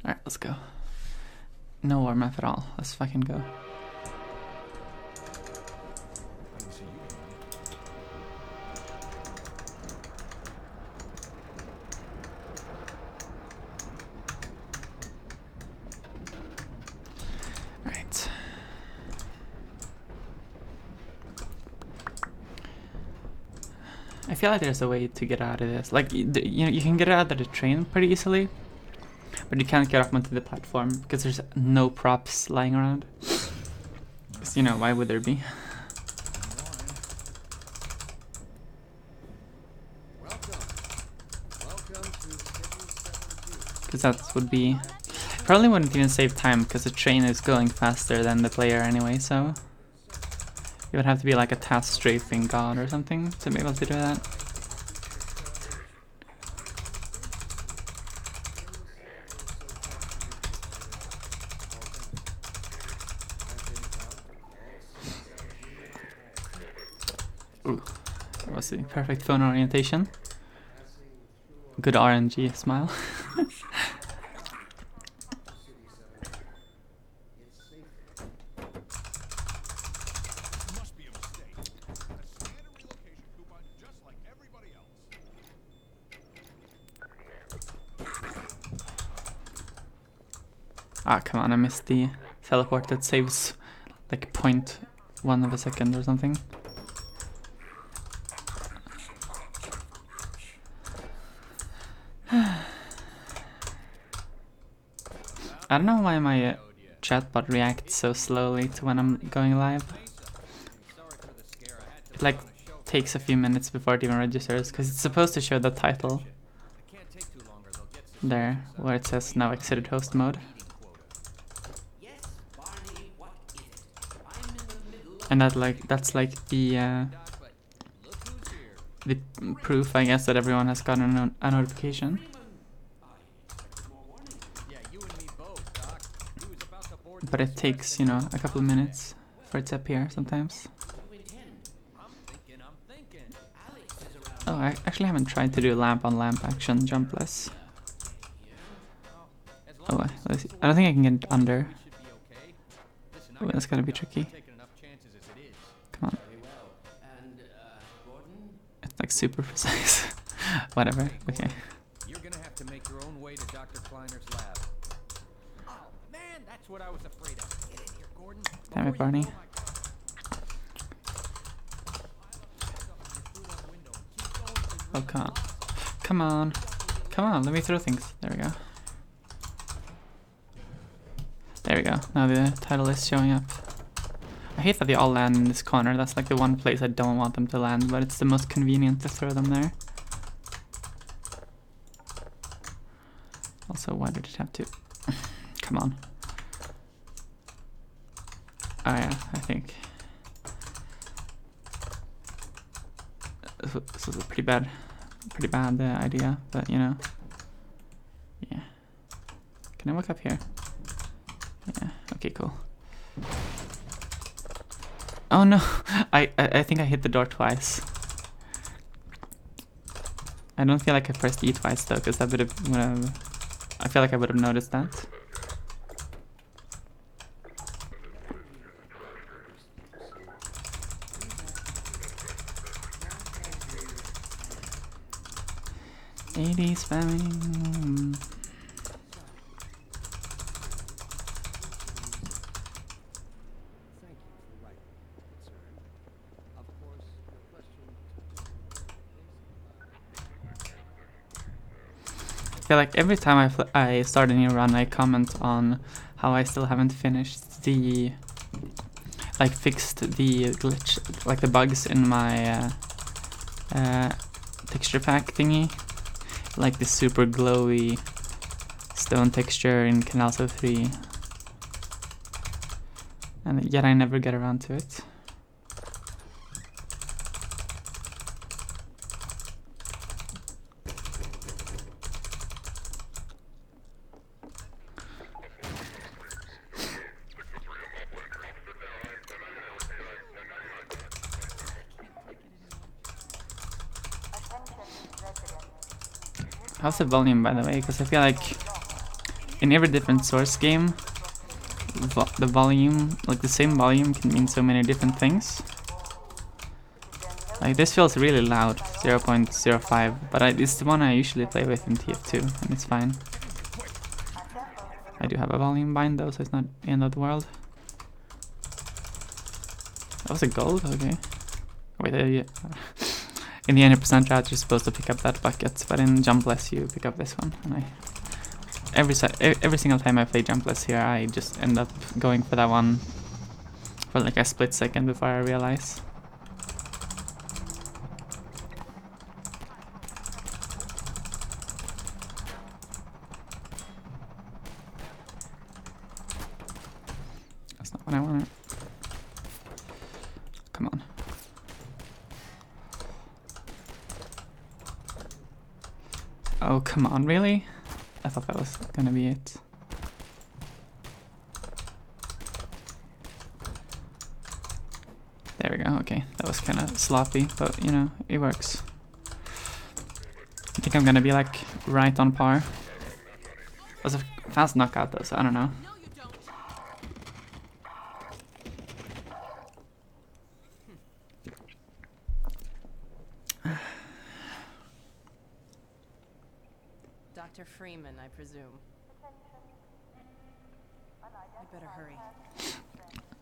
Alright, let's go. No warm-up at all. Let's fucking go. Alright. I feel like there's a way to get out of this. Like, you know, you can get out of the train pretty easily, but you can't get up onto the platform because there's no props lying around. Because, you know, why would there be? Because that would be... Probably wouldn't even save time because the train is going faster than the player anyway, so... You would have to be like a task strafing god or something to be able to do that. Ooh, that was the perfect phone orientation. Good RNG smile. Ah, come on, I missed the teleport that saves like 0.1 of a second or something. I don't know why my chatbot reacts so slowly to when I'm going live. It like takes a few minutes before it even registers, because it's supposed to show the title there, where it says now exited host mode. And that's like the proof, I guess, that everyone has gotten a notification. But it takes, you know, a couple of minutes for it to appear sometimes. Oh, I actually haven't tried to do lamp on lamp action jumpless. Oh, let's see. I don't think I can get under. Oh, that's gonna be tricky. Come on. It's like super precise. Whatever. Okay. You're gonna have to make your own way to Dr. Kleiner's lab. Oh man, that's what I was afraid of. Get in here, Gordon. Damn it, Barney. Oh, come on. Come on. Come on, let me throw things. There we go. There we go. Now the title is showing up. I hate that they all land in this corner. That's like the one place I don't want them to land, but it's the most convenient to throw them there. Also, why did it have to? Come on. Oh yeah, I think. This is a pretty bad idea, but you know. Yeah. Can I walk up here? Yeah, okay, cool. Oh no, I think I hit the door twice. I don't feel like I pressed E twice though, because that would have, I feel like I would have noticed that. AD spamming. I feel like every time I start a new run, I comment on how I still haven't finished the, like fixed the glitch, like the bugs in my texture pack thingy, like the super glowy stone texture in Canalso 3, and yet I never get around to it. How's the volume, by the way? Because I feel like in every different Source game, the volume, like the same volume, can mean so many different things. Like this feels really loud, 0.05, but it's the one I usually play with in TF2, and it's fine. I do have a volume bind though, so it's not the end of the world. That was a gold? Okay. Wait, in the 100% route you're supposed to pick up that bucket, but in Jumpless you pick up this one. And every single time I play Jumpless here, I just end up going for that one for like a split second before I realize. That's not what I wanted. Come on. Oh, come on, really? I thought that was gonna be it. There we go, okay. That was kind of sloppy, but you know, it works. I think I'm gonna be like right on par. It was a fast knockout though, so I don't know. Dr. Freeman, I presume. You better hurry.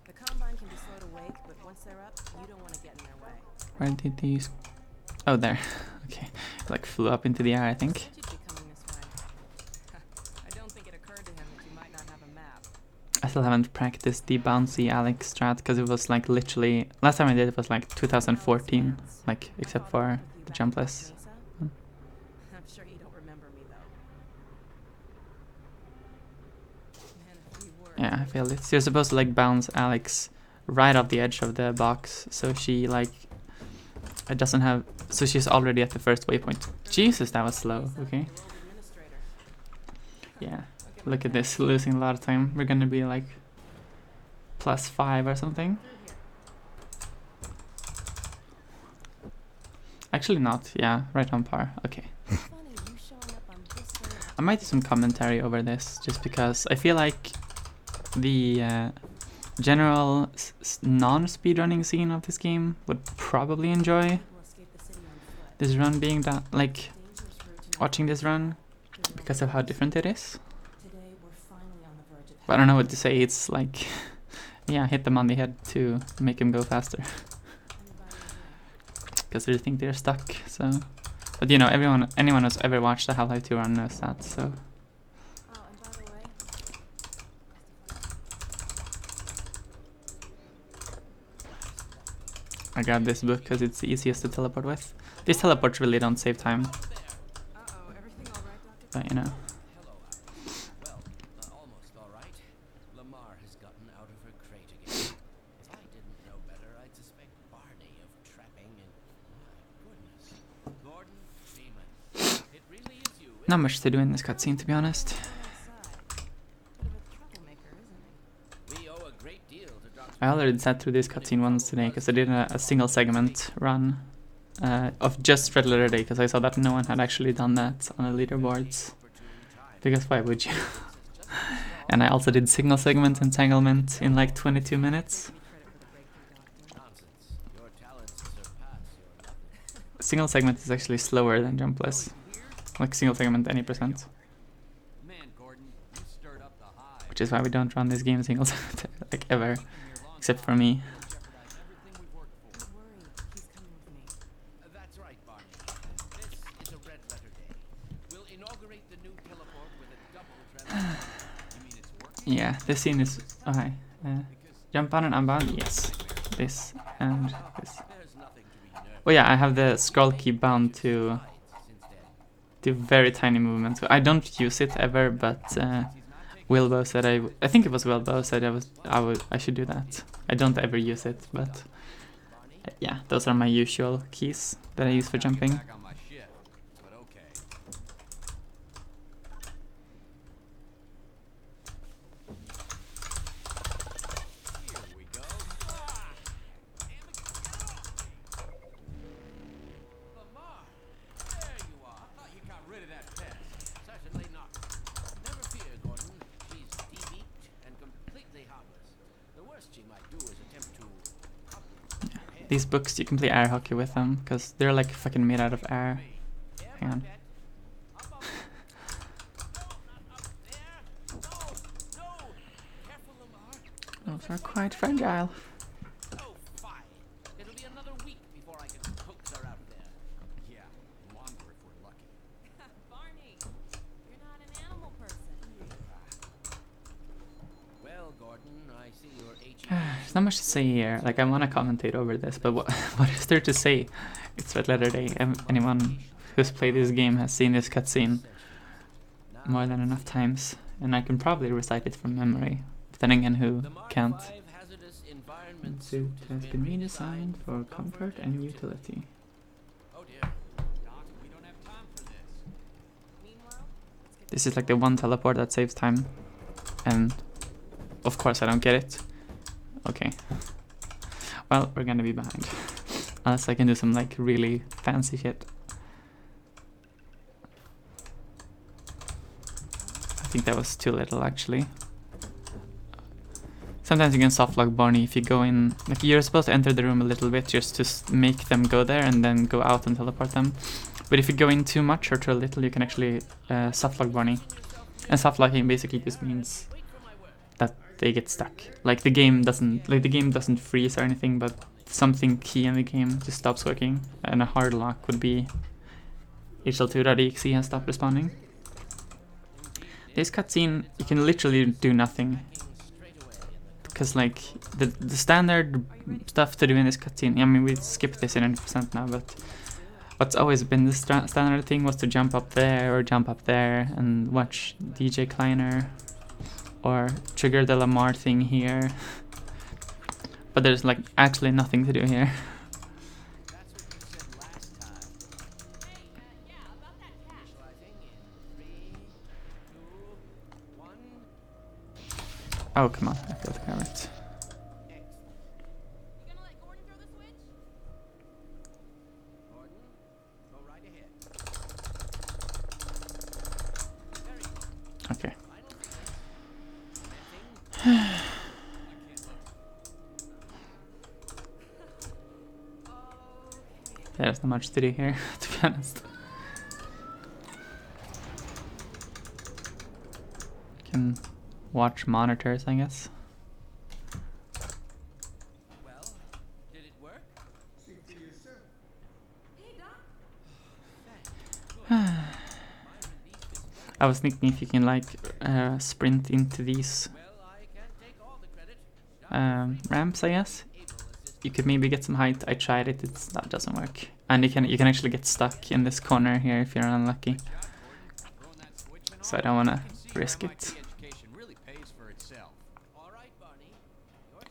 The Combine can be slow to wake, but once they're up, you don't want to get in their way. Where did these... Oh, there. Okay. Like flew up into the air, I think. Said you'd be coming this way. I don't think it occurred to him that you might not have a map. I still haven't practiced the bouncy Alex strat because it was like literally... Last time I did it was like 2014, like except for the Jumpless. I'm sure you don't remember me, though. Man, if we were... Yeah, I failed it. So you're supposed to like bounce Alex right off the edge of the box, so she like... It doesn't have... So she's already at the first waypoint. Jesus, that was slow, okay. Yeah, look at this, losing a lot of time. We're gonna be like +5 or something. Actually not, yeah, right on par, okay. I might do some commentary over this, just because I feel like the general non-speedrunning scene of this game would probably enjoy this run being done, like watching this run, because of how different it is. But I don't know what to say, it's like, yeah, hit them on the head to make him go faster. Because they think they're stuck, so... But you know, anyone who's ever watched the Half-Life 2 run knows that, so... I grabbed this book because it's the easiest to teleport with. These teleports really don't save time. But you know. Well, almost all right. Lamar has gotten out of her crate again. If I didn't know better, I'd suspect Barney of trapping and... My goodness. Gordon Freeman. It really is you. Not much to do in this cutscene, to be honest. We owe a great deal to Dr. I already sat through this cutscene once today because I did a single segment run of just Red Letter Day because I saw that no one had actually done that on the leaderboards. Because why would you? And I also did single segment entanglement in like 22 minutes. Single segment is actually slower than Jumpless. Like single segment any percent. Man, Gordon, you stirred up the hive. Which is why we don't run this game single like ever. Except for me. That's right, Barney. This is a Red Letter Day. We'll inaugurate the new teleport with a double transfer. You mean it's working? Yeah, this scene is... Okay. Jump on and unbound? Yes. This and this. There's nothing to be nervous Oh yeah, I have the scroll key bound to do very tiny movements. I don't use it ever, but Wilbo said I think it was Wilbo said I should do that. I don't ever use it, but yeah, those are my usual keys that I use for jumping. back on my ship, but okay. Here we go. Lamar, there you are. Thought you got rid of that pest. Certainly not. Never fear, Gordon. These books, you can play air hockey with them, because they're like fucking made out of air. Hang on. Those are quite fragile. Oh, fine. It'll be another week before I can coax her out of there. Yeah, longer if we're lucky. Barney, you're not an animal person. Well, Gordon, I see your There's not much to say here. Like, I want to commentate over this, but what is there to say? It's Red Letter Day. Anyone who's played this game has seen this cutscene more than enough times, and I can probably recite it from memory. Then again, who can't? The suit has been redesigned for comfort and utility. Oh dear. Doc, we don't have time for this. Meanwhile, This is like the one teleport that saves time, and of course I don't get it. Okay. Well, we're gonna be behind. Unless I can do some like really fancy shit. I think that was too little actually. Sometimes you can softlock Barney if you go in, like you're supposed to enter the room a little bit just to make them go there and then go out and teleport them. But if you go in too much or too little, you can actually softlock Barney. And softlocking basically just means that they get stuck. Like the game doesn't freeze or anything, but something key in the game just stops working. And a hard lock would be HL2.exe has stopped responding. This cutscene, you can literally do nothing. Because like the standard stuff to do in this cutscene, I mean we skipped this in 100% now, but what's always been the standard thing was to jump up there or jump up there and watch DJ Kleiner or trigger the Lamar thing here. But there's like actually nothing to do here. Oh come on, I failed to grab it. you gonna let Gordon throw the switch? Gordon, go right ahead. Okay. There's not much to do here, to be honest. Can watch monitors, I guess. Well, did it work? I was thinking if you can like sprint into these Well, I can't take all the credit. ramps, I guess. You could maybe get some height. I tried it, that doesn't work. And you can actually get stuck in this corner here if you're unlucky. So I don't wanna risk it. Education really pays for itself. All right, Barney.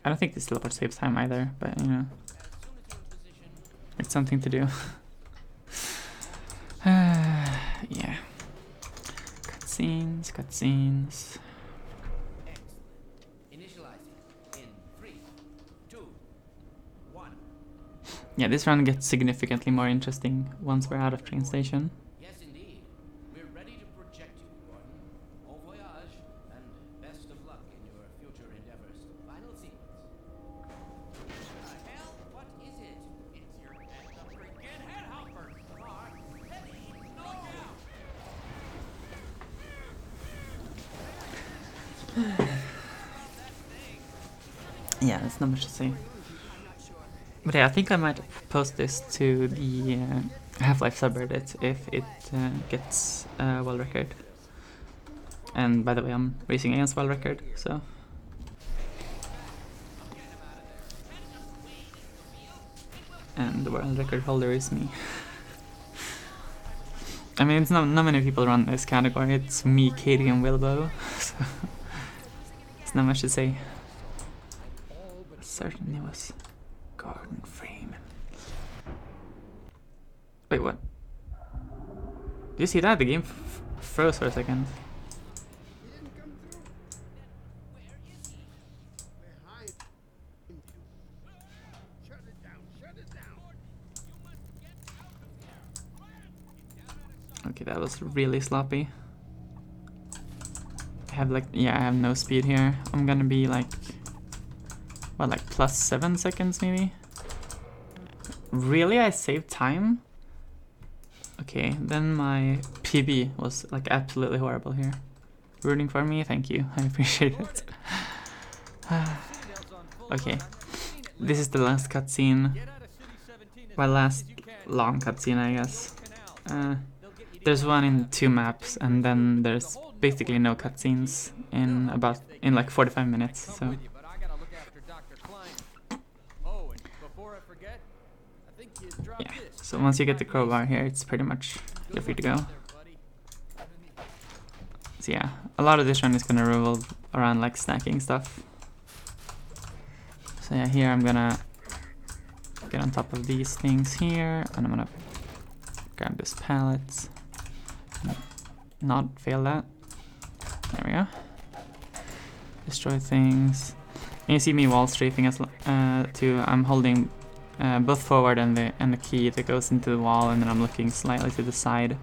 I don't think this teleport saves time either, but you know, As soon as you're in position, it's something to do. Yeah. Cutscenes. excellent. Initializing in 3, 2, 1. Yeah, this run gets significantly more interesting once we're out of train station. Yes, indeed. We're ready to project you, Gordon. Au voyage, and best of luck in your future endeavors. Final sequence. Hell, what is it? It's your freaking head hopper. Lamar, heavy, no down. Yeah, there's not much to say. But yeah, I think I might post this to the Half-Life subreddit if it gets world record. And by the way, I'm racing against world record, so. And the world record holder is me. I mean, it's not many people run this category. It's me, Katie, and Wilbo. So it's not much to say. Certainly was Gordon Freeman. Wait, what? Did you see that? The game froze for a second. Okay, that was really sloppy. I have like, yeah, I have no speed here. I'm gonna be like, what, like +7 seconds maybe? really, I saved time? Okay, then my PB was like absolutely horrible here. Rooting for me, thank you, I appreciate it. Okay, this is the last cutscene. My last long cutscene, I guess. There's one in 2 maps, and then there's basically no cutscenes in like 45 minutes. So yeah. So once you get the crowbar here, it's pretty much you're free to go. So yeah, a lot of this run is gonna revolve around like stacking stuff. So yeah, here I'm gonna get on top of these things here, and I'm gonna grab this pallet. Not fail that. There we go. Destroy things. And you see me wall strafing as too. I'm holding both forward and the key that goes into the wall, and then I'm looking slightly to the side.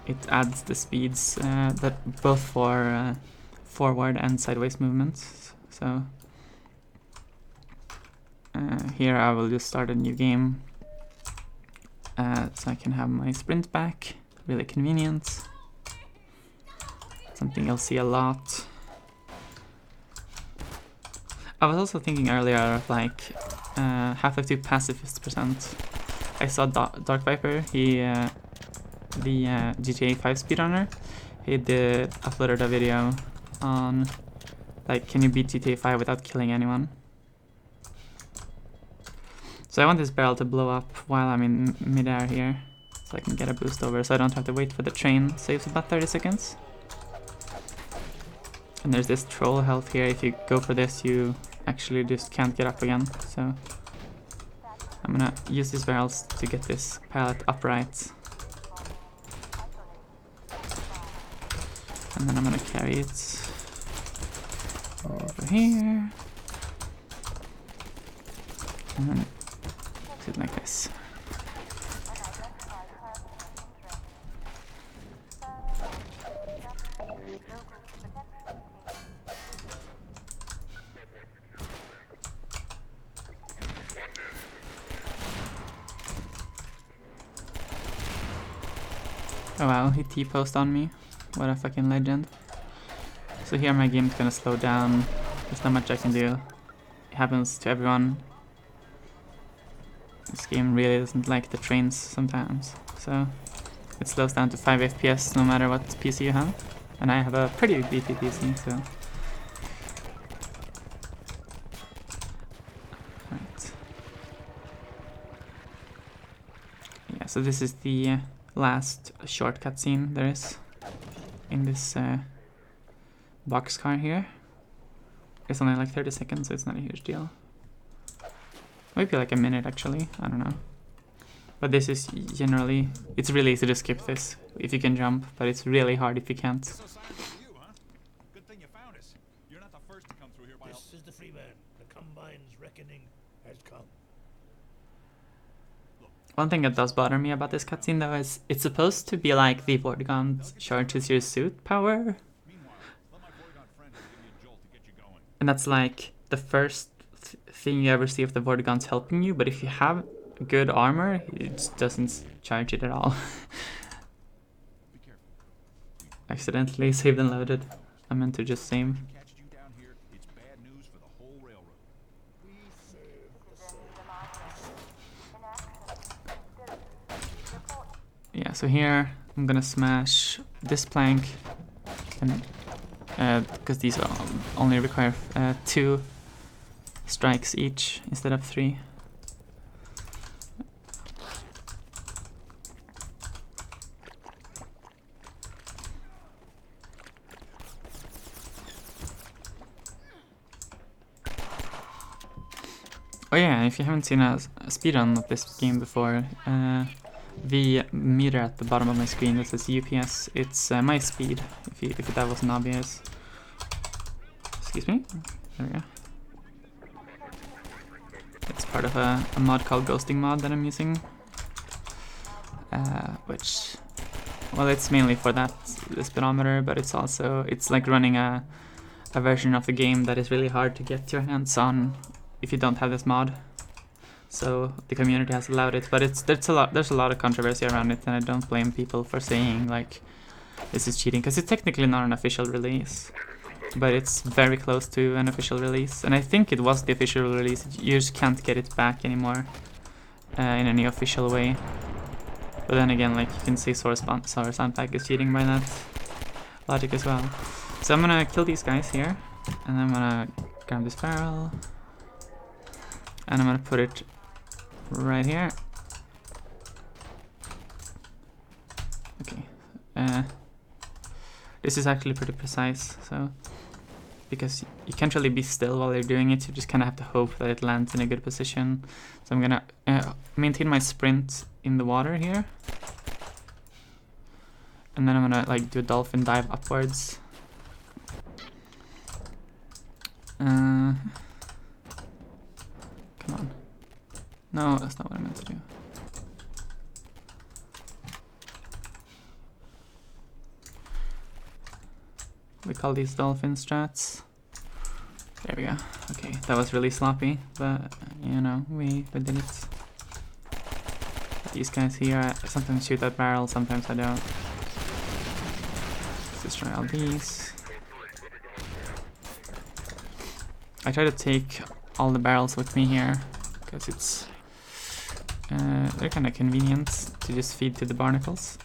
It adds the speeds that both for forward and sideways movements. So here I will just start a new game, so I can have my sprint back. Really convenient. Something you'll see a lot. I was also thinking earlier of like Half-Life 2 pacifist %. I saw Dark Viper, he the GTA 5 speedrunner, he uploaded a video on like, can you beat GTA 5 without killing anyone? So I want this barrel to blow up while I'm in midair here, so I can get a boost over, so I don't have to wait for the train. Saves about 30 seconds. And there's this troll health here. If you go for this, you actually just can't get up again. So I'm gonna use these barrels to get this pallet upright. And then I'm gonna carry it over here. And then sit like this. Oh wow, he T-posed on me. What a fucking legend. So here my game's gonna slow down. There's not much I can do. It happens to everyone. This game really doesn't like the trains sometimes. So it slows down to 5 FPS no matter what PC you have. And I have a pretty beefy PC, so... Right. Yeah, so this is the last short cutscene there is in this boxcar here. It's only like 30 seconds, so it's not a huge deal. Maybe like a minute actually, I don't know. But this is generally, it's really easy to skip this if you can jump, but it's really hard if you can't. This is the free man. The Combine's reckoning has come. One thing that does bother me about this cutscene though is it's supposed to be like the Vortigaunt charges your suit power. And that's like the first thing you ever see of the Vortigaunt's helping you, but if you have good armor, it just doesn't charge it at all. Accidentally saved and loaded. I meant to just save. Yeah, so here I'm gonna smash this plank, and because these only require 2 strikes each instead of 3. Oh yeah, if you haven't seen a speedrun of this game before, the meter at the bottom of my screen that says UPS, it's my speed, if that wasn't obvious. Excuse me? There we go. It's part of a mod called Ghosting Mod that I'm using. Which, well, it's mainly for that, the speedometer, but it's also, it's like running a version of the game that is really hard to get your hands on if you don't have this mod. so the community has allowed it. But there's a lot of controversy around it, and I don't blame people for saying like this is cheating, because it's technically not an official release, but it's very close to an official release, and I think it was the official release. You just can't get it back anymore in any official way. But then again, like, you can see Source Soundpack is cheating by that logic as well. So I'm gonna kill these guys here, and I'm gonna grab this barrel, and I'm gonna put it right here. Okay. This is actually pretty precise, so because you can't really be still while you're doing it, you just kind of have to hope that it lands in a good position. So I'm gonna maintain my sprint in the water here, and then I'm gonna like do a dolphin dive upwards. Come on. No, that's not what I meant to do. We call these dolphin strats. There we go. Okay, that was really sloppy, but you know, we did it. These guys here, I sometimes shoot that barrel, sometimes I don't. Let's destroy all these. I try to take all the barrels with me here, because it's they're kind of convenient to just feed to the barnacles.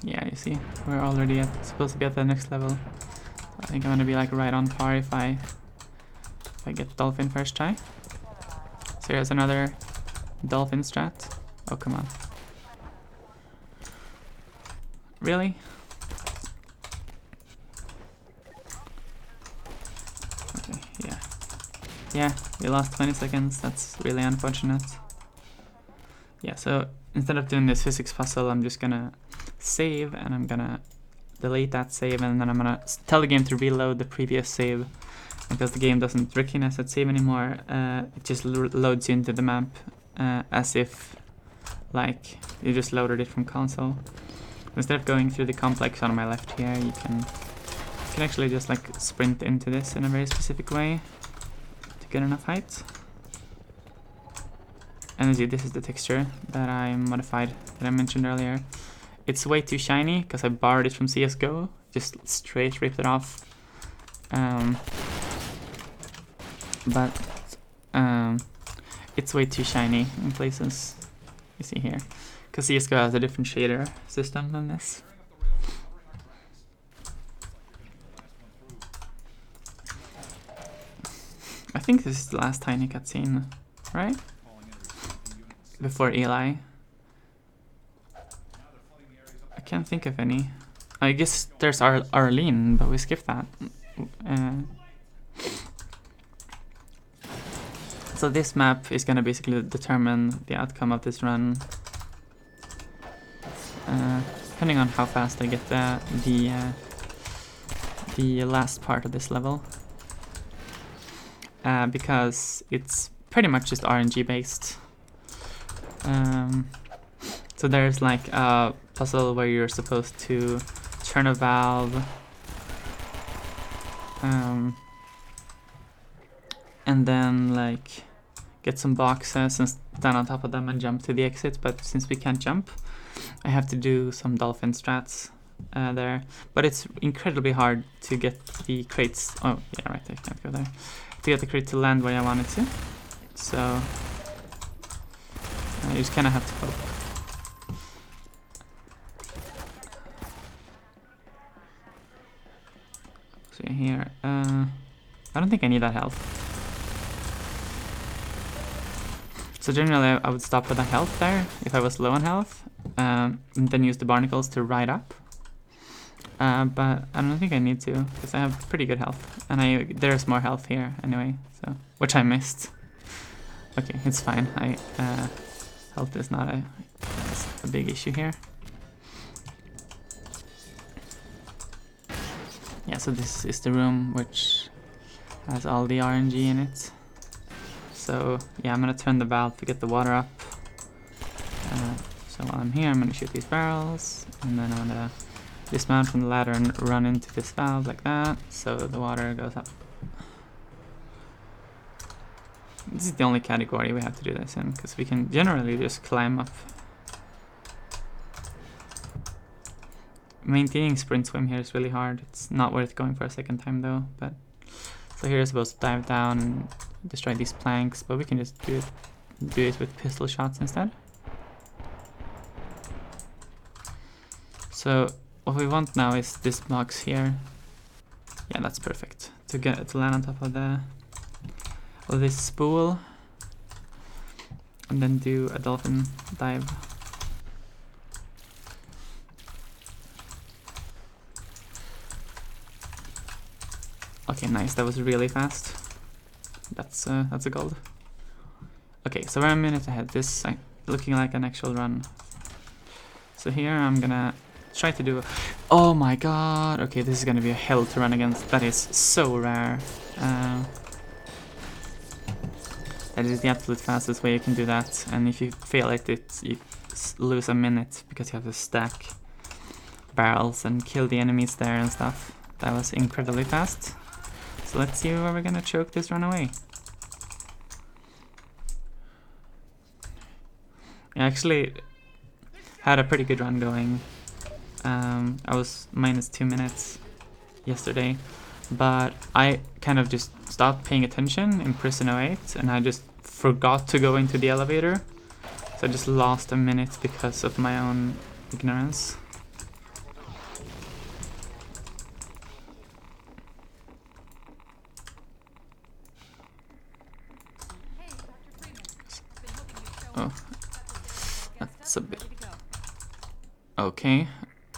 Yeah, you see, we're already supposed to be at the next level. I think I'm gonna be like right on par if I get dolphin first try. So here's another dolphin strat. Oh, come on. Really? Okay, yeah. Yeah, we lost 20 seconds. That's really unfortunate. Yeah, so instead of doing this physics puzzle, I'm just gonna save, and I'm gonna delete that save, and then I'm gonna tell the game to reload the previous save, because the game doesn't recognize that save anymore. It just loads you into the map as if like you just loaded it from console. Instead of going through the complex on my left here, you can actually just like sprint into this in a very specific way to get enough height. And as you see, this is the texture that I modified, that I mentioned earlier. It's way too shiny because I borrowed it from CSGO, just straight ripped it off. But it's way too shiny in places, you see here, because CSGO has a different shader system than this. I think this is the last tiny cutscene, right? Before Eli. I can't think of any. I guess there's Arlene, but we skipped that. So this map is gonna basically determine the outcome of this run. Depending on how fast I get the last part of this level. Because it's pretty much just RNG based. So there's like a puzzle where you're supposed to turn a valve, and then like get some boxes and stand on top of them and jump to the exit. But since we can't jump, I have to do some dolphin strats there. But it's incredibly hard to get the crates. Oh yeah, right, I can't go there. To get the crate to land where I want it to. So you just kind of have to hope. So here, I don't think I need that health. So generally I would stop with a health there if I was low on health, and then use the barnacles to ride up. But I don't think I need to, because I have pretty good health, and there's more health here anyway, so which I missed. Okay, it's fine. Health is not a big issue here. Yeah, so this is the room which has all the RNG in it. So yeah, I'm gonna turn the valve to get the water up. So while I'm here, I'm gonna shoot these barrels, and then I'm gonna dismount from the ladder and run into this valve like that, so the water goes up. This is the only category we have to do this in, because we can generally just climb up. Maintaining sprint swim here is really hard. It's not worth going for a second time though. But so here you're supposed to dive down and destroy these planks, but we can just do it with pistol shots instead. So what we want now is this box here. Yeah, that's perfect. To land on top of this spool, and then do a dolphin dive. Okay, nice. That was really fast. That's a gold. Okay, so we're a minute ahead. This looking like an actual run. So here I'm gonna try to do. Oh my god! Okay, this is gonna be a hell to run against. That is so rare. That is the absolute fastest way you can do that. And if you fail it, you lose a minute because you have to stack barrels and kill the enemies there and stuff. That was incredibly fast. So let's see where we're gonna choke this run away. I actually had a pretty good run going. I was minus 2 minutes yesterday, but I kind of just stopped paying attention in Prison 08 and I just forgot to go into the elevator. So I just lost a minute because of my own ignorance. Oh, that's a bit... Okay.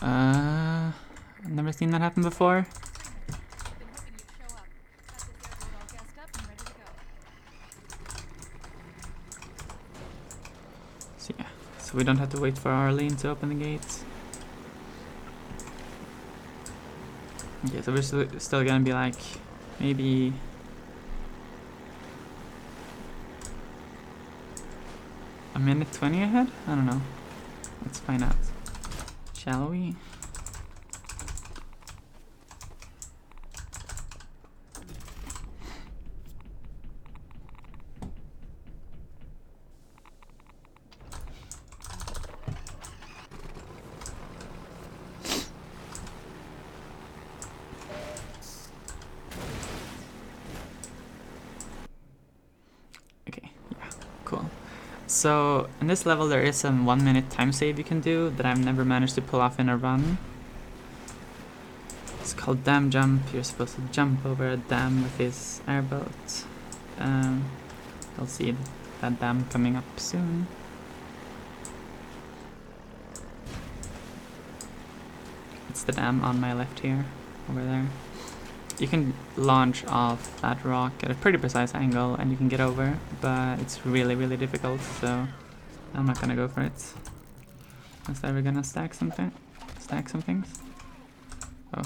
I've never seen that happen before. So yeah, so we don't have to wait for Arlene to open the gates. Okay, so we're still gonna be like, maybe... a minute 20 ahead? I don't know. Let's find out. Shall we? Okay, yeah, cool. So in this level there is a 1 minute time save you can do that I've never managed to pull off in a run. It's called dam jump. You're supposed to jump over a dam with this airboat. You'll see that dam coming up soon. It's the dam on my left here, over there. You can launch off that rock at a pretty precise angle and you can get over, but it's really, really difficult, so I'm not gonna go for it. Unless we're gonna stack some things. Oh.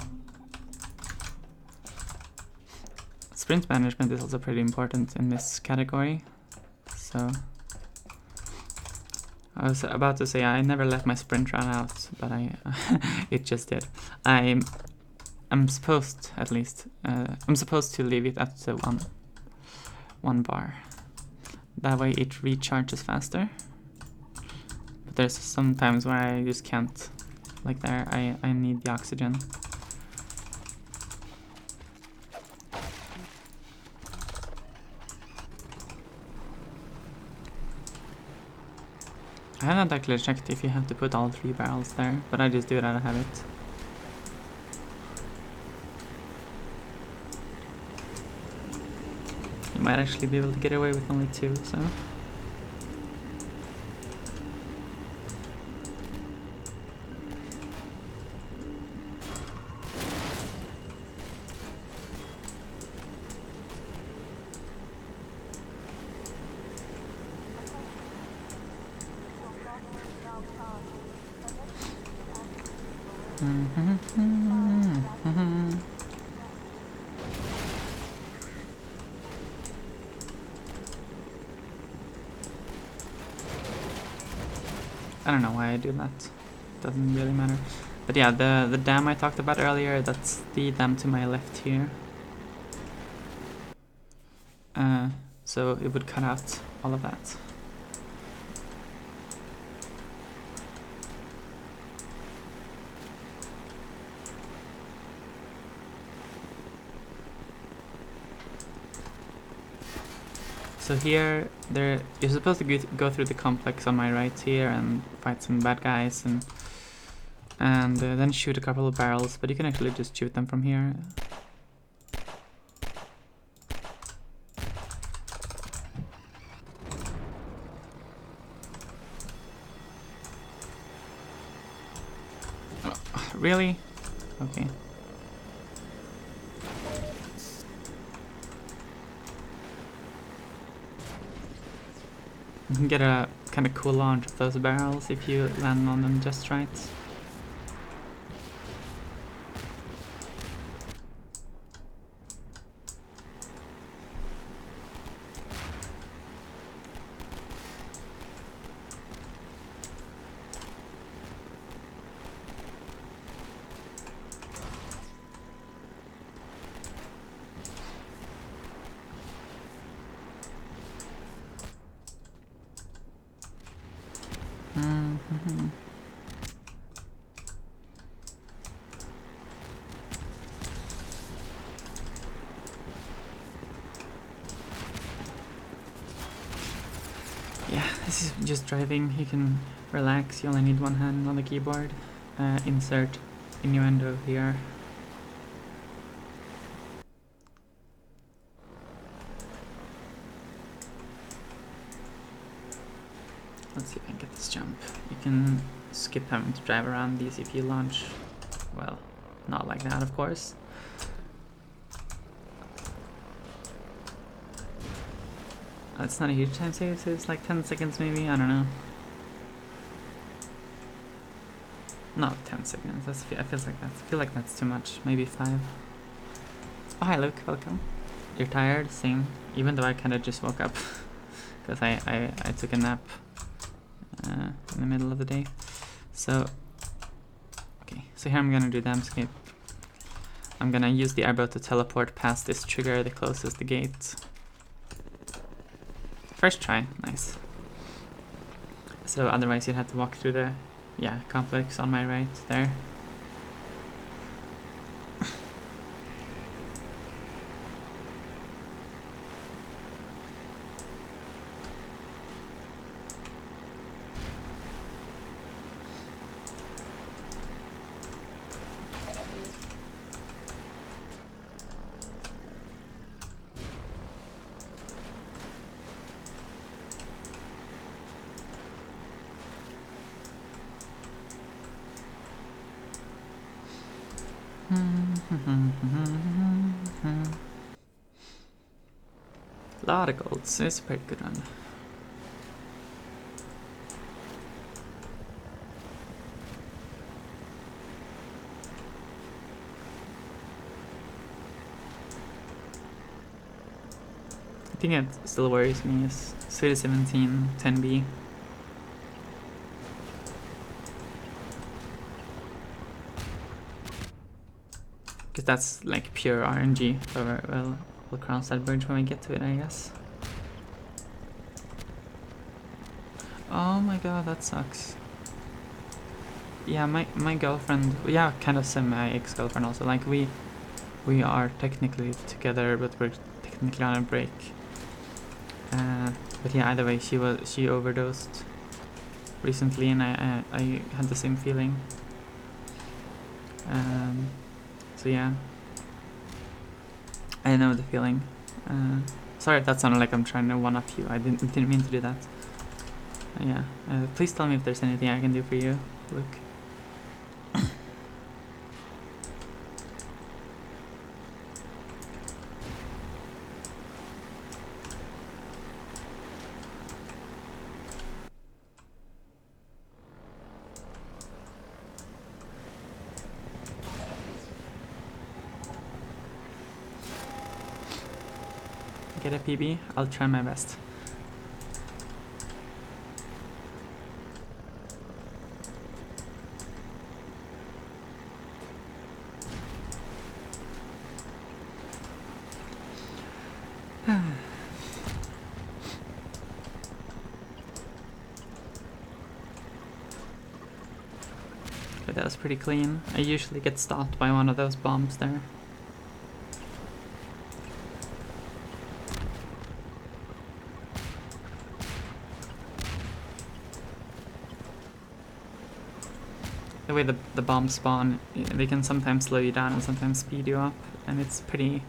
Sprint management is also pretty important in this category, so... I was about to say I never let my sprint run out, but it just did. I'm supposed, at least, I'm supposed to leave it at the one bar. That way it recharges faster. But there's some times where I just can't. Like there, I need the oxygen. I haven't actually checked if you have to put all 3 barrels there, but I just do it out of habit. You might actually be able to get away with only 2, so... I don't know why I do that. Doesn't really matter. But yeah, the dam I talked about earlier, that's the dam to my left here. So it would cut out all of that. So here, you're supposed to go through the complex on my right here and fight some bad guys and then shoot a couple of barrels, but you can actually just shoot them from here. Oh, really? Okay. You can get a kind of cool launch of those barrels if you land on them just right. Yeah, this is just driving. You can relax. You only need one hand on the keyboard. Insert innuendo here. Let's see if I can get this jump. You can skip having to drive around these if you launch. Well, not like that, of course. It's not a huge time save, so it's like 10 seconds maybe, I don't know. Not 10 seconds, I feel like that's too much, maybe 5. Oh, hi Luke, welcome. You're tired? Same. Even though I kind of just woke up, because I took a nap in the middle of the day. So, okay, so here I'm gonna do damscape. I'm gonna use the airboat to teleport past this trigger that closes the gate. First try, nice. So otherwise you'd have to walk through the, complex on my right there. Lot of golds, it's a pretty good run. The thing that still worries me is City 17 10B. Because that's like pure RNG, but we'll cross that bridge when we get to it, I guess. Oh my god, that sucks. Yeah, my girlfriend, kind of semi-ex-girlfriend also, like we are technically together, but we're technically on a break. But yeah, either way, she overdosed recently, and I had the same feeling. So yeah, I know the feeling. Sorry if that sounded like I'm trying to one-up you. I didn't mean to do that. Yeah, please tell me if there's anything I can do for you, Luke. Get a PB? I'll try my best. but that was pretty clean. I usually get stopped by one of those bombs there. The way the bombs spawn, they can sometimes slow you down and sometimes speed you up, and it's pretty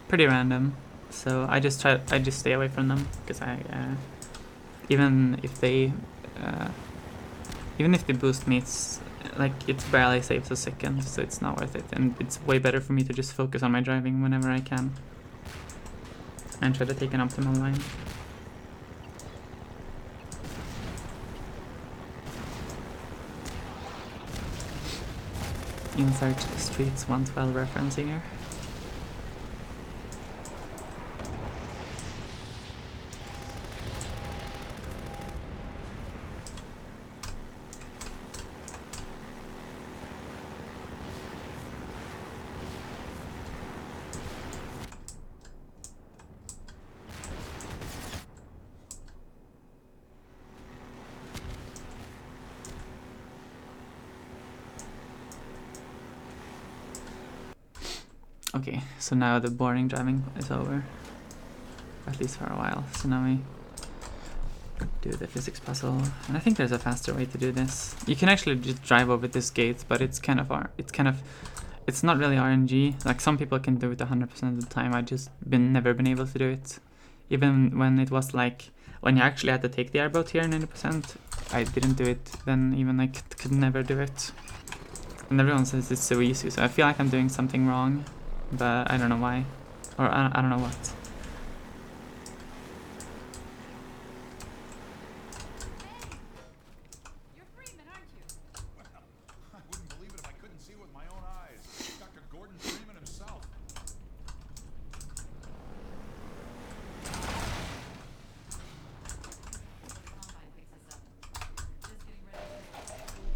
random. So I just stay away from them, because even if they boost me, it's like it barely saves a second, so it's not worth it. And it's way better for me to just focus on my driving whenever I can and try to take an optimal line. Insert Streets 112 reference here. Okay, so now the boring driving is over, at least for a while. So now we do the physics puzzle, and I think there's a faster way to do this. You can actually just drive over this gate, but it's not really RNG. Like, some people can do it 100% of the time. I just never been able to do it. Even when it was like when you actually had to take the airboat here 90%, I didn't do it. Then even I could never do it. And everyone says it's so easy, so I feel like I'm doing something wrong. But I don't know why, or I don't know what. You're Freeman, aren't you? Well, I wouldn't believe it if I couldn't see with my own eyes. Dr. Gordon Freeman himself. Combine picks us up. Just getting ready to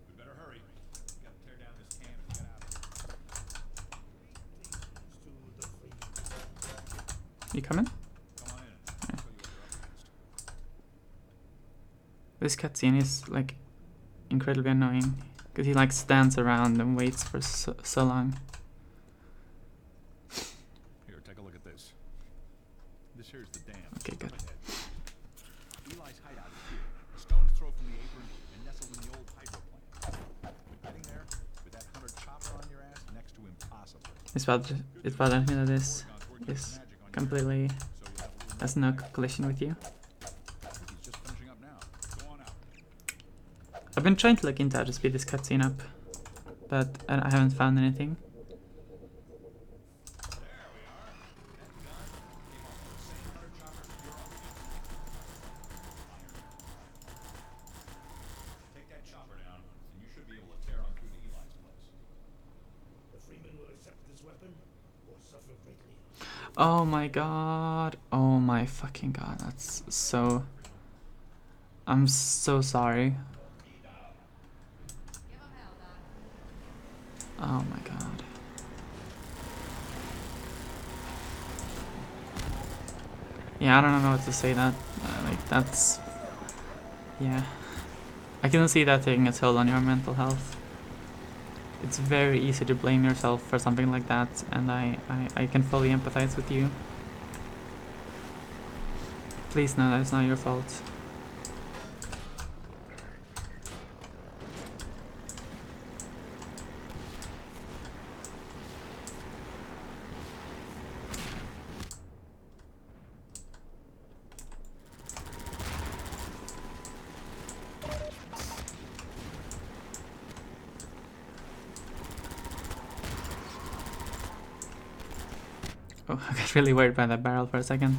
We better hurry. We gotta tear down this camp and get out of here. To the fleet. You coming? Come on in. I'll tell you what you're up against. This cutscene is like incredibly annoying because he like stands around and waits for so long. Here, take a look at this. This here's the dam. Okay, good. Eli's hideout is here. A stone's throw from the apron and nestled in the old hydro plant. But getting there with that hunter chopper on your ass, next to impossible. It bothers me that this is completely has no collision with you. I think he's just finishing up now. Go on out. I've been trying to look into how to speed this cutscene up, but I haven't found anything. Take that chopper down, and you should be able to tear on through to Eli's place. The Freeman will accept this weapon or suffer greatly. Oh my god. Oh my fucking god. That's so... I'm so sorry. give them hell, Doc. Oh my god. Yeah, I don't know what to say that. Like, that's... Yeah. I can see that taking a toll on your mental health. It's very easy to blame yourself for something like that, and I can fully empathize with you. Please know that it's not your fault. Oh, I got really worried by that barrel for a second.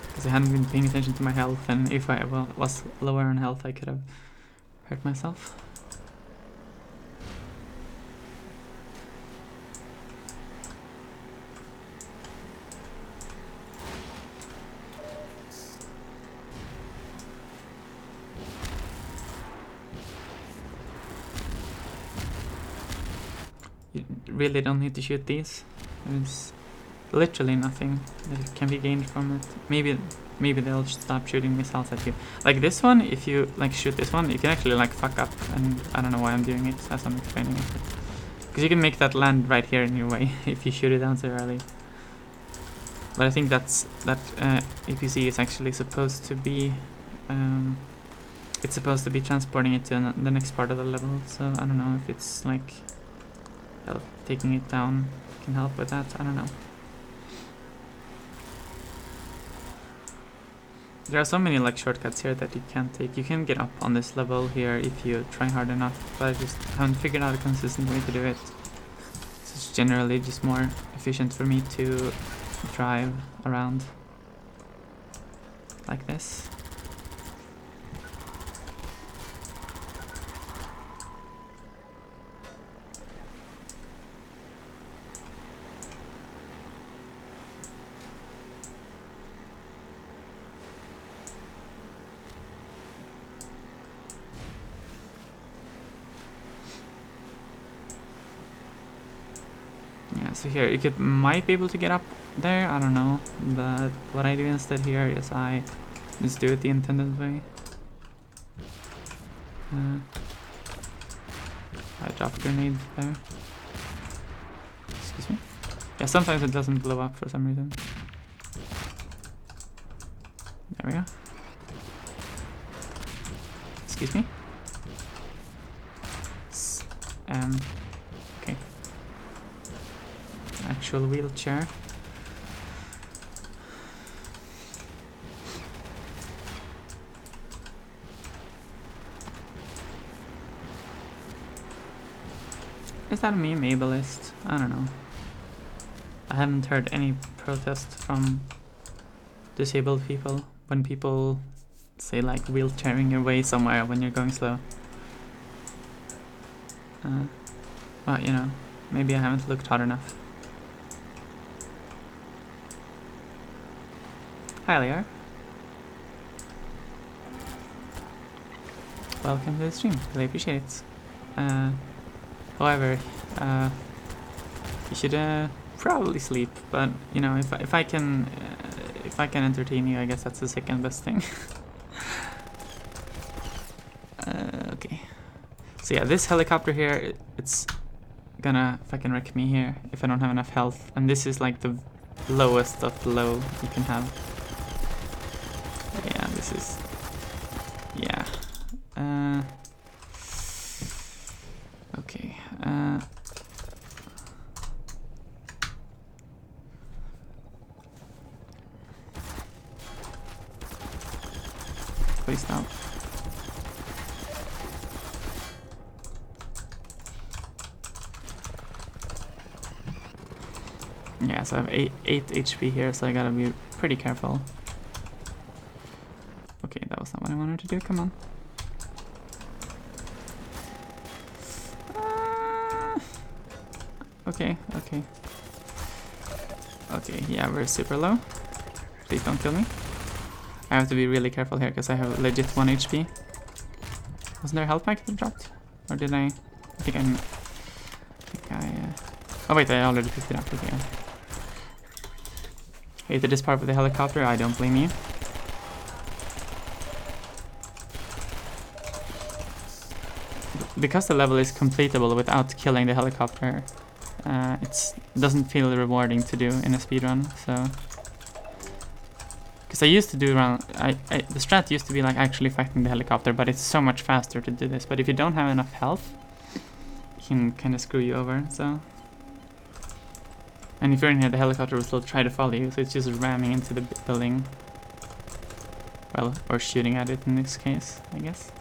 Because I hadn't been paying attention to my health, and if I was lower on health, I could have hurt myself. You really don't need to shoot these. There's literally nothing that can be gained from it. Maybe maybe they'll stop shooting missiles at you. Like this one, if you like shoot this one, you can actually like fuck up, and I don't know why I'm doing it as I'm explaining it. Because you can make that land right here in your way if you shoot it down so early. But I think that APC is actually supposed to be, it's supposed to be transporting it to the next part of the level. So I don't know if it's like taking it down can help with that. I don't know. There are so many like shortcuts here that you can't take. You can get up on this level here if you try hard enough, but I just haven't figured out a consistent way to do it. So it's generally just more efficient for me to drive around like this. Yeah, so here you might be able to get up there, I don't know, but what I do instead here is I just do it the intended way. I drop a grenade there. Excuse me. Yeah, sometimes it doesn't blow up for some reason. There we go. Excuse me. Okay. Actual wheelchair. Is that a meme ableist? I don't know. I haven't heard any protest from disabled people when people say like wheelchairing your way somewhere when you're going slow. Well, you know, maybe I haven't looked hard enough. Hi, Leo. Welcome to the stream. Really appreciate it. However, you should probably sleep. But you know, if I can entertain you, I guess that's the second best thing. Okay. So yeah, this helicopter here, it's gonna fucking wreck me here if I don't have enough health. And this is like the lowest of the low you can have. Yeah, this is... yeah. Okay. Please stop. Yeah, so I have 8 HP here, so I gotta be pretty careful. Okay, that was not what I wanted to do, come on. Okay. Okay, yeah, we're super low. Please don't kill me. I have to be really careful here, because I have legit 1 HP. Wasn't there a health pack that dropped? Or did I... I think oh wait, I already picked it up, okay. Hated this part with the helicopter, I don't blame you. Because the level is completable without killing the helicopter, it doesn't feel rewarding to do in a speedrun, so... Because I used to do around... the strat used to be like actually fighting the helicopter, but it's so much faster to do this. But if you don't have enough health, it can kind of screw you over, so... And if you're in here, the helicopter will still try to follow you, so it's just ramming into the building. Well, or shooting at it in this case, I guess.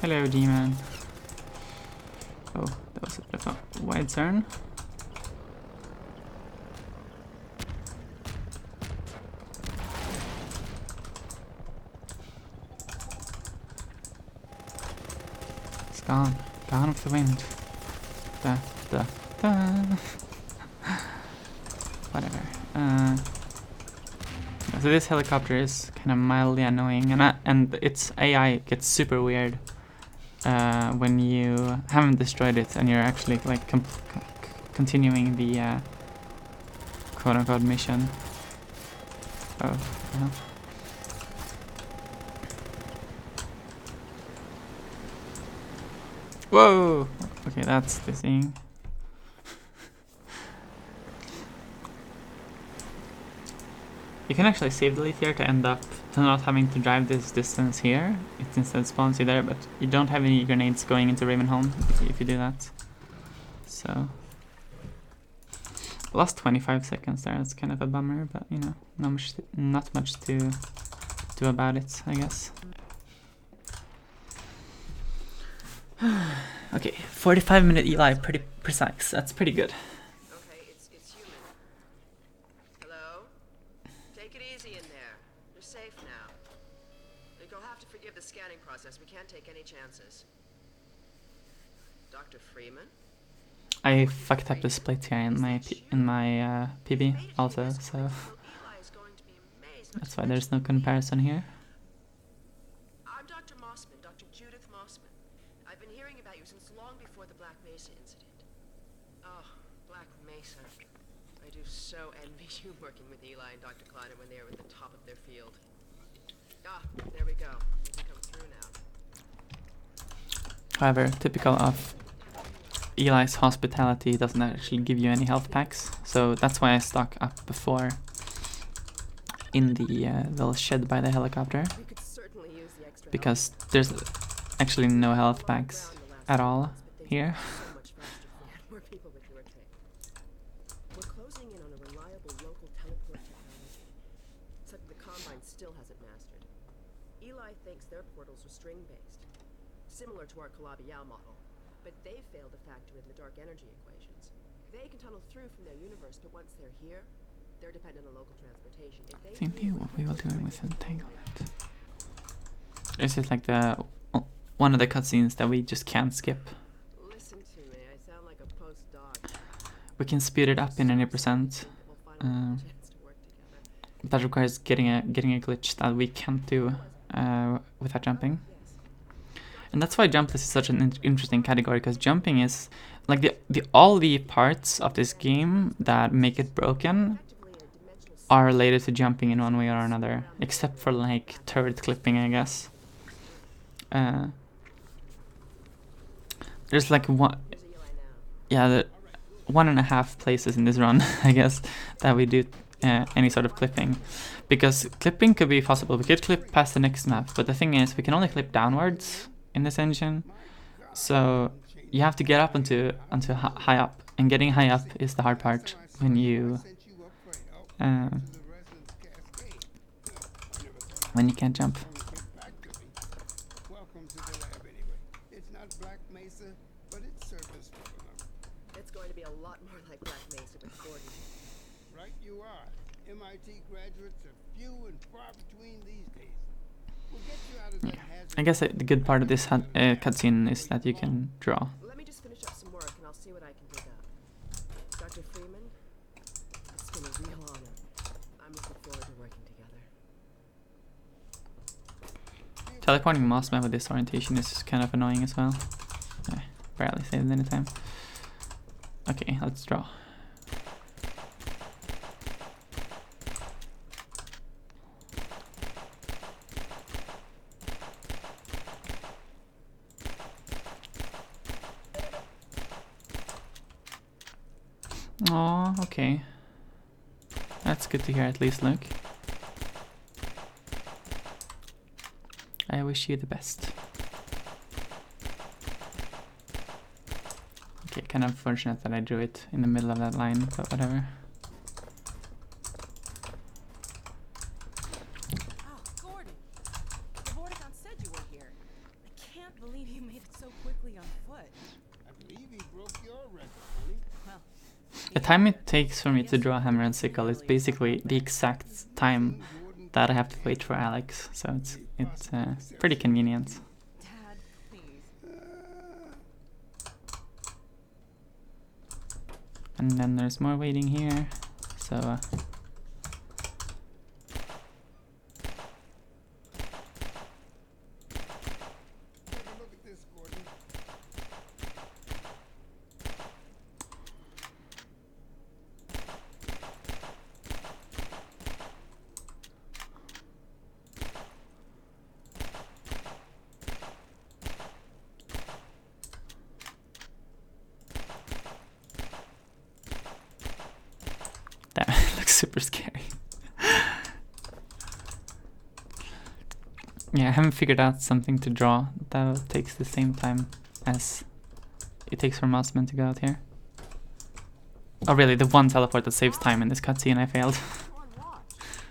Hello, G-Man. Oh, that was a bit of a wide turn. It's gone. Gone with the wind. Da, da, da. Whatever. So this helicopter is kind of mildly annoying, and its AI gets super weird when you haven't destroyed it and you're actually like continuing the quote-unquote mission. Oh, no. Whoa! Okay, that's the thing. You can actually save delete here to end up to not having to drive this distance here. It instead spawns you there, but you don't have any grenades going into Ravenholm if you do that. So lost 25 seconds there. That's kind of a bummer, but you know, not much to do about it, I guess. Okay, 45-minute Eli, pretty precise. That's pretty good. Okay, it's human. Hello? Take it easy in there. You're safe now. You'll have to forgive the scanning process. We can't take any chances. Dr. Freeman? I fucked up the split here in my PB also, so Eli is going to be amazed. that's why there's no comparison here. I'm Dr. Mossman, Dr. Judith Mossman. I've been hearing about you since long before the Black Mesa incident. Oh, Black Mesa. I do so envy you working with Eli and Dr. Kleiner when they were at the top of their field. Ah, there we go. We can come through now. However, typical of Eli's hospitality, doesn't actually give you any health packs, so that's why I stock up before in the little shed by the helicopter, We could certainly use the extra because there's actually no health packs at all here. so much faster if we had more people with your take. We're closing in on a reliable local teleport technology. Something the Combine still hasn't mastered. Eli thinks their portals are string-based, similar to our Calabi-Yau model, but they fail to factor in the dark energy equations. They can tunnel through from their universe, but once they're here, they're dependent on local transportation. If they Same do thing what we were doing with entanglement. entanglement. This is like the one of the cutscenes that we just can't skip. Listen to me, I sound like a postdoc. We can speed it up in any percent. We'll finally have a chance to work together. But that requires getting a glitch that we can't do without jumping. And that's why Jumpless is such an interesting category, because jumping is like all the parts of this game that make it broken are related to jumping in one way or another, except for like turret clipping, I guess. There's like one, yeah, 1.5 places in this run, I guess, that we do any sort of clipping, because clipping could be possible. We could clip past the next map, but the thing is, we can only clip downwards in this engine, so you have to get up onto high up, and getting high up is the hard part when you can't jump. Welcome to the lab anyway. It's not Black Mesa, but it's surface level enough. It's going to be a lot more like Black Mesa with Gordon. Right you are. MIT graduates are few and far between these days. We'll get you out of that hazard. I guess the good part of this cutscene is that you can draw. Let me just finish up some work and I'll see what I can dig up. Dr. Freeman, it's been a real honor. I'm looking forward to working together. Teleporting Mossman with this orientation is kind of annoying as well. Barely saved any time. Okay, let's draw. Oh, okay. That's good to hear at least, Luke. I wish you the best. Okay, kind of unfortunate that I drew it in the middle of that line, but whatever. Oh, Gordon! The Vorticon said you were here. I can't believe you made it so quickly on foot. I believe he broke your record, honey. Well, The time it takes for me to draw a hammer and sickle is basically the exact time that I have to wait for Alex, so it's pretty convenient. Dad, please. And then there's more waiting here, so Take a look at this, Gordon. Yeah, I haven't figured out something to draw that takes the same time as it takes for Mossman to go out here. Oh really, the one teleport that saves time in this cutscene I failed. On watch.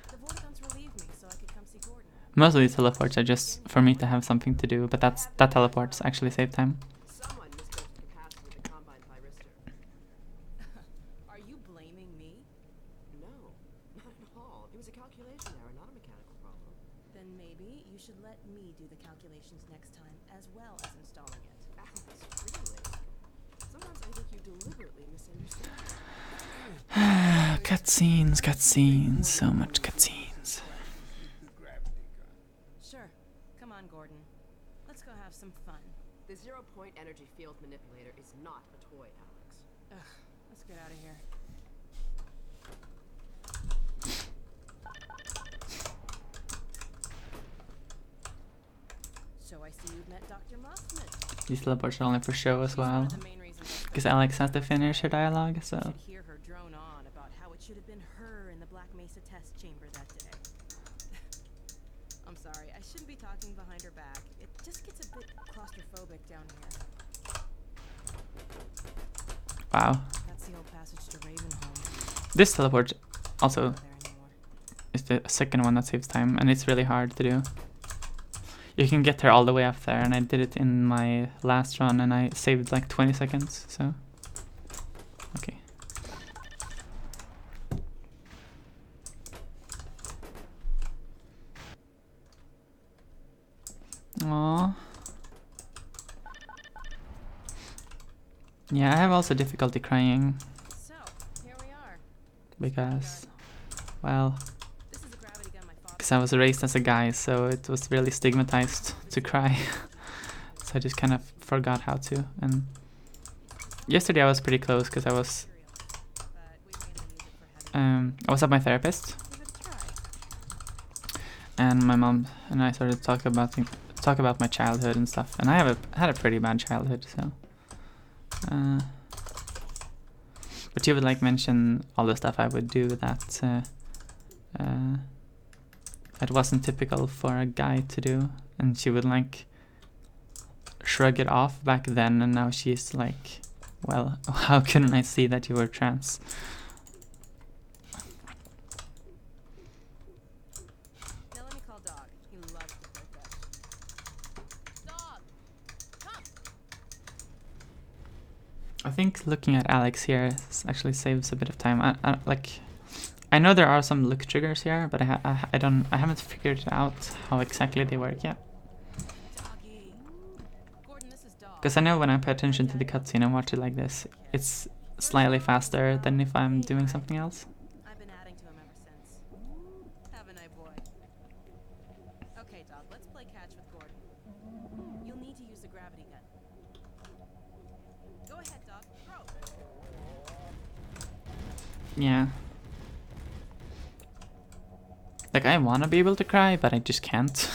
The Vortigons relieved me so I could come see Gordon. Most of these teleports are just for me to have something to do, but that teleports actually save time. Someone misjudged the capacity of the Combine Thyristor. Are you blaming me? No, not at all. It was a calculation error, not a mechanical problem. Then maybe you should let me do the calculations next time as well as installing it. Alex, really? Sometimes I think you deliberately misunderstand. Cutscenes, cutscenes, so much cutscenes. The gravity gun. Sure. Come on, Gordon. Let's go have some fun. The zero-point energy field manipulator is not a toy, Alex. Ugh. Let's get out of here. So I see you've met Dr. Mothman. These teleports are only for show as She's one well. of the main reasons I Because Alex has to finish her dialogue, You so... should hear her drone on about how it should have been her in the Black Mesa test chamber that day. I'm sorry, I shouldn't be talking behind her back. It just gets a bit claustrophobic down here. Wow. That's the old passage to Ravenholm. This teleport also Not there anymore. is the second one that saves time, and it's really hard to do. You can get her all the way up there, and I did it in my last run, and I saved like 20 seconds, so... Okay. Aww. Yeah, I have also difficulty crying, So, here we are. because, well, This is a gravity gun my father. because I was raised as a guy, so it was really stigmatized to cry. So I just kind of forgot how to. And yesterday I was pretty close because I was But we mainly use it for heavy. I was at my therapist, Give it a try. and my mom and I started to talk about my childhood and stuff. And I had a pretty bad childhood, so. But she would like mention all the stuff I would do that that wasn't typical for a guy to do, and she would like shrug it off back then, and now she's like, well, how couldn't I see that you were trans? Now let me call Dog. He loves to play fetch. Dog! Come! I think looking at Alex here actually saves a bit of time. I know there are some look triggers here, but I haven't figured out how exactly they work yet. Doggy. Gordon, this is Dog. Because I know when I pay attention to the cutscene and watch it like this, it's slightly faster than if I'm doing something else. I've been adding to him ever since. Have a night, boy. Okay, Dog, let's play catch with Gordon. You'll need to use the gravity gun. Go ahead, Dog. Throw! Yeah. Like, I want to be able to cry, but I just can't.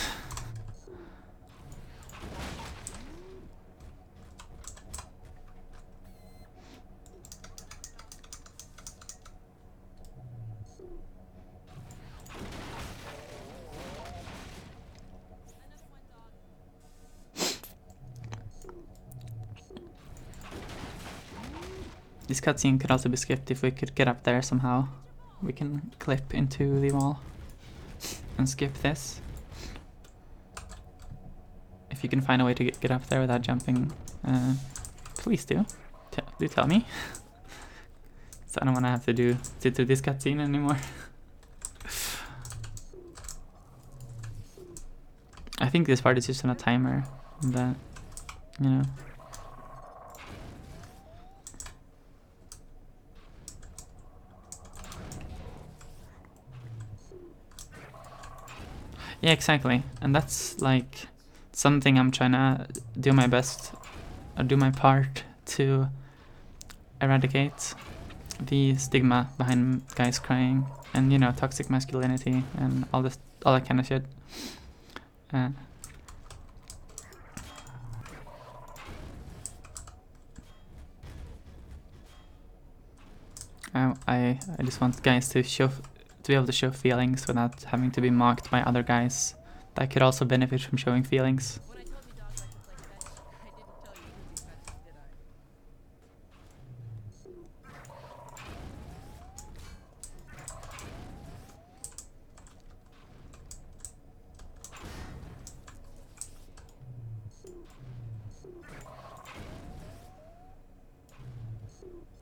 This cutscene could also be skipped if we could get up there somehow. We can clip into the wall and skip this. If you can find a way to get up there without jumping, please do. Do tell me. So I don't want to have to do this cutscene anymore. I think this part is just on a timer, but you know. Yeah, exactly. And that's like something I'm trying to do my best, or do my part to eradicate the stigma behind guys crying, and you know, toxic masculinity and all that kind of shit. I just want guys to be able to show feelings without having to be mocked by other guys that could also benefit from showing feelings. When I told you dogs like to play fetch, I didn't tell you who'd be fetching, did I?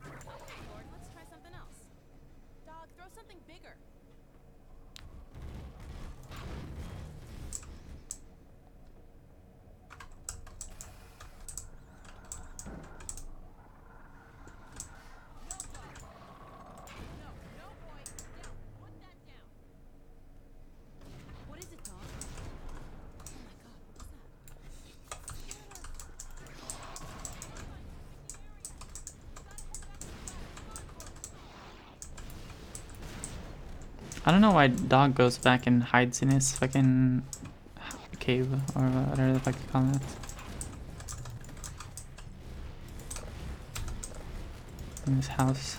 Okay, Lord, let's try something else. Dog, throw something bigger. No, no, boy. Down. Put that down. What is it, dog? Oh my god, what's that? I don't know why dog goes back and hides in his fucking cave or whatever the fuck you call it. In his house.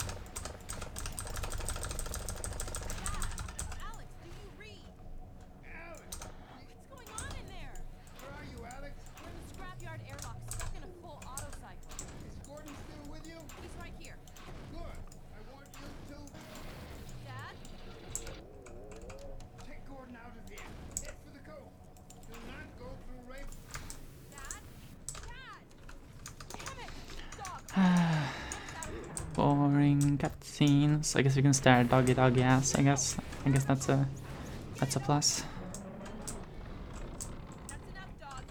Alex, do you read? Alex! What's going on in there? Where are you, Alex? We're in the scrapyard airlock, stuck in a full auto cycle. Is Gordon still with you? He's right here. Good. I want you to Dad? take Gordon out of here. Head for the coast. Do not go through rape. Dad? Dad! Damn it! Dog! Boring cutscenes. I guess we can stare at doggy doggy ass. I guess that's a plus. That's enough, dog.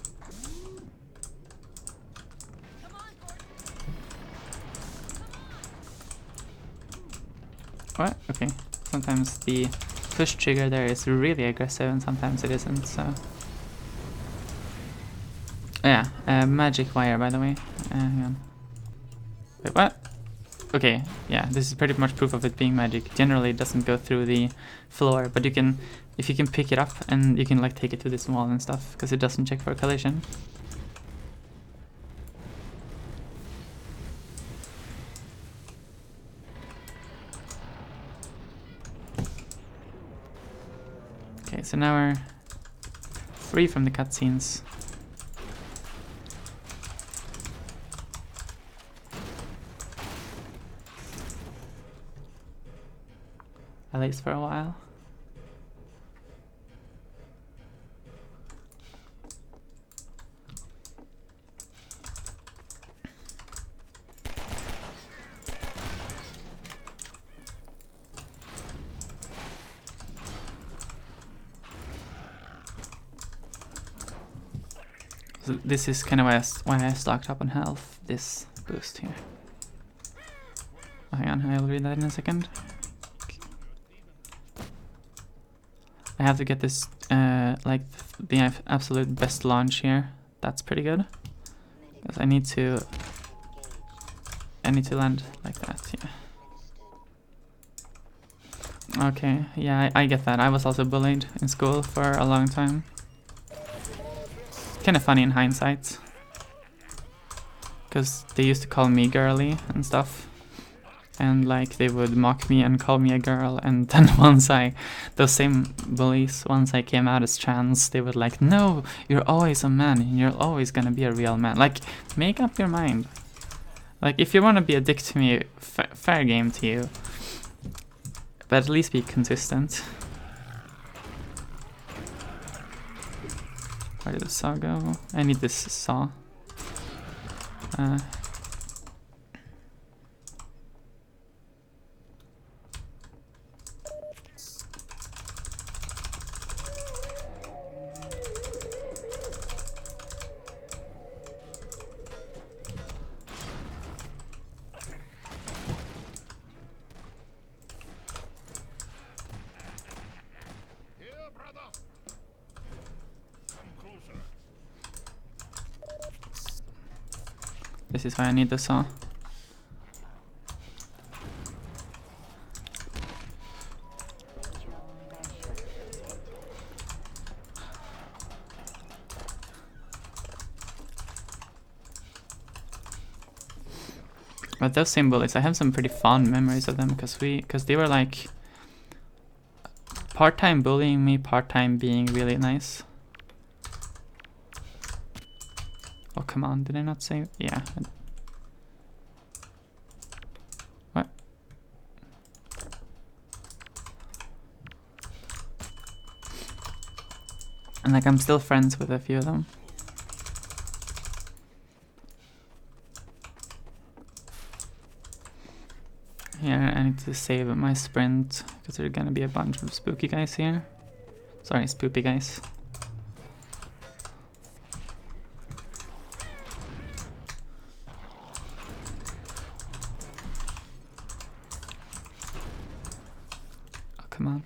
Come on, Gordon. Come on. What? Okay. Sometimes the push trigger there is really aggressive and sometimes it isn't, so. Yeah, magic wire, by the way. Hang on. Wait, what? Okay, yeah, this is pretty much proof of it being magic. Generally it doesn't go through the floor, but you can, if you can pick it up and you can like take it to this wall and stuff, because it doesn't check for a collision. Okay, so now we're free from the cutscenes. At least for a while. So this is kind of why I stocked up on health, this boost here. Oh, hang on, I'll read that in a second. I have to get this, like, the absolute best launch here. That's pretty good. Because I need to land like that, yeah. Okay, yeah, I get that. I was also bullied in school for a long time. Kind of funny in hindsight. Because they used to call me girly and stuff. And like they would mock me and call me a girl, and then those same bullies, once I came out as trans, they would like, no, you're always a man and you're always gonna be a real man. Like, make up your mind. Like, if you want to be a dick to me, fair game to you. But at least be consistent. Where did the saw go? I need this saw. This is why I need the saw. But those same bullies, I have some pretty fond memories of them because they were like part-time bullying me, part-time being really nice. come on, did I not save? Yeah. What? And like I'm still friends with a few of them. Here, I need to save my sprint because there are gonna be a bunch of spooky guys here. Sorry, spoopy guys. Oh, come on.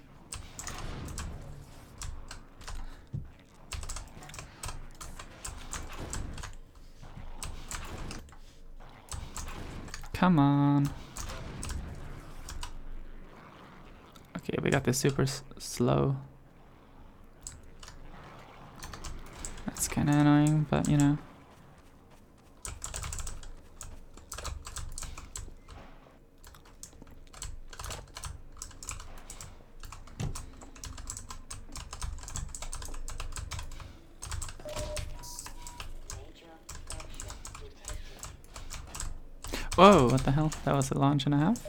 Come on. Okay, we got this super slow. That's kind of annoying, but you know. Whoa, what the hell? That was a launch and a half?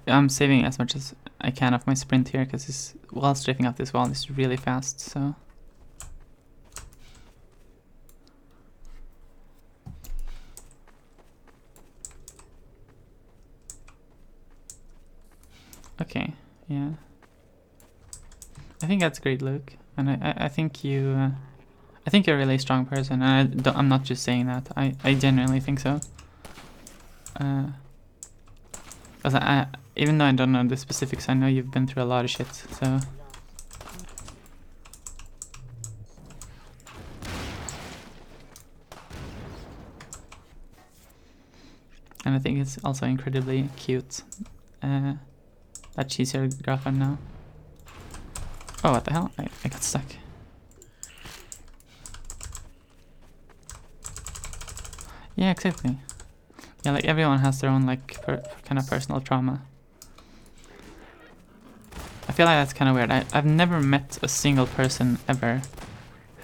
I'm saving as much as I can of my sprint here because this wall strafing up this wall is really fast, so. Okay, yeah. I think that's great, Luke, and I think you, I think you're a really strong person, and I'm not just saying that. I genuinely think so. Because even though I don't know the specifics, I know you've been through a lot of shit, so. And I think it's also incredibly cute that she's your girlfriend now. Oh, what the hell? I got stuck. Yeah, exactly. Yeah, like everyone has their own like kind of personal trauma. I feel like that's kind of weird. I've never met a single person ever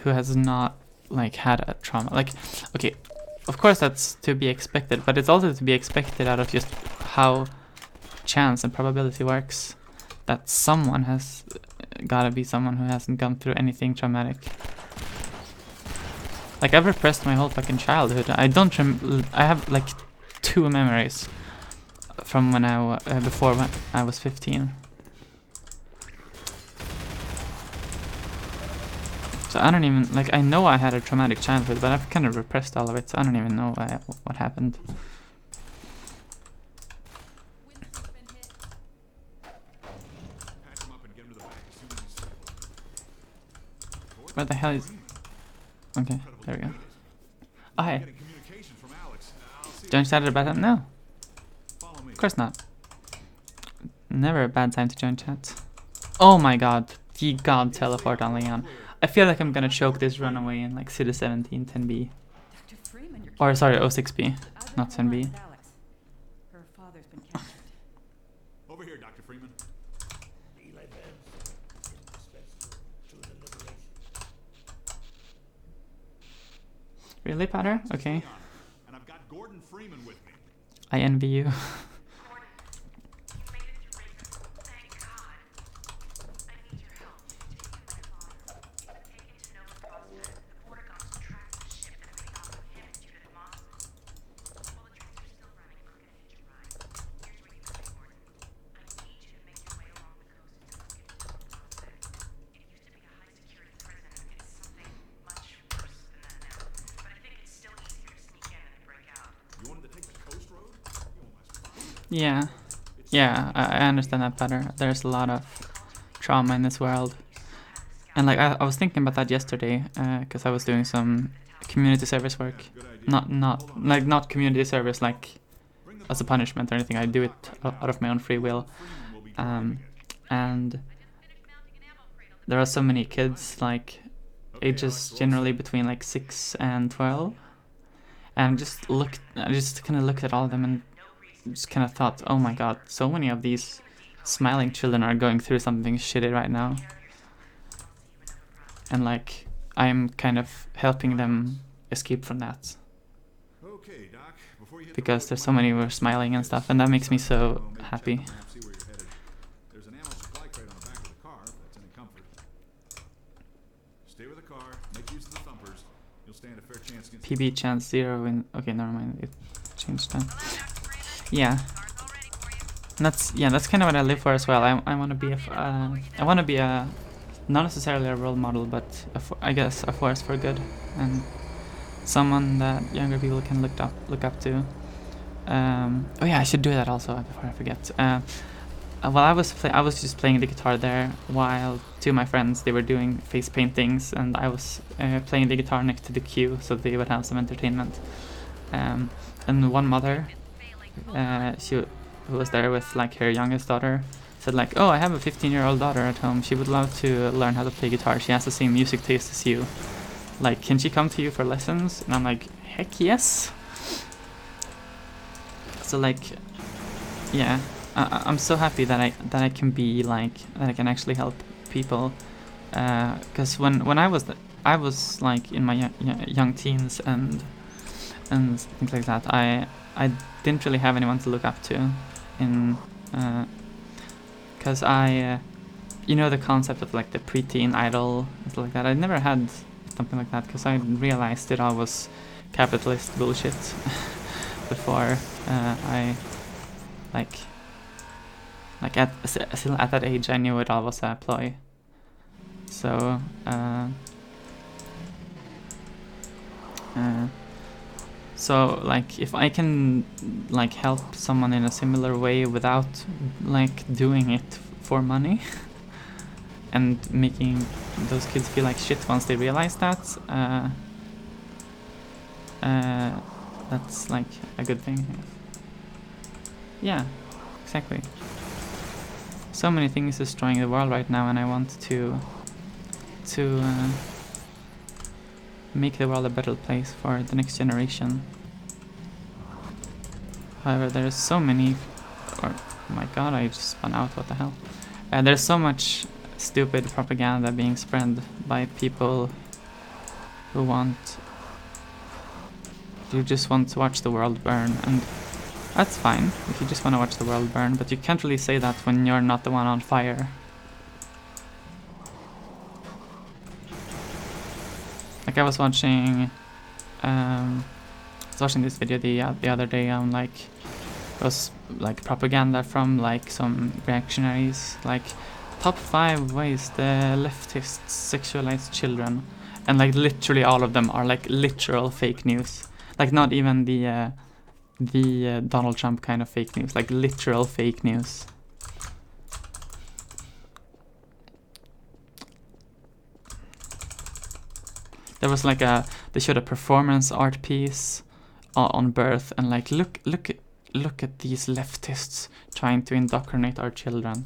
who has not like had a trauma. Like, okay, of course that's to be expected, but it's also to be expected out of just how chance and probability works. That someone has gotta be someone who hasn't gone through anything traumatic. Like I've repressed my whole fucking childhood. I have like 2 memories from when before when I was 15. So I don't even, like, I know I had a traumatic childhood, but I've kind of repressed all of it, so I don't even know what happened. Where the hell is... Okay, there we go. Oh, hey. Join chat about that? No. Of course not. Never a bad time to join chat. Oh my god. The god teleport on Leon. I feel like I'm gonna choke this runaway in like City 17 10B. Or sorry, 06B, not 10B. Her father's been captured. Over here, Dr. Freeman. Eli Vance, indispensable to the liberation. Really, Potter? Okay. And I've got Gordon Freeman with me. I envy you. Yeah, yeah, I understand that better. There's a lot of trauma in this world. And like, I was thinking about that yesterday, because I was doing some community service work. Not community service like as a punishment or anything. I do it out of my own free will. And there are so many kids, like ages generally between like 6 and 12. And I just kind of looked at all of them and just kind of thought, oh my god, so many of these smiling children are going through something shitty right now. And like, I'm kind of helping them escape from that. Okay, Doc. Before you hit Because there's so many who are smiling and stuff, and that makes me so happy. See where you're headed. There's an ammo supply crate on the back of the car, if that's any comfort. Stay with the car, make use of the thumpers. You'll stand a fair chance against PB chance 0 in... Okay, never mind, it changed that. Yeah. And that's kind of what I live for as well. I want to be a not necessarily a role model, but I guess a force for good, and someone that younger people can look up to. Oh yeah, I should do that also before I forget. While I was just playing the guitar there, while two of my friends, they were doing face paintings, and I was playing the guitar next to the queue, so they would have some entertainment. And one mother, who was there with like her youngest daughter, said like, oh, I have a 15-year-old daughter at home. She would love to learn how to play guitar. She has the same music taste as you. Like, can she come to you for lessons? And I'm like, heck yes. So like, yeah, I'm so happy that I can be like, that I can actually help people. Because when I was like in my young teens and things like that, I didn't really have anyone to look up to in. Because you know, the concept of like the preteen idol and stuff like that. I never had something like that because I realized it all was capitalist bullshit before I still at that age I knew it all was a ploy. So so like if I can like help someone in a similar way without like doing it for money and making those kids feel like shit once they realize that, that's like a good thing. Yeah, exactly. So many things destroying the world right now, and I want to make the world a better place for the next generation. However, there's so many... Oh my god, I just spun out, what the hell. There's so much stupid propaganda being spread by people who just want to watch the world burn, and that's fine if you just want to watch the world burn, but you can't really say that when you're not the one on fire. Like I was watching this video the other day on like, it was like propaganda from like some reactionaries, like top 5 ways the leftists sexualize children, and like literally all of them are like literal fake news, like not even the Donald Trump kind of fake news, like literal fake news. There was like they showed a performance art piece on birth, and like look at these leftists trying to indoctrinate our children.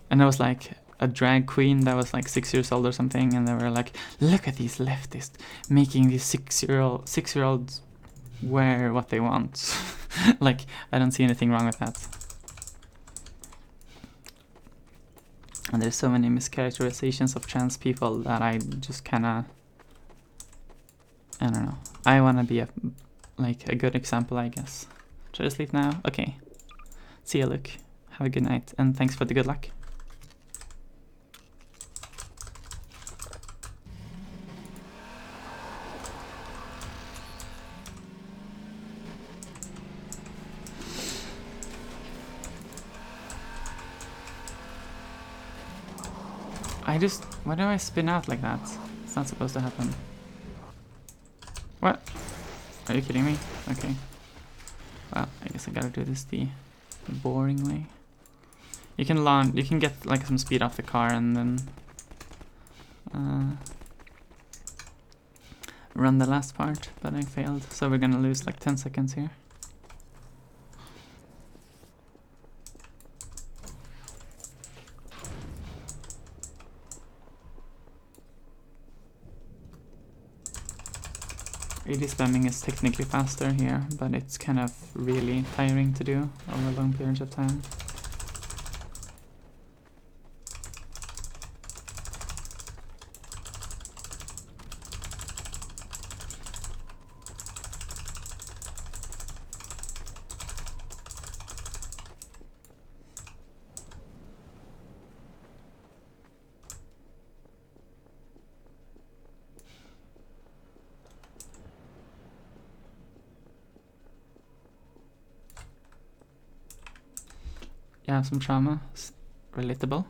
And there was like a drag queen that was like 6 years old or something, and they were like, look at these leftists making these 6-year-olds wear what they want. Like, I don't see anything wrong with that. And there's so many mischaracterizations of trans people that I just kinda, I don't know. I wanna be a good example, I guess. Should I sleep now? Okay. See you, Luke. Have a good night, and thanks for the good luck. Why do I spin out like that? It's not supposed to happen. What? Are you kidding me? Okay. Well, I guess I gotta do this the boring way. You can get like some speed off the car and then run the last part, but I failed. So we're gonna lose like 10 seconds here. AD spamming is technically faster here, but it's kind of really tiring to do over long periods of time. Yeah, some trauma. It's relatable.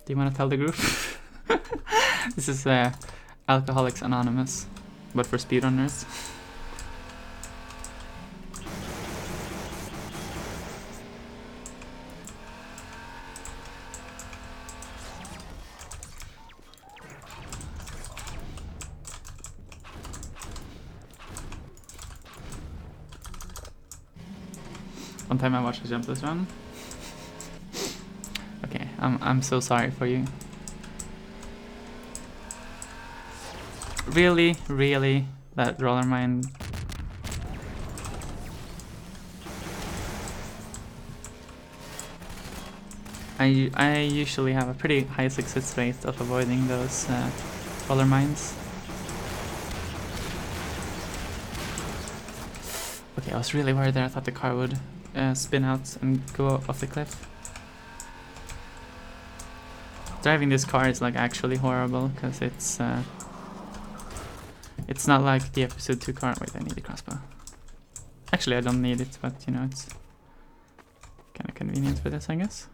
Do you want to tell the group? This is Alcoholics Anonymous, but for speedrunners. One time I watched a Jumpless run. Okay, I'm so sorry for you. Really, that roller mine. I usually have a pretty high success rate of avoiding those roller mines. Okay, I was really worried there. I thought the car would spin out and go off the cliff. Driving this car is like actually horrible because it's not like the episode 2 car. Wait, I need a crossbow. Actually, I don't need it, but you know, it's kind of convenient for this, I guess.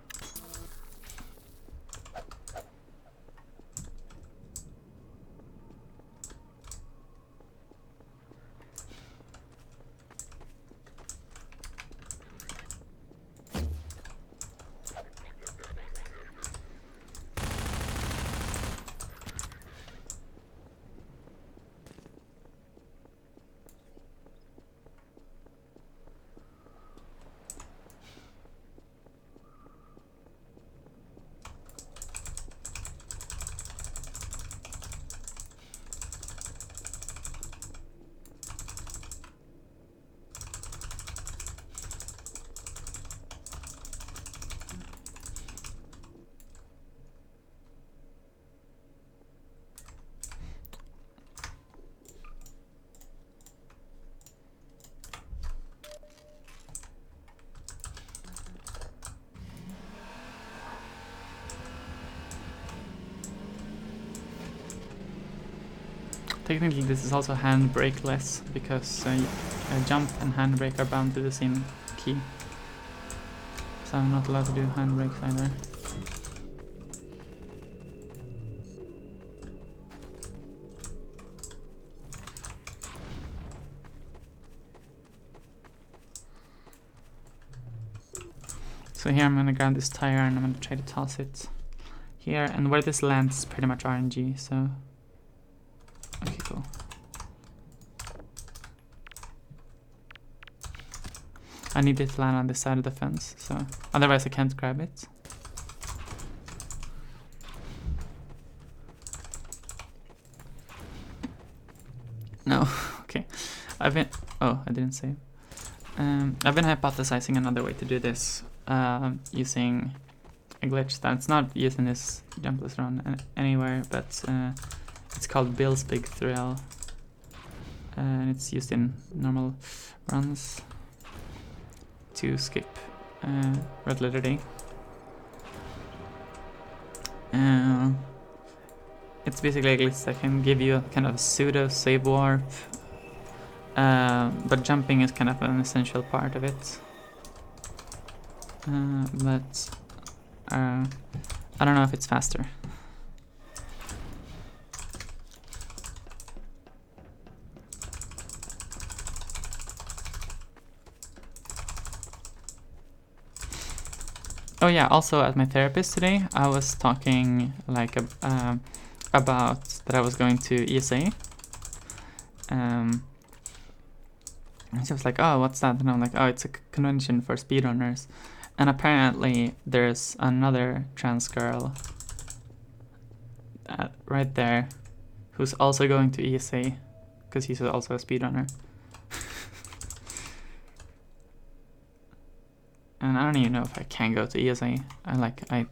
Technically this is also handbrake-less because jump and handbrake are bound to the same key. So I'm not allowed to do handbrakes either. So here I'm gonna grab this tire and I'm gonna try to toss it here, and where this lands is pretty much RNG, so okay, cool. I need it to land on this side of the fence, so otherwise I can't grab it. No, okay. I didn't save. I've been hypothesizing another way to do this using a glitch that's not used in this Jumpless run anywhere, but it's called Bill's Big Thrill, and it's used in normal runs to skip Red Letter Day. It's basically a glitch that can give you a kind of a pseudo save warp, but jumping is kind of an essential part of it. But I don't know if it's faster. Oh yeah, also at my therapist today, I was talking like about that I was going to ESA. And she was like, oh, what's that? And I'm like, oh, it's a convention for speedrunners. And apparently there's another trans girl right there who's also going to ESA because he's also a speedrunner. And I don't even know if I can go to ESA. I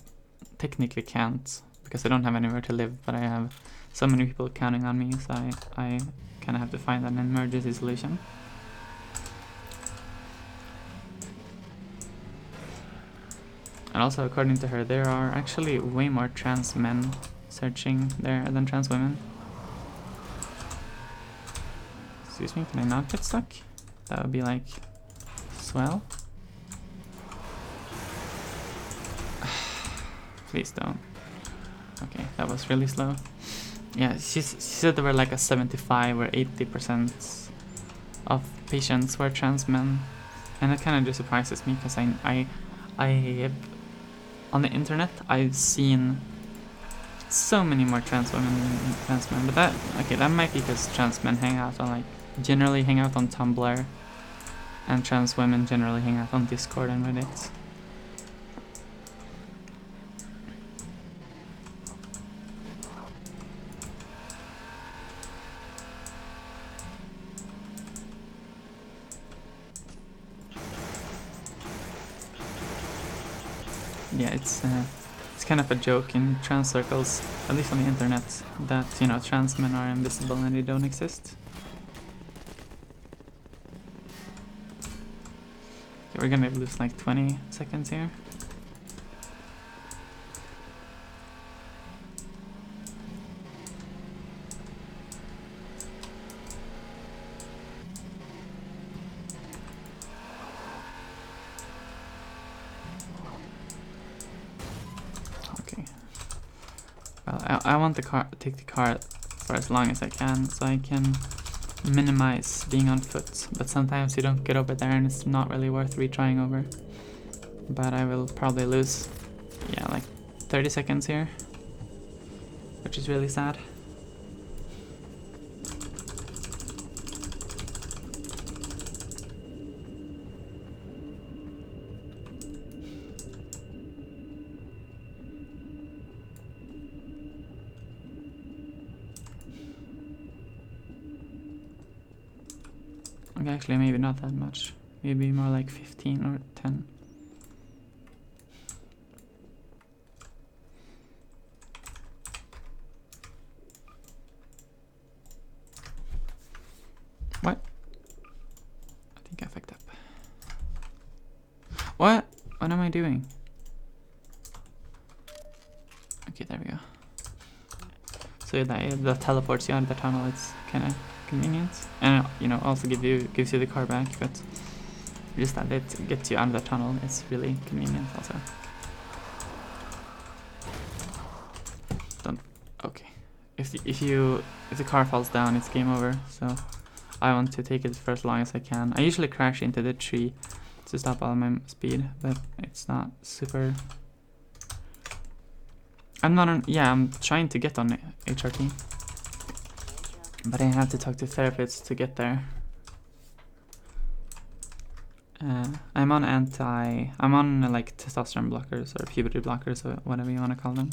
technically can't because I don't have anywhere to live, but I have so many people counting on me, so I kind of have to find an emergency solution. And also, according to her, there are actually way more trans men searching there than trans women. Excuse me, can I not get stuck? That would be like swell. Please don't. Okay, that was really slow. Yeah, she said there were like a 75 or 80% of patients were trans men, and it kind of just surprises me because I on the internet I've seen so many more trans women than trans men, but that might be because trans men generally hang out on Tumblr, and trans women generally hang out on Discord and Reddit. Yeah, it's kind of a joke in trans circles, at least on the internet, that, you know, trans men are invisible and they don't exist. Okay, we're gonna lose like 20 seconds here. I want to take the car for as long as I can, so I can minimize being on foot. But sometimes you don't get over there, and it's not really worth retrying over. But I will probably lose, yeah, like 30 seconds here, which is really sad. Okay, actually, maybe not that much. Maybe more like 15 or 10. What? I think I fucked up. What? What am I doing? Okay, there we go. So that teleports you out of the tunnel. It's kind of convenient, and you know, also gives you the car back, but just that it gets you out of the tunnel. It's really convenient also. Don't. Okay. If the car falls down, it's game over. So I want to take it for as long as I can. I usually crash into the tree to stop all my speed, but it's not super. I'm trying to get on HRT, but I have to talk to therapists to get there. I'm on like testosterone blockers or puberty blockers or whatever you want to call them.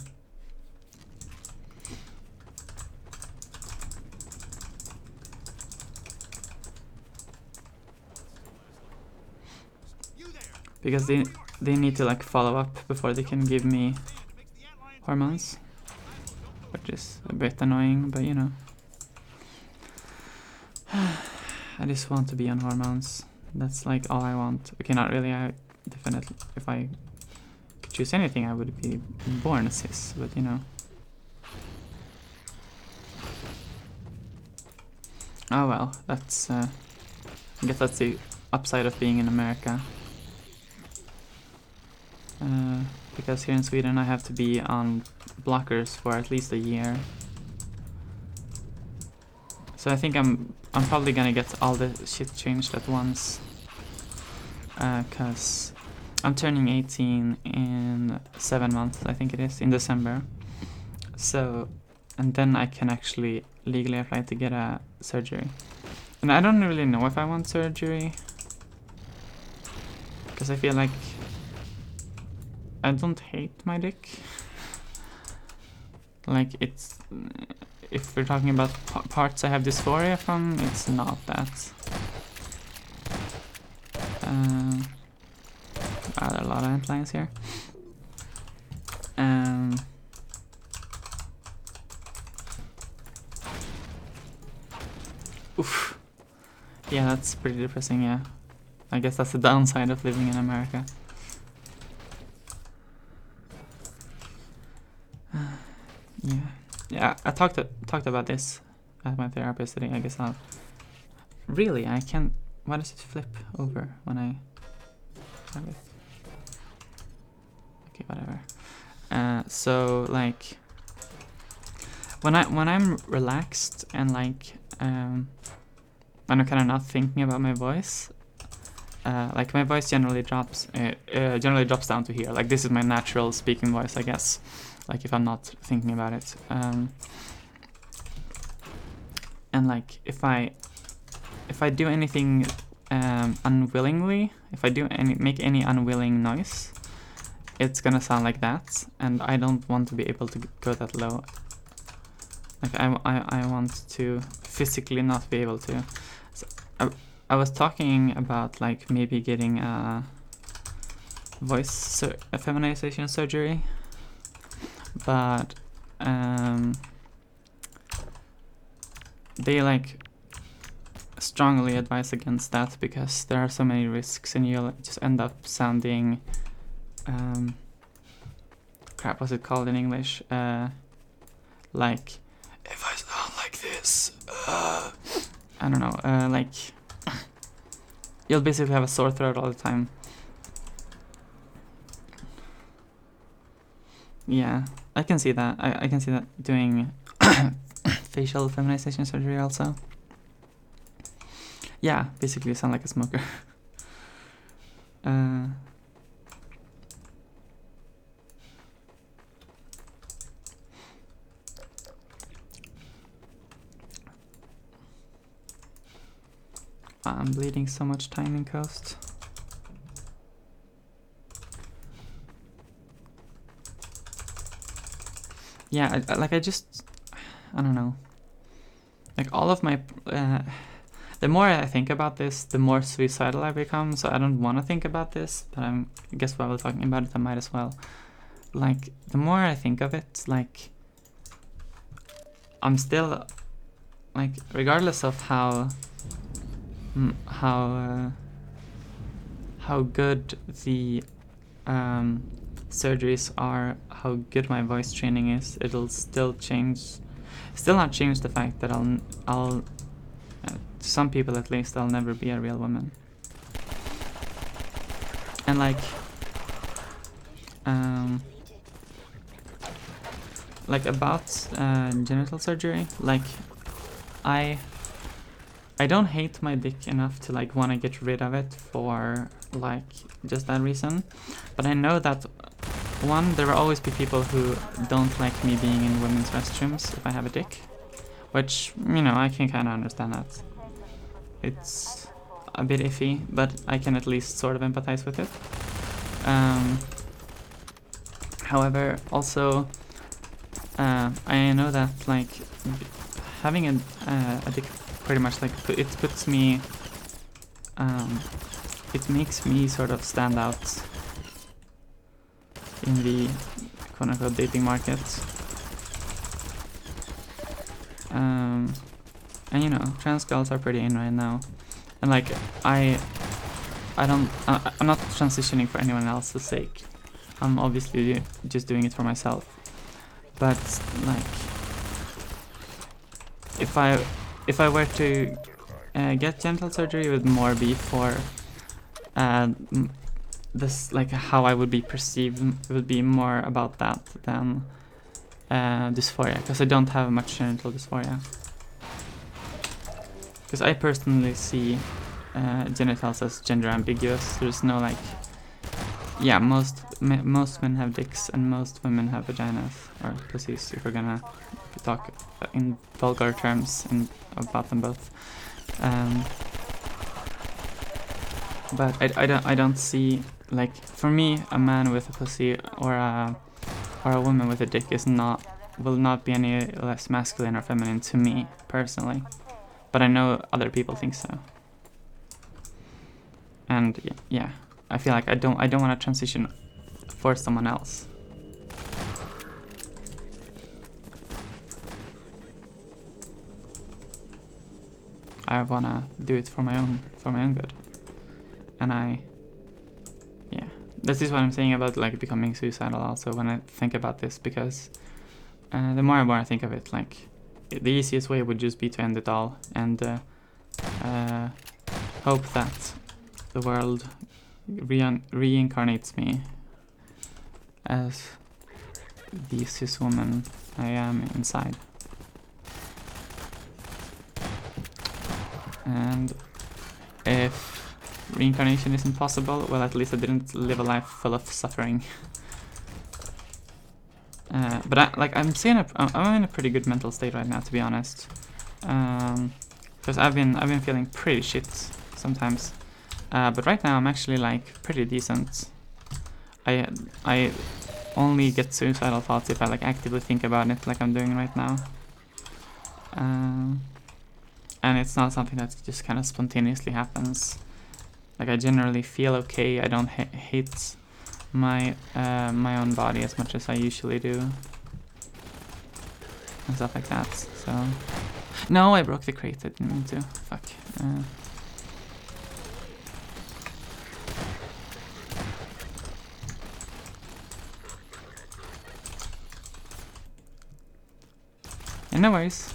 Because they need to like follow up before they can give me hormones, which is a bit annoying, but you know. I just want to be on hormones. That's like all I want. Okay, not really. I definitely, if I could choose anything, I would be born a cis, but you know. Oh well, that's I guess that's the upside of being in America. Because here in Sweden I have to be on blockers for at least a year. So I think I'm probably gonna get all the shit changed at once. Cause I'm turning 18 in 7 months, I think it is, in December. So and then I can actually legally apply to get a surgery. And I don't really know if I want surgery, because I feel like I don't hate my dick. Like, it's, if we're talking about parts I have dysphoria from, it's not that. Wow, there are a lot of antlines here. Oof. Yeah, that's pretty depressing, yeah. I guess that's the downside of living in America. Yeah. Yeah, I talked about this at my therapist today. I guess I'll... Really, I can't... Why does it flip over when I have it? Okay, whatever. So, like... When I'm relaxed and, like... when I'm kind of not thinking about my voice... like, my voice generally drops down to here. Like, this is my natural speaking voice, I guess. Like, if I'm not thinking about it. And, like, if I do anything unwillingly, if I make any unwilling noise, it's gonna sound like that, and I don't want to be able to go that low. Like, I want to physically not be able to. So I was talking about, like, maybe getting a voice feminization surgery, but they, like, strongly advise against that because there are so many risks, and you'll just end up sounding crap, what's it called in English? Like, if I sound like this, I don't know, like, you'll basically have a sore throat all the time. Yeah, I can see that. I can see that doing facial feminization surgery also. Yeah, basically you sound like a smoker. I'm bleeding so much time in Coast. Yeah, I don't know. Like, all of my, the more I think about this, the more suicidal I become, so I don't want to think about this, but I guess while we're talking about it, I might as well. Like, the more I think of it, like, I'm still, like, regardless of how good the surgeries are, how good my voice training is, it'll still not change the fact that I'll to some people at least, I'll never be a real woman. And, like about genital surgery, like, I don't hate my dick enough to, like, want to get rid of it for, like, just that reason. But I know that, one, there will always be people who don't like me being in women's restrooms if I have a dick. Which, you know, I can kind of understand that. It's a bit iffy, but I can at least sort of empathize with it. However, also, I know that, like, having a dick pretty much, like, it puts me, it makes me sort of stand out in the quote-unquote dating market. And, you know, trans girls are pretty in right now, and, like, I'm not transitioning for anyone else's sake. I'm obviously just doing it for myself. But, like, if I were to get genital surgery, it would more be for this, like, how I would be perceived. It would be more about that than dysphoria, because I don't have much genital dysphoria. Because I personally see genitals as gender ambiguous. There's no, like, yeah, most men have dicks and most women have vaginas or pussies. If we're gonna talk in vulgar terms about them both. But I don't see, like, for me, a man with a pussy or a woman with a dick will not be any less masculine or feminine to me personally. But I know other people think so. And yeah, I feel like I don't want to transition for someone else. I wanna do it for my own good. And yeah, this is what I'm saying about like becoming suicidal also when I think about this, because the more and more I think of it, like the easiest way would just be to end it all and hope that the world reincarnates me as the cis woman I am inside. And if reincarnation isn't possible, well, at least I didn't live a life full of suffering. But I'm in a pretty good mental state right now, to be honest. Because I've been feeling pretty shit sometimes. But right now I'm actually like pretty decent. I only get suicidal thoughts if I like actively think about it, like I'm doing right now. And it's not something that just kind of spontaneously happens. Like I generally feel okay. I don't hate my own body as much as I usually do, and stuff like that. So no, I broke the crate. I didn't mean to. Fuck. Yeah, no worries.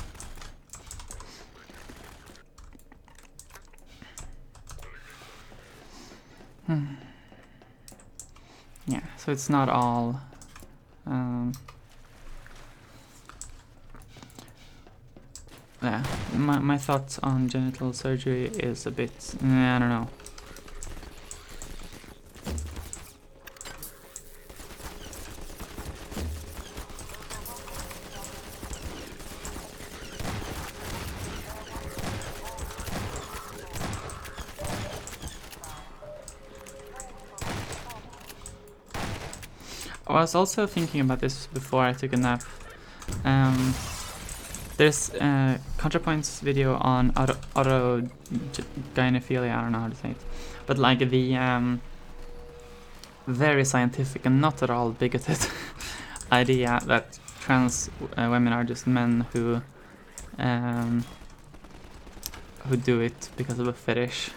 Yeah, so it's not all yeah, my thoughts on genital surgery is a bit, I don't know. I was also thinking about this before I took a nap. There's ContraPoint's video on autogynephilia, I don't know how to say it, but like the very scientific and not at all bigoted idea that trans women are just men who do it because of a fetish.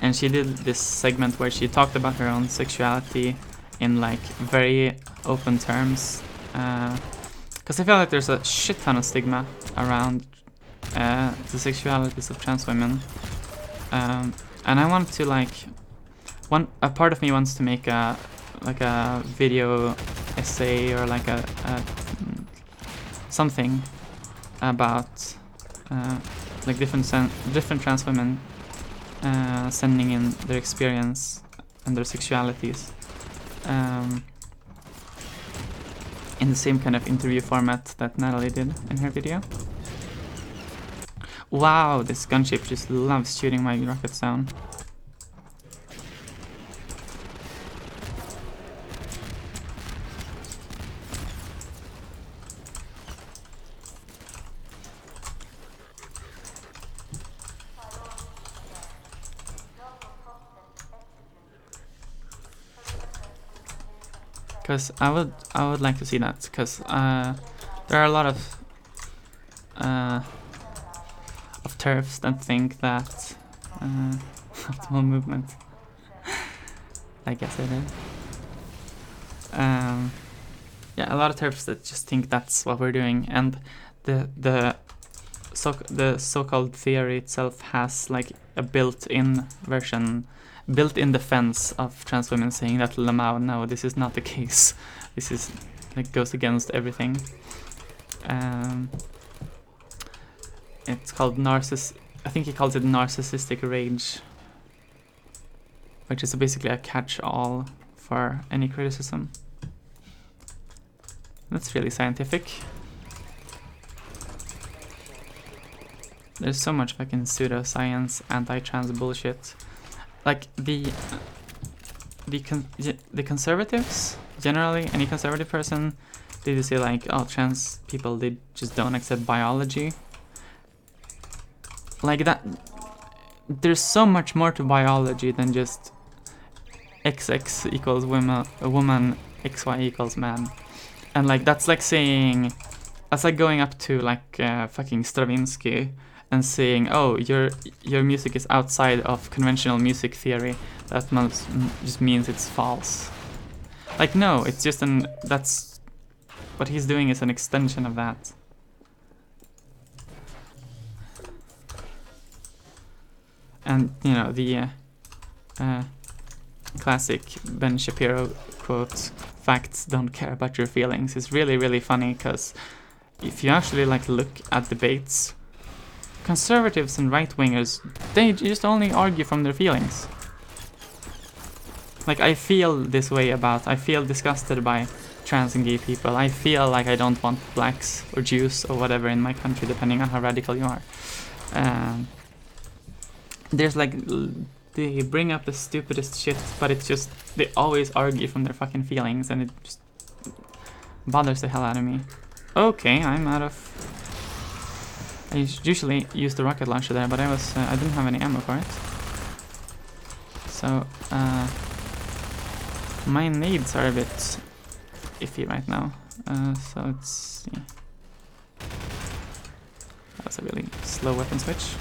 And she did this segment where she talked about her own sexuality in like very open terms, because I feel like there's a shit ton of stigma around the sexualities of trans women, and I want to like a part of me wants to make a video essay or like a something about like different trans women sending in their experience and their sexualities. In the same kind of interview format that Natalie did in her video. Wow, this gunship just loves shooting my rockets down. Because I would like to see that, because there are a lot of TERFs that think that optimal movement. I guess I did. Yeah, a lot of TERFs that just think that's what we're doing, and the so-called theory itself has like a built-in defense of trans women saying that Lamau, no, this is not the case. This is like goes against everything. It's called I think he calls it narcissistic rage. which is basically a catch-all for any criticism. That's really scientific. There's so much fucking pseudoscience, anti-trans bullshit. Like the conservatives, generally, any conservative person, they just say like, oh, trans people, they just don't accept biology. Like that, there's so much more to biology than just XX equals woman, XY equals man. And like, that's like saying, that's like going up to like fucking Stravinsky and saying, oh, your music is outside of conventional music theory. That just means it's false. Like, no, it's just that's, what he's doing is an extension of that. And, you know, the classic Ben Shapiro quote, facts don't care about your feelings, is really, really funny, because if you actually like look at debates, conservatives and right-wingers, they just only argue from their feelings. Like, I feel I feel disgusted by trans and gay people. I feel like I don't want blacks or Jews or whatever in my country, depending on how radical you are. There's like, they bring up the stupidest shit, but it's just, they always argue from their fucking feelings, and it just bothers the hell out of me. Okay, I'm out of... I usually use the rocket launcher there, but I didn't have any ammo for it. So, my nades are a bit iffy right now. So let's see. That was a really slow weapon switch.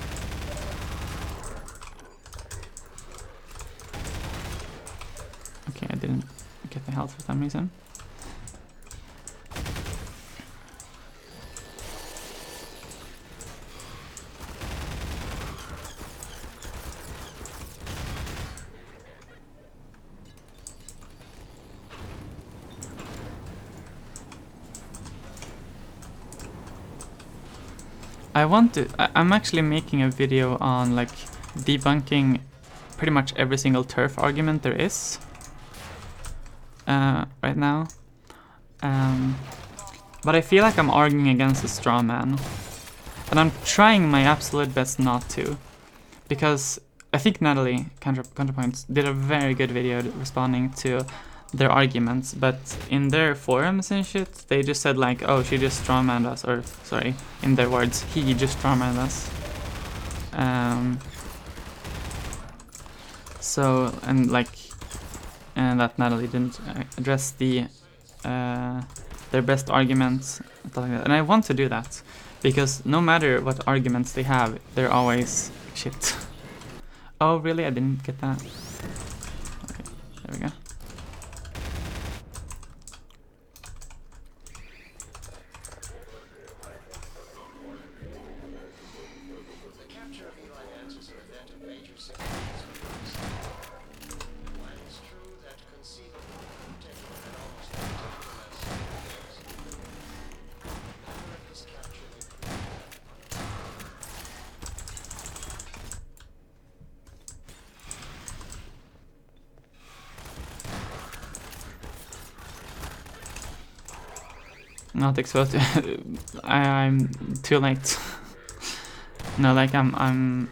Okay, I didn't get the health for some reason. I'm actually making a video on like debunking pretty much every single turf argument there is right now. But I feel like I'm arguing against a straw man. And I'm trying my absolute best not to. Because I think Natalie, Counterpoints, did a very good video responding to their arguments, but in their forums and shit, they just said like, oh, she just strawmanned us, or sorry, in their words, he just strawmanned us. So, and like, and that Natalie didn't address their best arguments, and stuff like that. And I want to do that, because no matter what arguments they have, they're always shit. Oh, really? I didn't get that. Okay, there we go. Not exposed. I'm too late. No, like I'm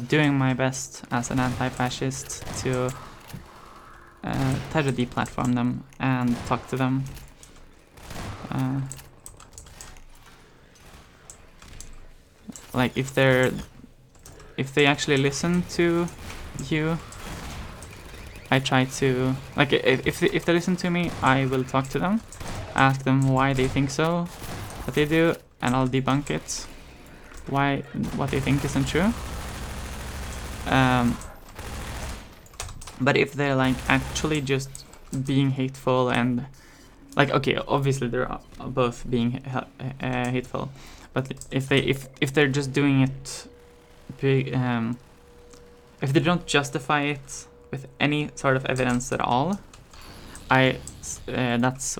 doing my best as an anti-fascist to try to deplatform them and talk to them. Like if they actually listen to you, I try to, like, if they listen to me, I will talk to them, ask them why they think so, what they do, and I'll debunk it, what they think isn't true. But if they're like actually just being hateful and like, okay, obviously they're both being hateful, but if they're just doing it, if they don't justify it with any sort of evidence at all, that's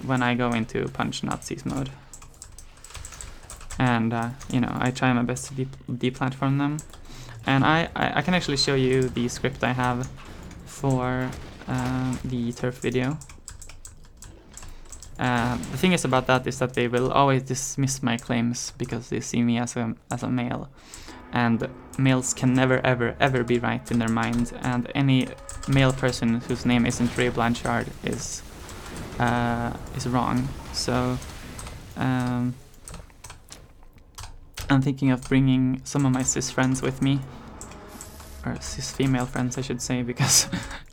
when I go into punch Nazis mode. And you know, I try my best to deplatform them. And I can actually show you the script I have for the turf video. The thing is about that is that they will always dismiss my claims because they see me as a male, and males can never ever be right in their mind, and any male person whose name isn't Ray Blanchard is wrong. So I'm thinking of bringing some of my cis friends with me, or cis female friends I should say, because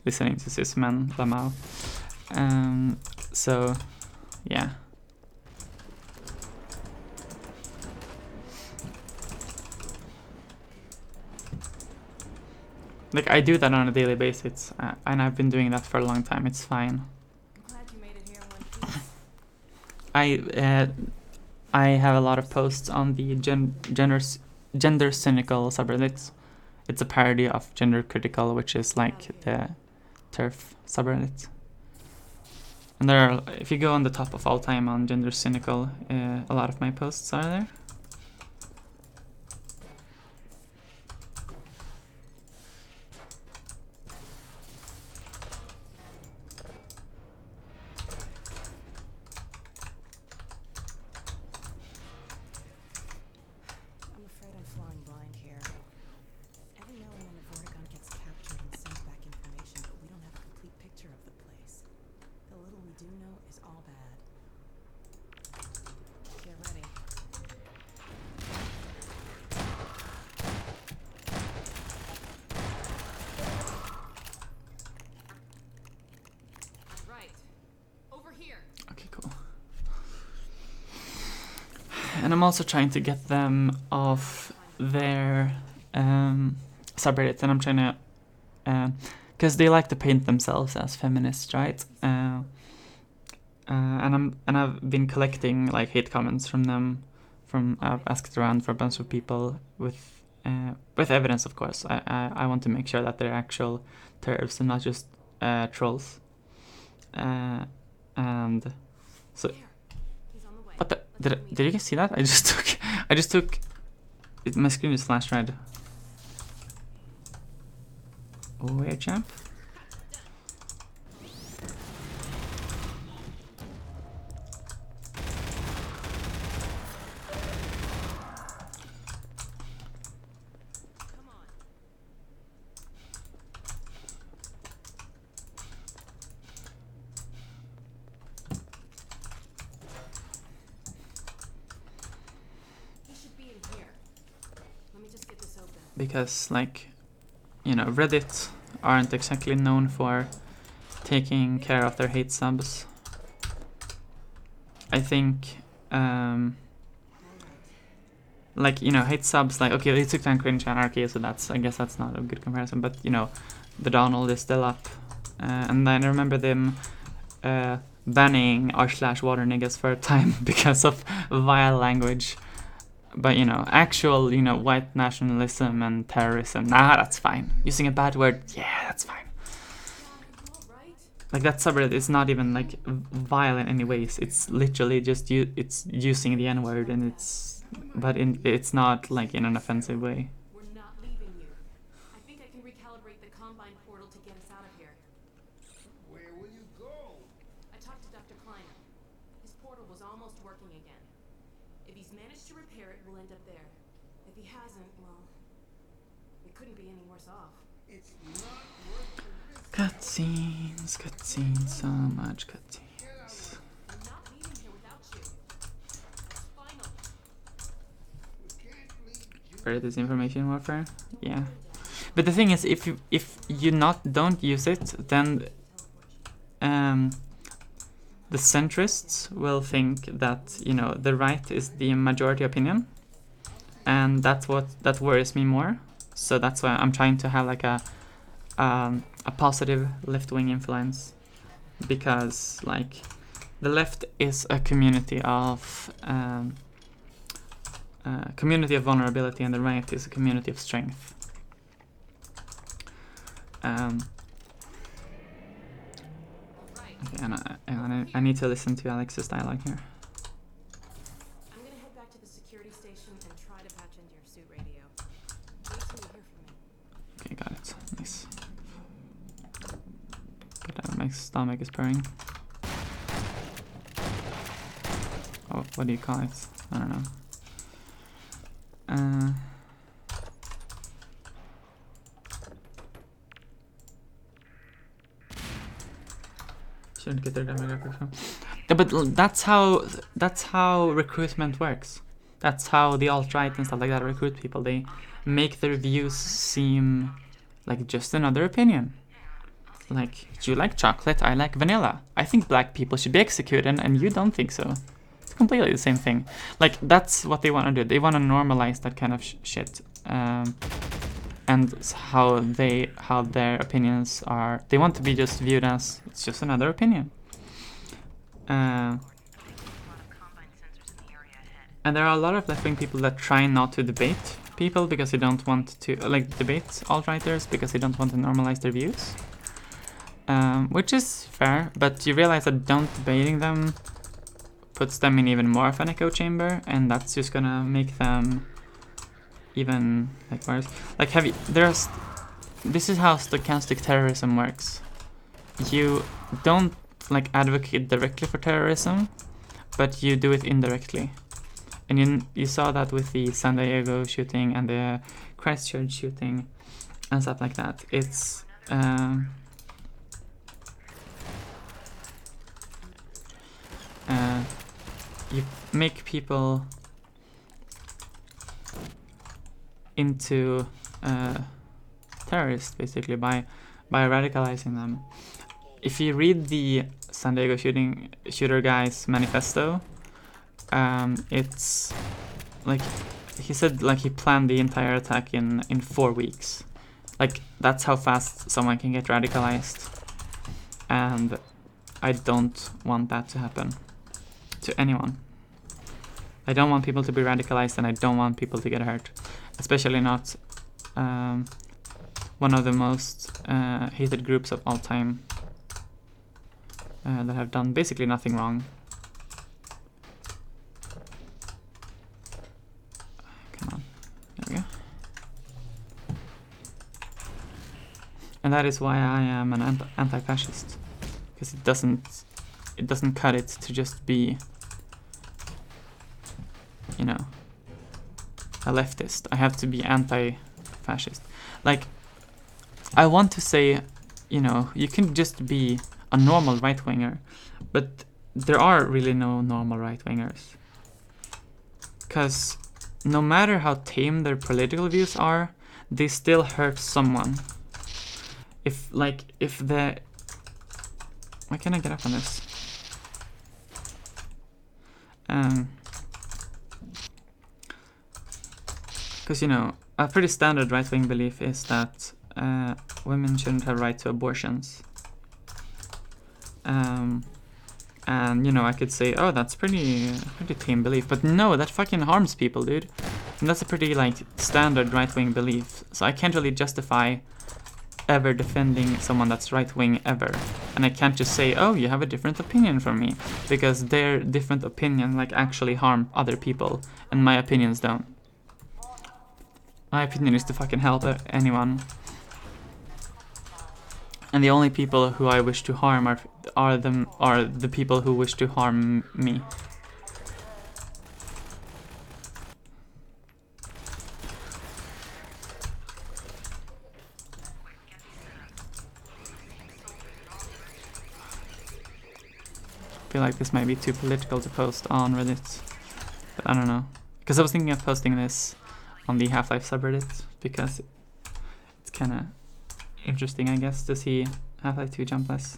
listening to cis men, Lamau. So yeah. Like, I do that on a daily basis, and I've been doing that for a long time. It's fine. I'm glad you made it here in one piece. I have a lot of posts on the gender cynical subreddits. It's a parody of gender critical, which is like the turf subreddit. And there are, if you go on the top of all time on gender cynical, a lot of my posts are there. I'm afraid I'm flying blind here. Every now and then a Vortigaunt gets captured and sends back information, but we don't have a complete picture of the place. The little we do know is all bad. Get ready. Right. Over here. Okay, cool. And I'm also trying to get them off their subreddit, and I'm trying to, because they like to paint themselves as feminists, right? And I've been collecting like hate comments from them. I've asked around for a bunch of people with evidence, of course. I want to make sure that they're actual turfs and not just trolls. And so, He's on the way. what the, did you guys see that? I just took my screen is flash red. Oh yeah, champ. Come on. He should be in here. Let me just get this open. Because, like, you know, Reddit aren't exactly known for taking care of their hate subs. I think, like, you know, hate subs, like, okay, they took down Cringe Anarchy, so I guess that's not a good comparison, but, you know, the Donald is still up. And then I remember them banning r/water niggas for a time because of vile language. But, you know, actual, you know, white nationalism and terrorism, nah, that's fine. Using a bad word, yeah, that's fine. Like, that subreddit is not even, like, vile in any ways. It's literally just, it's using the N-word, and it's not, like, in an offensive way. We're not leaving you. I think I can recalibrate the Combine portal to get us out of here. Where will you go? I talked to Dr. Kleiner. His portal was almost working again. If he's managed to repair it, we'll end up there. If he hasn't, well, we couldn't be any worse off. It's not worth the risk. Cutscenes, so much cutscenes. I'm not leaving here without you. That's final. We can't leave you. For this information warfare, yeah. But the thing is, if you don't use it, then the centrists will think that, you know, the right is the majority opinion, and that worries me more. So that's why I'm trying to have like a positive left-wing influence, because like the left is a community of vulnerability, and the right is a community of strength. Okay, and I need to listen to Alex's dialogue here. I'm gonna head back to the security station and try to patch into your suit radio. Wait till you hear from me. My stomach is purring. Oh, what do you call it? I don't know. Shouldn't get their demographics from. Yeah, but that's how recruitment works. That's how the alt-right and stuff like that recruit people. They make their views seem like just another opinion. Like, you like chocolate, I like vanilla. I think black people should be executed, and you don't think so. It's completely the same thing. Like, that's what they want to do. They want to normalize that kind of shit. And how their opinions are. They want to be just viewed as it's just another opinion. And there are a lot of left-wing people that try not to debate people because they don't want to debate alt-righters because they don't want to normalize their views. Which is fair, but you realize that don't debating them puts them in even more of an echo chamber, and that's just gonna make them even like worse. Like, this is how stochastic terrorism works. You don't like advocate directly for terrorism, but you do it indirectly. And you saw that with the San Diego shooting and the Christchurch shooting and stuff like that. It's you make people into terrorists basically by radicalizing them. If you read the San Diego shooter guy's manifesto, it's like he said like he planned the entire attack in 4 weeks. Like, that's how fast someone can get radicalized, and I don't want that to happen to anyone. I don't want people to be radicalized, and I don't want people to get hurt, especially not one of the most hated groups of all time that have done basically nothing wrong. Come on, there we go. And that is why I am an anti-fascist, because it doesn't cut it to just be, you know, a leftist. I have to be anti-fascist. Like, I want to say, you know, you can just be a normal right-winger, but there are really no normal right-wingers. Because no matter how tame their political views are, they still hurt someone. Why can't I get up on this? Because, you know, a pretty standard right-wing belief is that women shouldn't have right to abortions. And, you know, I could say, oh, that's pretty tame belief. But no, that fucking harms people, dude. And that's a pretty, like, standard right-wing belief. So I can't really justify ever defending someone that's right-wing ever. And I can't just say, oh, you have a different opinion from me. Because their different opinion, like, actually harm other people. And my opinions don't. My opinion is to fucking help anyone. And the only people who I wish to harm are the people who wish to harm me. I feel like this might be too political to post on Reddit, but I don't know. Because I was thinking of posting this on the Half-Life subreddit, because it's kind of interesting, I guess, to see Half-Life 2 Jumpless.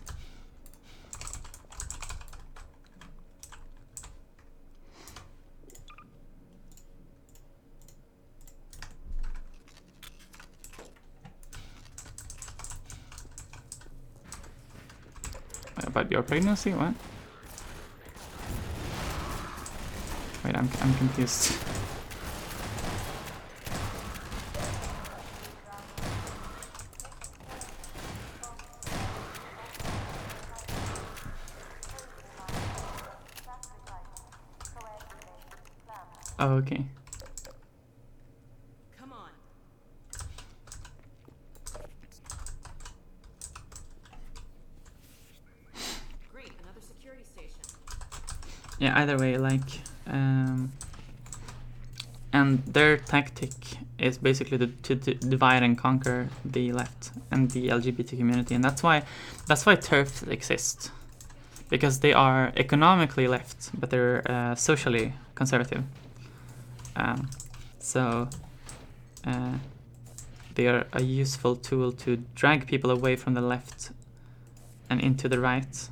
About your pregnancy? What? Wait, I'm confused. Oh, okay. Come on. Yeah, either way, like, and their tactic is basically to divide and conquer the left and the LGBT community, and that's why TERFs exist, because they are economically left, but they're socially conservative. So they are a useful tool to drag people away from the left and into the right,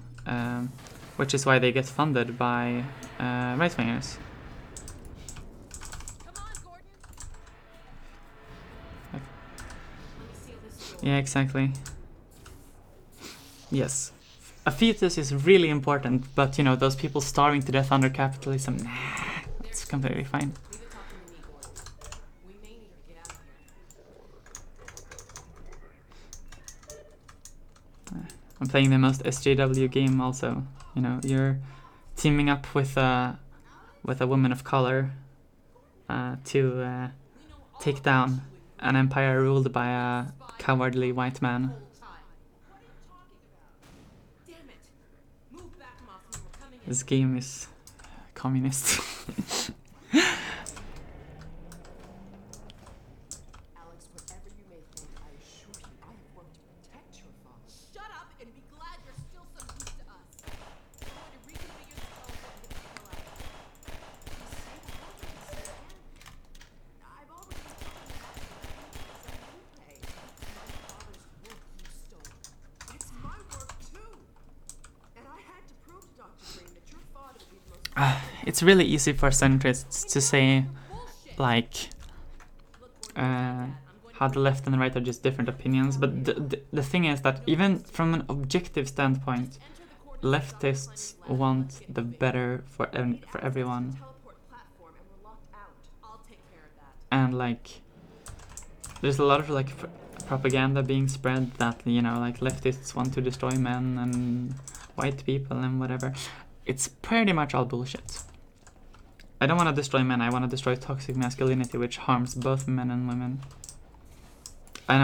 which is why they get funded by right-wingers. Yeah, exactly. Yes. A fetus is really important, but you know, those people starving to death under capitalism, nah, it's completely fine. I'm playing the most SJW game also. You know, you're teaming up with a woman of color to take down an empire ruled by a cowardly white man. This game is communist. Alex, whatever you may think, I assure you, I have worked to protect your father. Shut up and be glad you're still some use to us. We're going to reconfigure the telephone and get the hell out of here. I've already told you that you pay. My father's work you stole. It's my work too. And I had to prove to Dr. Green that your father would be the most... It's really easy for centrists to say, like, how the left and the right are just different opinions, but the thing is that even from an objective standpoint, leftists want the better for everyone. And like, there's a lot of like propaganda being spread that, you know, like leftists want to destroy men and white people and whatever. It's pretty much all bullshit. I don't want to destroy men, I want to destroy toxic masculinity, which harms both men and women. I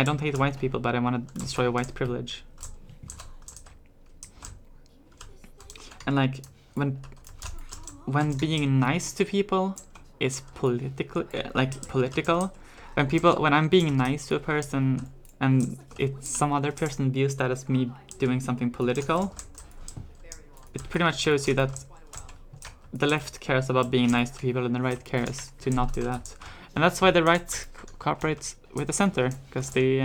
don't hate white people, but I want to destroy white privilege. And like, when being nice to people is political, when I'm being nice to a person and some other person views that as me doing something political, it pretty much shows you that the left cares about being nice to people and the right cares to not do that. And that's why the right cooperates with the center, because the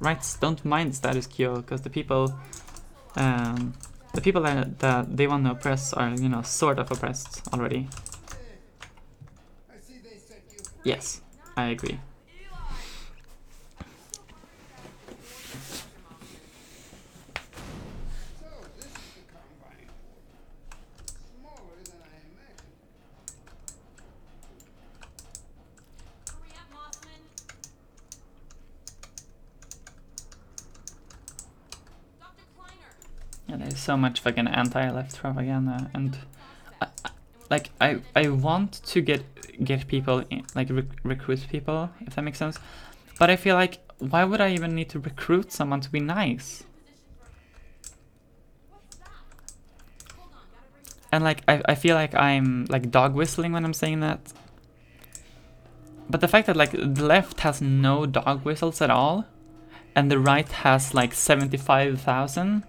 rights don't mind status quo, because the people that they want to oppress are, you know, sort of oppressed already. I see they set you free. Yes, I agree. So, this is the Combine. Smaller than I imagined. Hurry up, Mossman. Dr. Kleiner. Yeah, there's so much fucking anti-left propaganda, and I want to get people in, like recruit people, if that makes sense. But I feel like, why would I even need to recruit someone to be nice? And like, I feel like I'm like dog whistling when I'm saying that. But the fact that like the left has no dog whistles at all, and the right has like 75,000,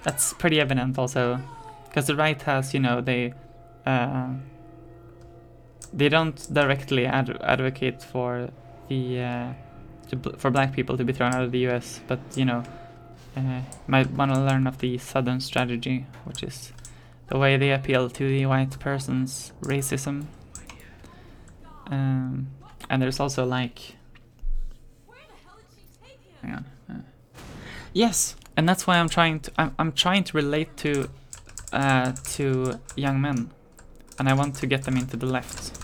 that's pretty evident also. Because the right has, you know, they don't directly advocate for the for black people to be thrown out of the U.S., but you know, might want to learn of the Southern strategy, which is the way they appeal to the white person's racism. And there's also like, hang on, yes, and that's why I'm trying to relate to young men, and I want to get them into the left.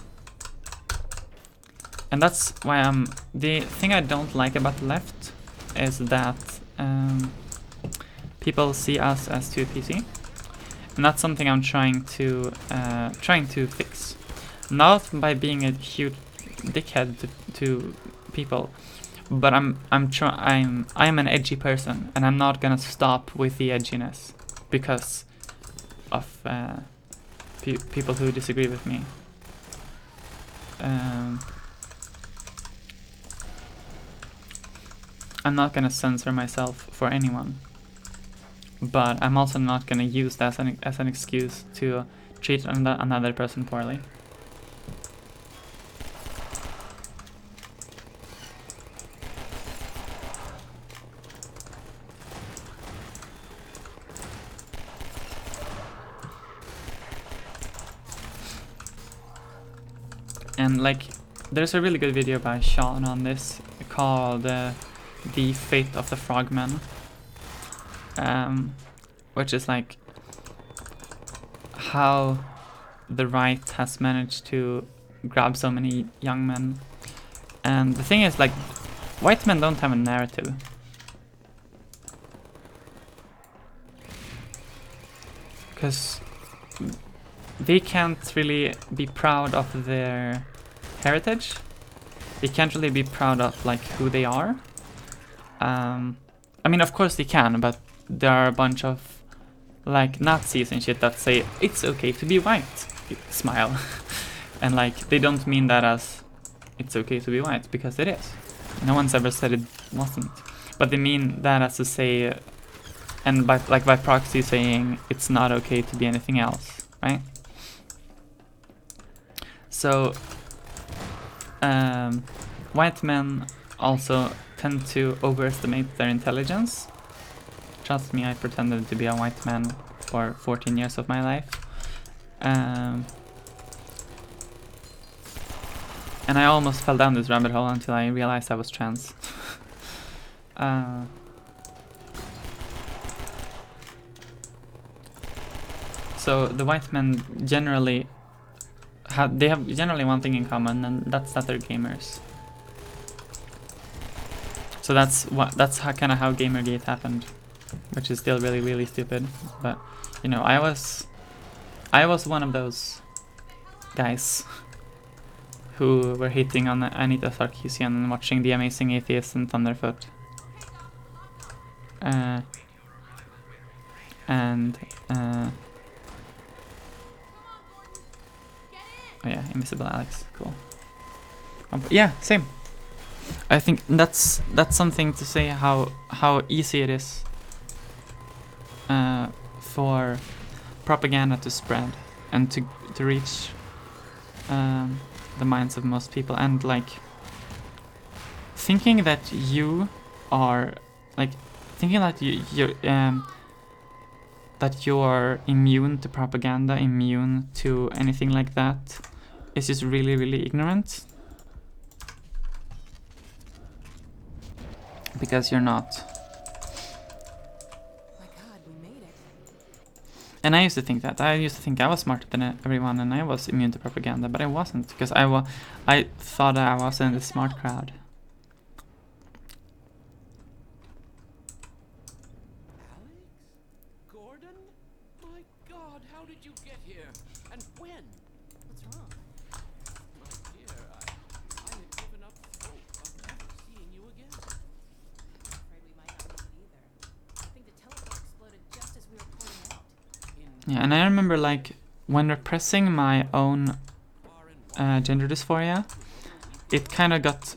And that's why the thing I don't like about the left is that people see us as too PC, and that's something I'm trying to fix. Not by being a huge dickhead to people, but I'm an edgy person, and I'm not gonna stop with the edginess because of people who disagree with me. I'm not gonna censor myself for anyone, but I'm also not gonna use that as an excuse to treat another person poorly. And like, there's a really good video by Sean on this called The Fate of the Frogmen, which is like how the right has managed to grab so many young men. And the thing is, like, white men don't have a narrative. Because they can't really be proud of their heritage. They can't really be proud of like who they are. I mean, of course they can, but there are a bunch of like Nazis and shit that say it's okay to be white. Smile. And like they don't mean that as it's okay to be white, because it is. No one's ever said it wasn't. But they mean that as to say, and by proxy saying it's not okay to be anything else, right? So white men also tend to overestimate their intelligence. Trust me, I pretended to be a white man for 14 years of my life. And I almost fell down this rabbit hole until I realized I was trans. So the white men generally have generally one thing in common, and that's that they're gamers. So that's kind of how Gamergate happened, which is still really, really stupid. But you know, I was one of those guys who were hating on Anita Sarkeesian and watching The Amazing Atheist and Thunderfoot. Oh yeah, Invisible Alex, cool. Yeah, same. I think that's something to say how easy it is for propaganda to spread and to reach the minds of most people, and like thinking that you are like thinking that you're immune to propaganda, immune to anything like that, is just really, really ignorant. Because you're not. My God, we made it. And I used to think that. I used to think I was smarter than everyone and I was immune to propaganda, but I wasn't, because I thought I was in the smart crowd. Alex? Gordon? My God, how did you get here? And when? What's wrong? My dear, I had given up hope of ever seeing you again. I'm afraid we might not make it either. I think the teleport exploded just as we were pulling out. Yeah, and I remember like when repressing my own gender dysphoria, it kind of got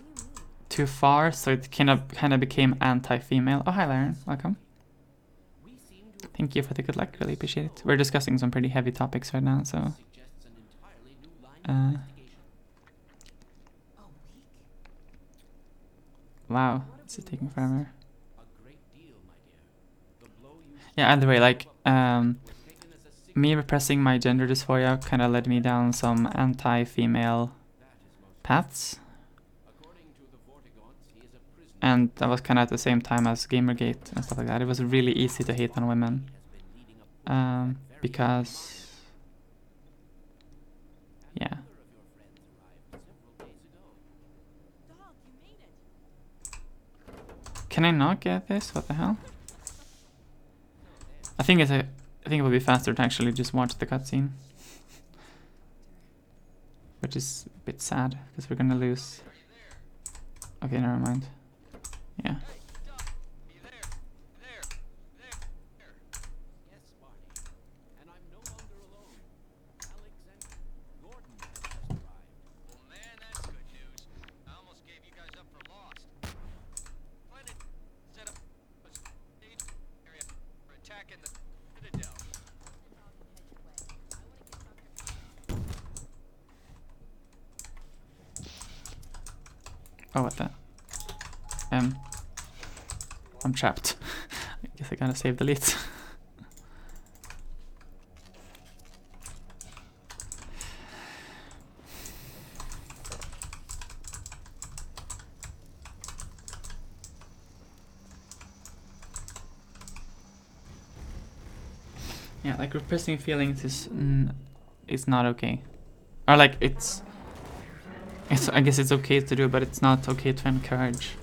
too far, so it kind of became anti-female. Oh, hi Lauren, welcome. Thank you for the good luck, really appreciate it. We're discussing some pretty heavy topics right now, so wow, this is taking forever. Yeah, either way, like me repressing my gender dysphoria kind of led me down some anti-female paths. And that was kind of at the same time as Gamergate and stuff like that. It was really easy to hate on women. Because... yeah. Can I not get this? What the hell? I think it would be faster to actually just watch the cutscene. Which is a bit sad, because we're gonna lose. Okay, never mind. Yeah. Yes, Barney. And I'm no longer alone. Alex and Gordon have just arrived. Well, man, that's good news. I almost gave you guys up for lost. Planet set up a stage area for attacking the Citadel. Oh, what the? I'm trapped. I guess I gotta save delete. Yeah, like repressing feelings is not okay, or like it's I guess it's okay to do, but it's not okay to encourage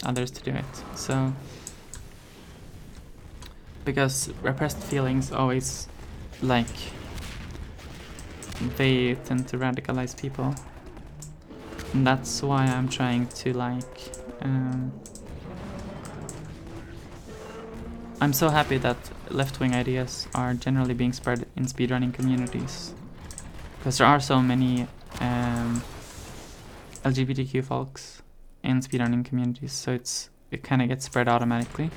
others to do it. So because repressed feelings always like they tend to radicalize people, and that's why I'm trying to like I'm so happy that left-wing ideas are generally being spread in speedrunning communities, because there are so many LGBTQ folks in speedrunning communities, so it kind of gets spread automatically.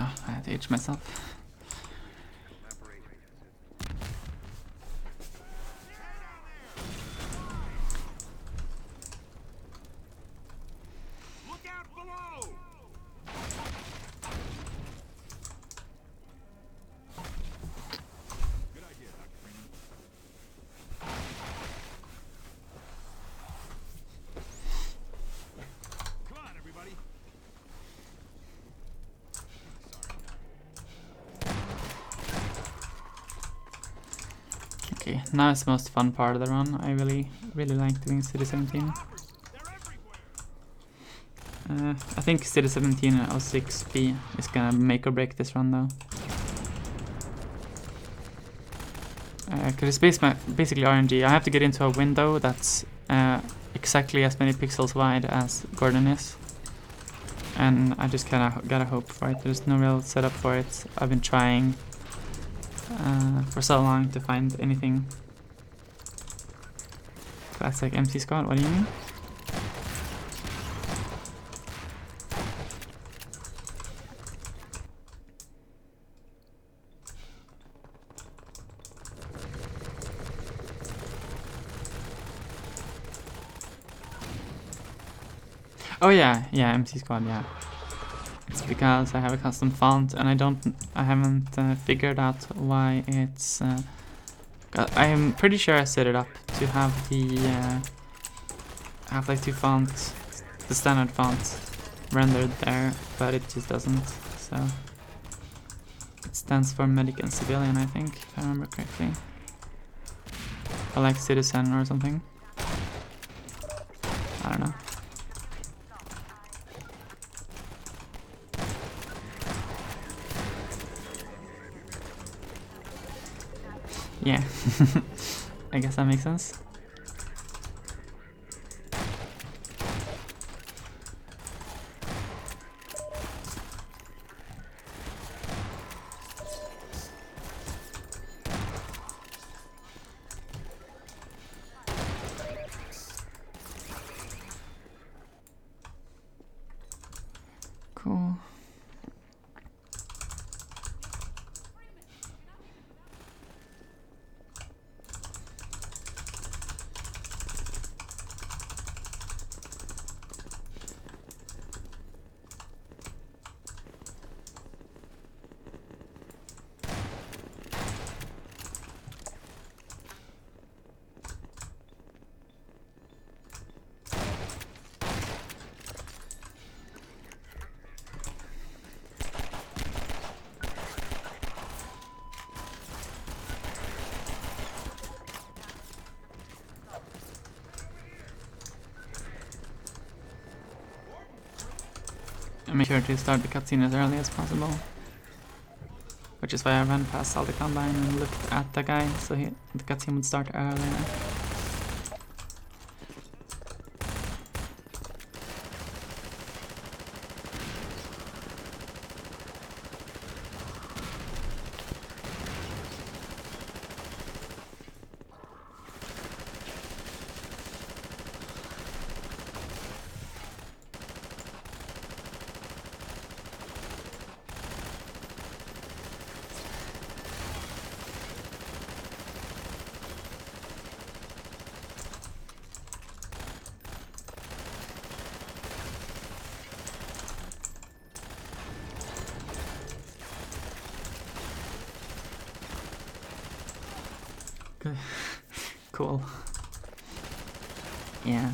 Oh, I had to age myself. Look out below! Good idea, Dr. Freeman. Come on, everybody. Okay, now it's the most fun part of the run. I really like doing City 17. I think City 17 and 06B is gonna make or break this run though. Because it's basically RNG. I have to get into a window that's exactly as many pixels wide as Gordon is. And I just kinda gotta hope for it. There's no real setup for it. I've been trying for so long to find anything. Classic MC Scott, what do you mean? Oh yeah, MC Squad, yeah. It's because I have a custom font and I haven't figured out why it's. I am pretty sure I set it up to have the Half-Life 2 font, the standard font, rendered there, but it just doesn't. So it stands for Medic and Civilian, I think, if I remember correctly. Or like Citizen or something. I don't know. Yeah, I guess that makes sense. Cool. And make sure to start the cutscene as early as possible. Which is why I ran past all the combine and looked at the guy, so the cutscene would start earlier. Cool. Yeah.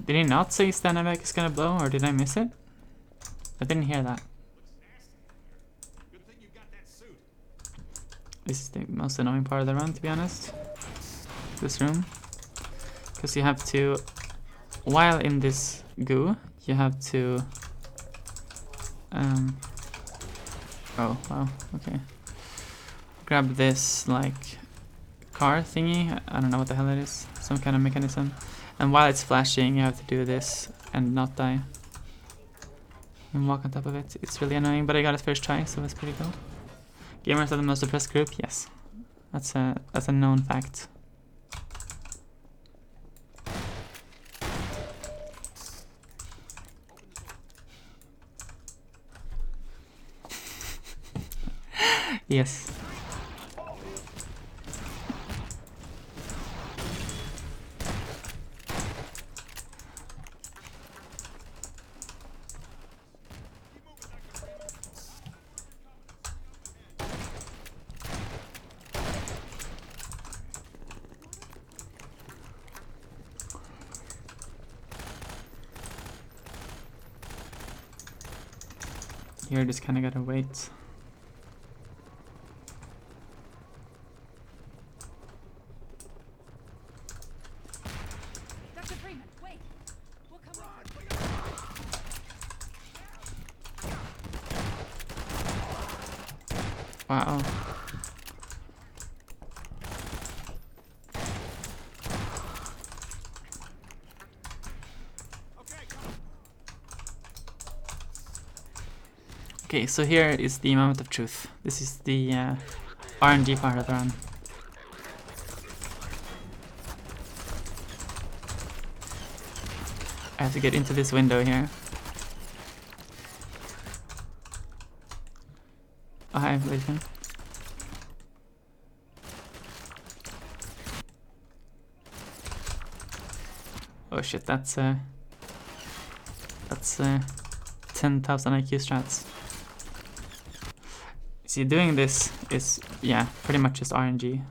Did he not say Stanavek is gonna blow, or did I miss it? I didn't hear that. This is the most annoying part of the run, to be honest. This room. Because you have to, while in this goo, you have to... oh, wow, okay. Grab this, like, car thingy. I don't know what the hell it is. Some kind of mechanism. And while it's flashing, you have to do this and not die. And walk on top of it. It's really annoying, but I got it first try, so that's pretty cool. Gamers are the most oppressed group? Yes. That's a known fact. Yes. Here, just kind of gotta wait. Dr. Freeman, wait. We'll come on. Wow. Okay, so here is the moment of truth. This is the RNG part of the run. I have to get into this window here. Oh, hi, Leighton. Oh shit, that's 10,000 IQ strats. See, doing this is, yeah, pretty much just RNG.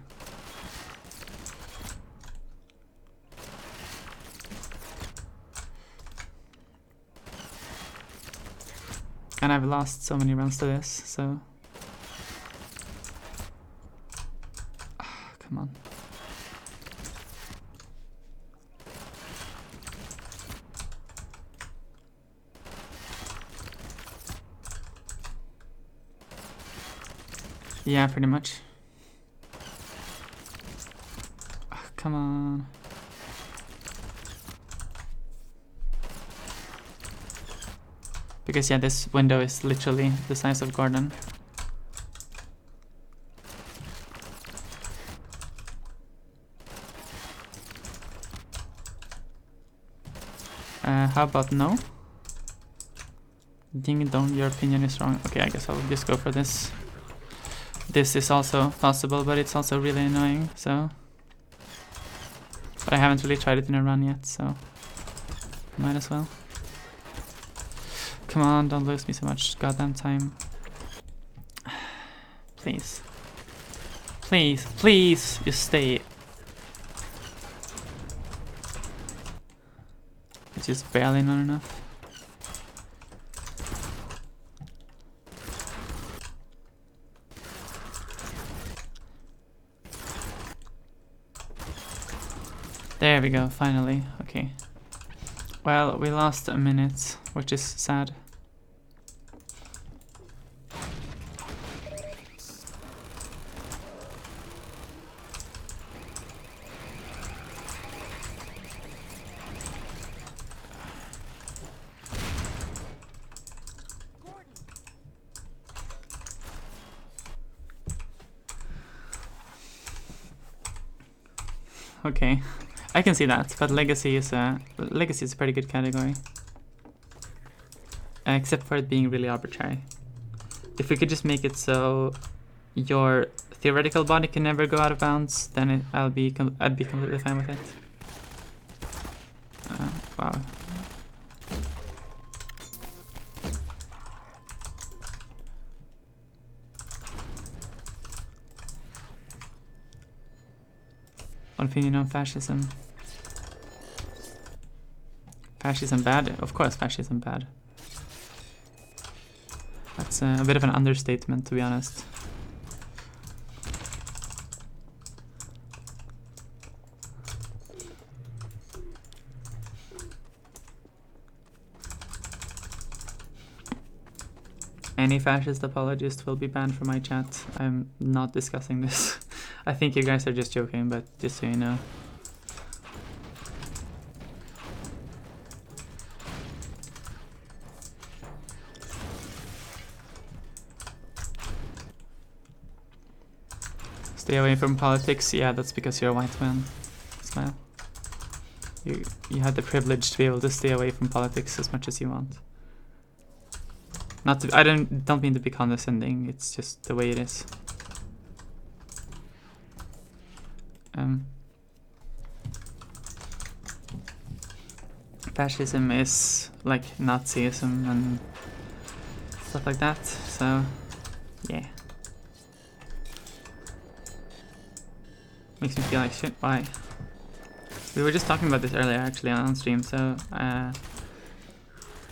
And I've lost so many runs to this, so... come on. Yeah, pretty much. Oh, come on. Because yeah, this window is literally the size of Gordon. How about no? Ding dong, your opinion is wrong. Okay, I guess I'll just go for this. This is also possible, but it's also really annoying, so... But I haven't really tried it in a run yet, so... Might as well. Come on, don't lose me so much goddamn time. Please. Please, please, just stay. It's just barely not enough. There we go, finally. Okay. Well, we lost a minute, which is sad. Okay, I can see that, but legacy is a pretty good category, except for it being really arbitrary. If we could just make it so your theoretical body can never go out of bounds, then I'd be completely fine with it. Wow. One opinion on fascism. Fascism bad? Of course fascism bad. That's a bit of an understatement, to be honest. Any fascist apologist will be banned from my chat. I'm not discussing this. I think you guys are just joking, but just so you know. Stay away from politics. Yeah, that's because you're a white man. Smile. You had the privilege to be able to stay away from politics as much as you want. Not to, I don't mean to be condescending. It's just the way it is. Fascism is like Nazism and stuff like that, so yeah. Makes me feel like shit. Why? We were just talking about this earlier actually on stream, so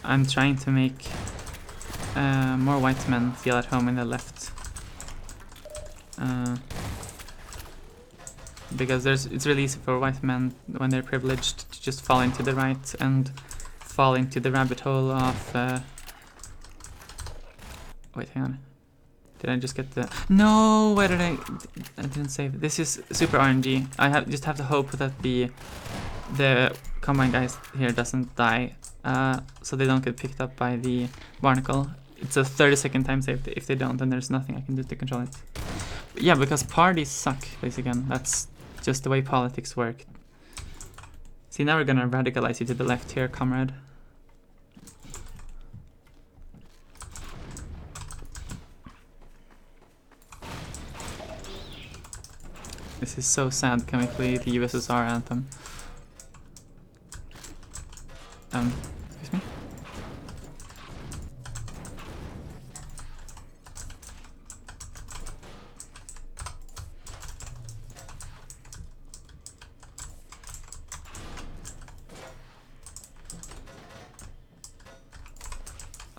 I'm trying to make more white men feel at home in the left. Because it's really easy for white men, when they're privileged, to just fall into the right and fall into the rabbit hole of... Wait, hang on. Did I just get the... No! Why did I didn't save. This is super RNG. I just have to hope that the combine guys here doesn't die, so they don't get picked up by the barnacle. It's a 30-second time save. If they don't, then there's nothing I can do to control it. But yeah, because parties suck, basically. That's just the way politics work. See, now we're gonna radicalize you to the left here, comrade. This is so sad. Can we play the USSR anthem? Excuse me?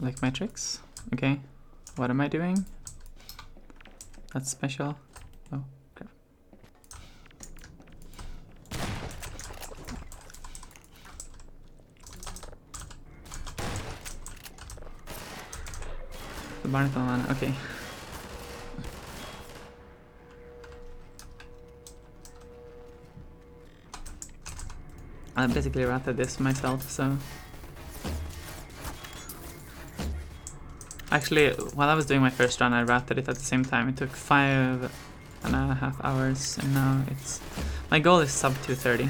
Like my tricks? Okay. What am I doing? That's special. Oh, crap. The barnacle one, okay. I basically ratted this myself, so... Actually, while I was doing my first run, I ratted it at the same time. It took 5.5 hours, and now it's... My goal is sub 230.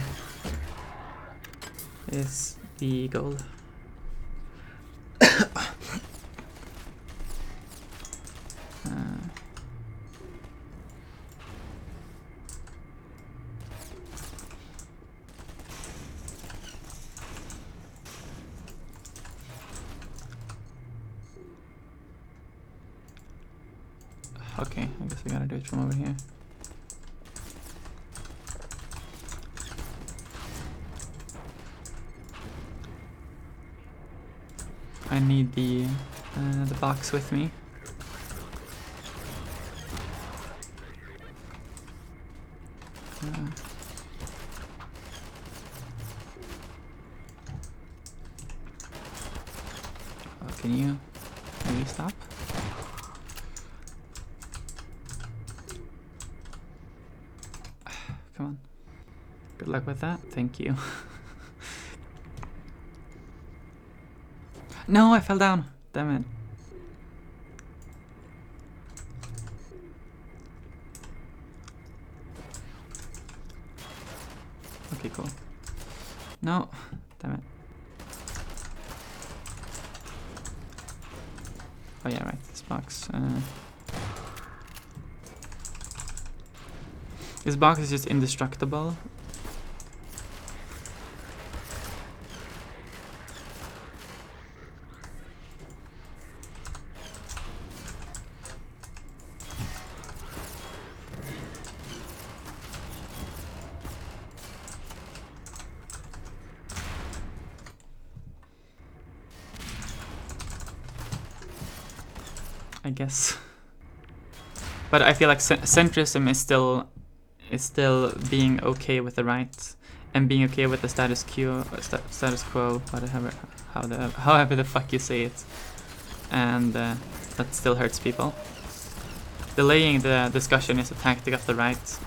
Is the goal. Okay, I guess we gotta do it from over here. I need the box with me. Can you maybe stop? Come on. Good luck with that. Thank you. No, I fell down. Damn it. Okay, cool. No, damn it. Oh yeah, right. This box. This box is just indestructible. I guess. But I feel like centrism is still being okay with the right and being okay with the status quo, however the fuck you say it, and that still hurts people. Delaying the discussion is a tactic of the right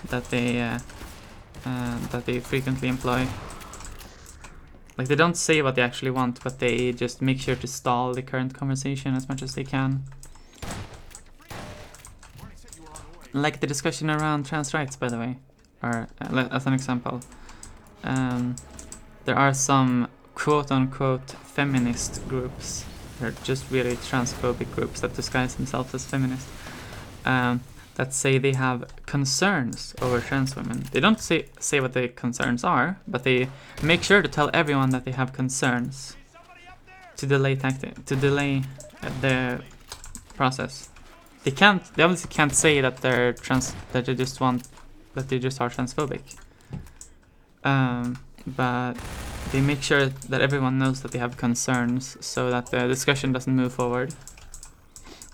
that they frequently employ. Like, they don't say what they actually want, but they just make sure to stall the current conversation as much as they can. Like the discussion around trans rights, by the way, or as an example. There are some quote-unquote feminist groups, they're just really transphobic groups that disguise themselves as feminists, that say they have concerns over trans women. They don't say what the concerns are, but they make sure to tell everyone that they have concerns to delay the process. They obviously can't say that they just are transphobic. But they make sure that everyone knows that they have concerns so that the discussion doesn't move forward.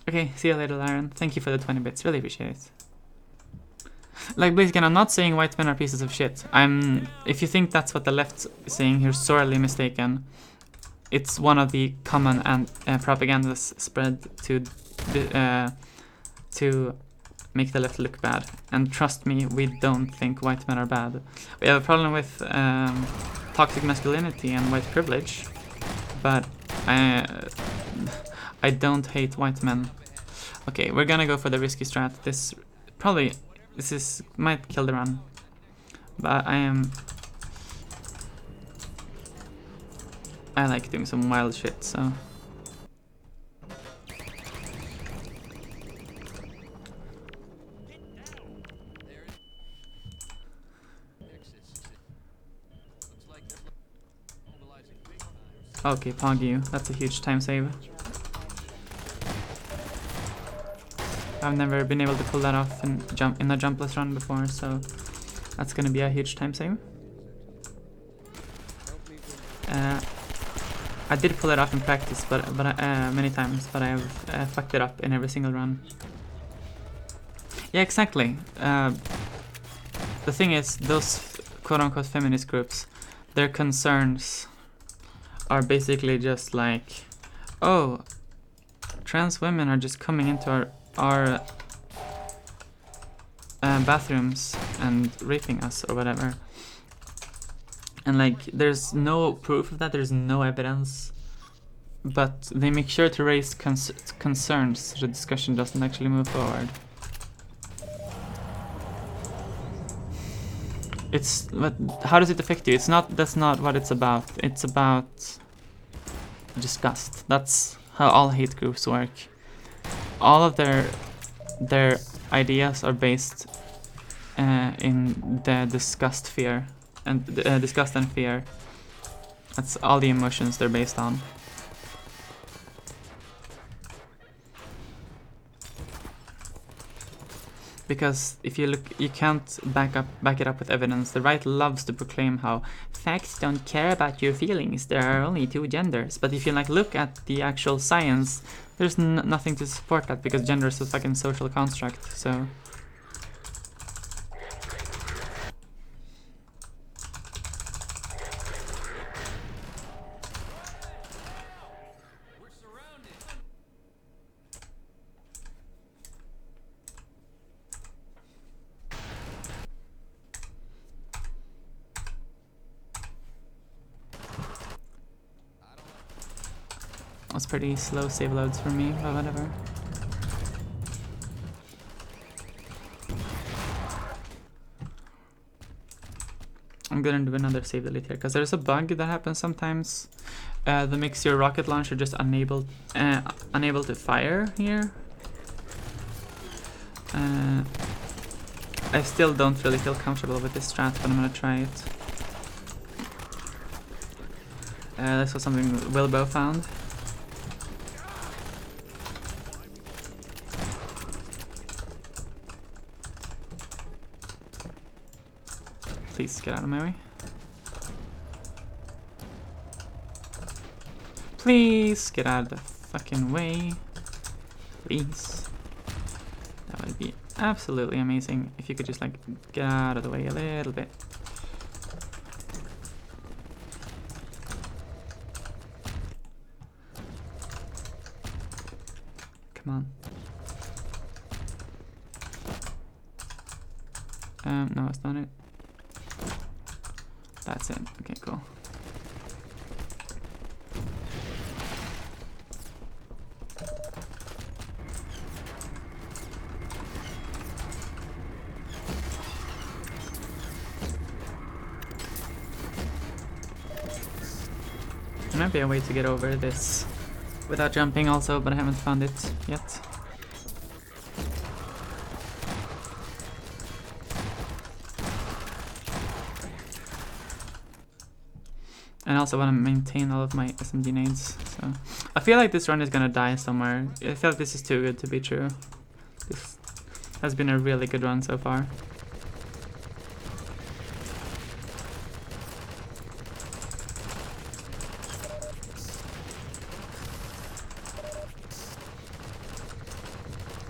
Okay, see you later, Lauren. Thank you for the 20 bits. Really appreciate it. Like, basically, I'm not saying white men are pieces of shit. If you think that's what the left's saying, you're sorely mistaken. It's one of the common propagandas spread to make the left look bad. And trust me, we don't think white men are bad. We have a problem with toxic masculinity and white privilege, but I don't hate white men. Okay, we're gonna go for the risky strat. This might kill the run, but I like doing some wild shit, so. Okay, Pog you. That's a huge time save. I've never been able to pull that off in a jumpless run before, so that's gonna be a huge time save. I did pull it off in practice, but many times, but I've fucked it up in every single run. Yeah, exactly. The thing is, those quote-unquote feminist groups, their concerns are basically just like, oh, trans women are just coming into our bathrooms and raping us or whatever. And like, there's no proof of that, there's no evidence, but they make sure to raise concerns so the discussion doesn't actually move forward. But how does it affect you? That's not what it's about. It's about disgust. That's how all hate groups work. All of their ideas are based in the disgust and fear. That's all the emotions they're based on. because if you look, you can't back it up with evidence. The right loves to proclaim how facts don't care about your feelings. There are only two genders. But if you like look at the actual science, there's nothing to support that because gender is a fucking social construct. So. That's pretty slow save loads for me, but whatever. I'm gonna do another save delete here, because there's a bug that happens sometimes that makes your rocket launcher just unable to fire here. I still don't really feel comfortable with this strat, but I'm gonna try it. This was something Wilbo found. Please get out of my way. Please get out of the fucking way. Please. That would be absolutely amazing if you could just like get out of the way a little bit. Come on. No, it's not it. That's it. Okay, cool. There might be a way to get over this without jumping also, but I haven't found it yet. And I also want to maintain all of my SMG nades, so I feel like this run is gonna die somewhere. I feel like this is too good to be true. This has been a really good run so far.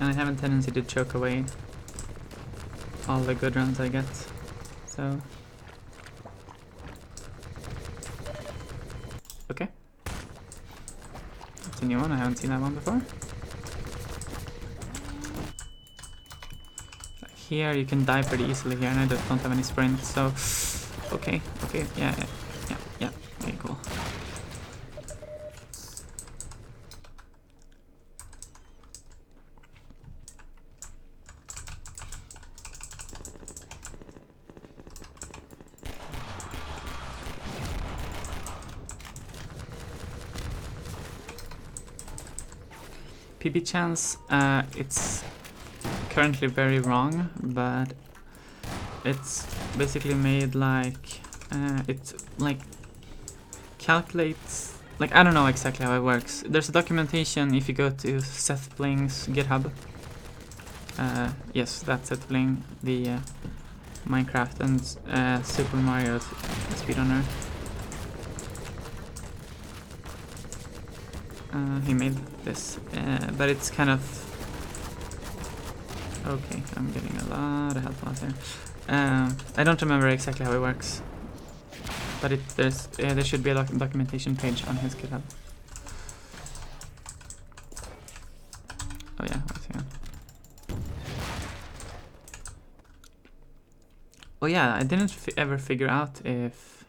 And I have a tendency to choke away all the good runs I get, so... Okay. That's a new one, I haven't seen that one before. Like here you can die pretty easily here, and I just don't have any sprint, so... Okay, yeah, okay, cool. PB chance, it's currently very wrong, but it's basically made like it like calculates, like I don't know exactly how it works. There's a documentation if you go to Seth Bling's GitHub. Yes, that's Seth Bling, the Minecraft and Super Mario speedrunner. He made this, but it's kind of... Okay, I'm getting a lot of help out here. I don't remember exactly how it works, but there should be a documentation page on his GitHub. Oh yeah, wait a second. Oh yeah, I didn't ever figure out if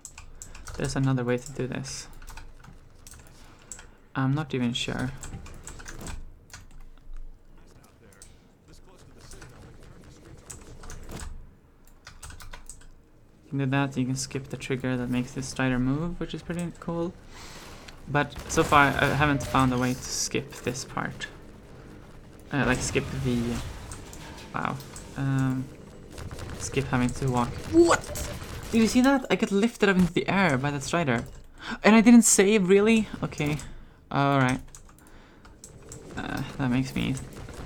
there's another way to do this. I'm not even sure. You can do that, you can skip the trigger that makes this strider move, which is pretty cool. But so far I haven't found a way to skip this part. Like skip the... Wow. Skip having to walk. What? Did you see that? I got lifted up into the air by that strider. And I didn't save, really? Okay. Alright. That makes me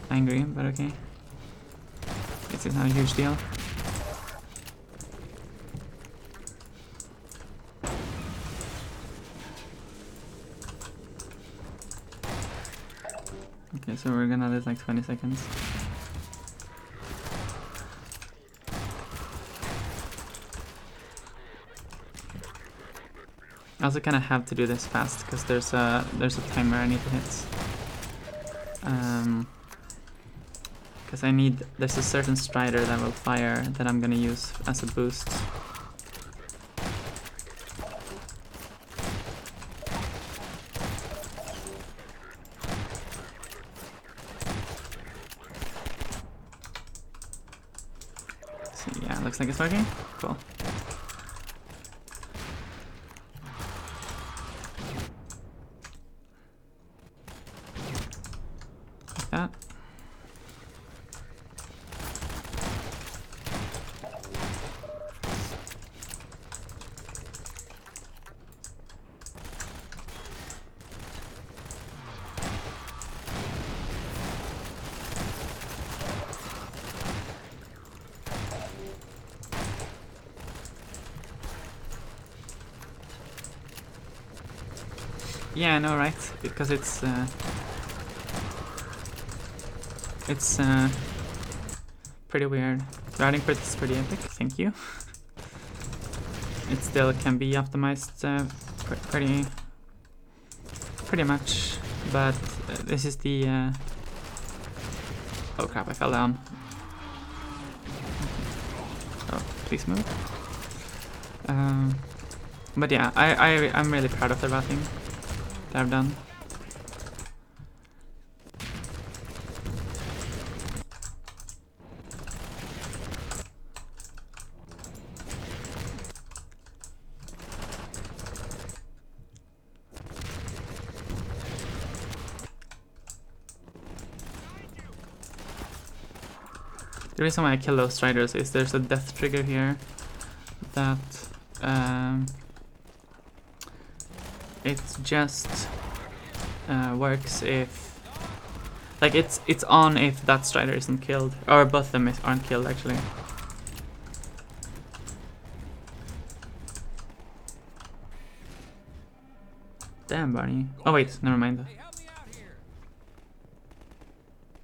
angry, but okay. It's It's not a huge deal. Okay, so we're gonna let like 20 seconds. I also kind of have to do this fast because there's a timer I need to hit. Because there's a certain strider that will fire that I'm gonna use as a boost. So yeah, looks like it's working. Cool. Like that. Yeah, I know, right? Because it's pretty weird. Routing crit is pretty epic, thank you. It still can be optimized pretty much, but this is the oh crap, I fell down. Oh, please move. But yeah, I'm really proud of the routing that I've done. The reason why I kill those striders is there's a death trigger here that it just works if, like, it's on if that strider isn't killed, or both of them aren't killed actually. Damn, Barney. Oh wait, never mind. Hey, help me out here.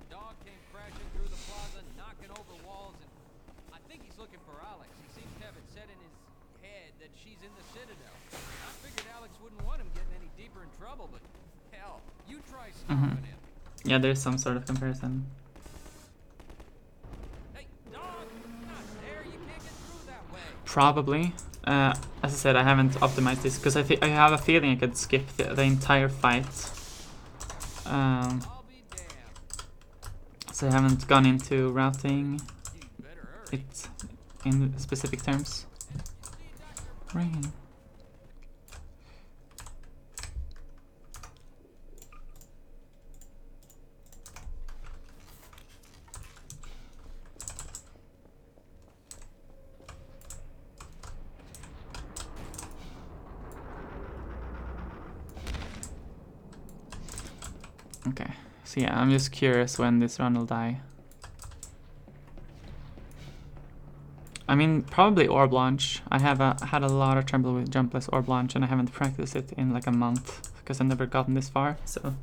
Dog came crashing through the plaza, knocking over walls, and I think he's looking for Alex. He seems to have it set in his head that she's in the Citadel. I figured Alex wouldn't want him getting any deeper in trouble, but hell, you try stopping him. Yeah, there's some sort of comparison. Hey, dog, not there. You can't get through that way. Probably. As I said, I haven't optimized this because I have a feeling I could skip the entire fight. I'll be damned. So I haven't gone into routing You better hurry. it in specific terms. Rain. Okay, so yeah, I'm just curious when this run will die. I mean, probably Orb Launch. I have had a lot of trouble with Jumpless Orb Launch and I haven't practiced it in like a month because I've never gotten this far, so.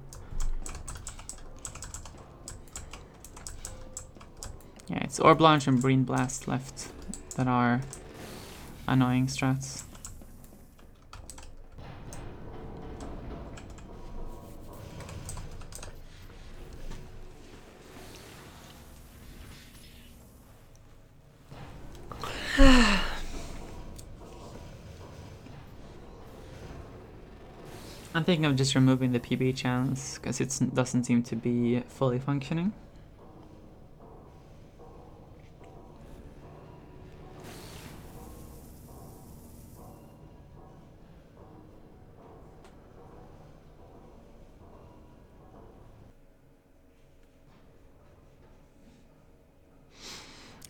Yeah, it's Orb Launch and Breen Blast left that are annoying strats. I'm thinking of just removing the PB chance because it doesn't seem to be fully functioning.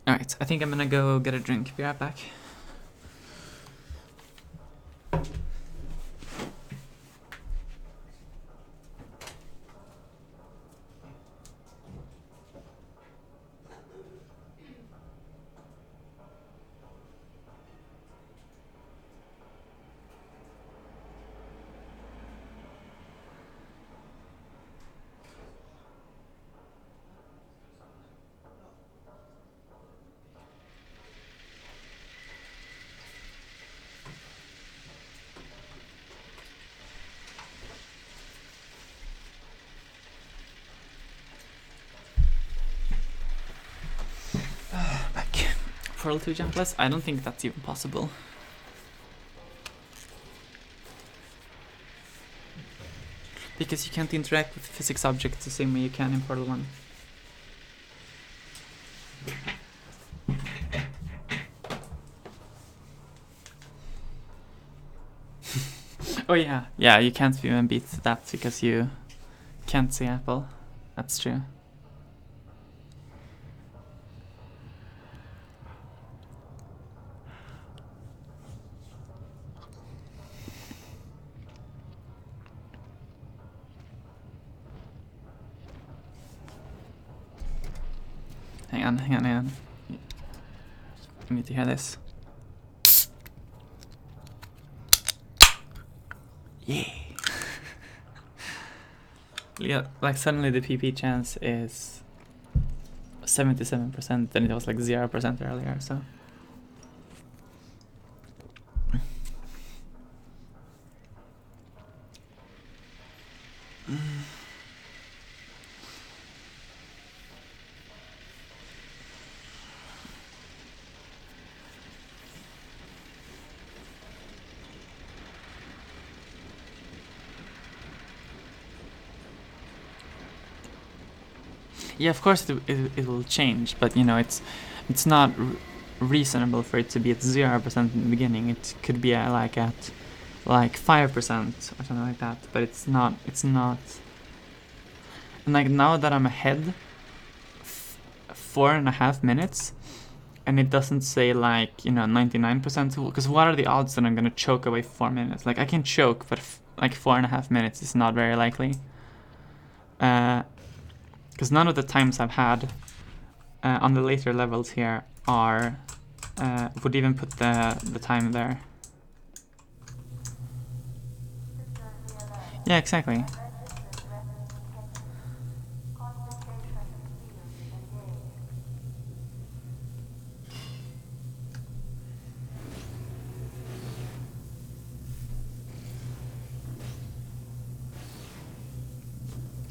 Alright, I think I'm gonna go get a drink. Be right back. Portal to Jumpless? I don't think that's even possible. Because you can't interact with physics objects the same way you can in Portal 1. Oh yeah, yeah, you can't even beat that because you can't see Apple. That's true. Hang on. You need to hear this. Yeah. Yeah, like suddenly the PP chance is 77% and it was like 0% earlier, so. Yeah, of course it will change, but you know it's not reasonable for it to be at 0% in the beginning. It could be like at like 5% or something like that, but it's not. And like now that I'm ahead 4.5 minutes, and it doesn't say like 99%. Because what are the odds that I'm gonna choke away 4 minutes? Like I can choke, but like 4.5 minutes is not very likely. Because none of the times I've had on the later levels here are would even put the time there. Yeah, exactly.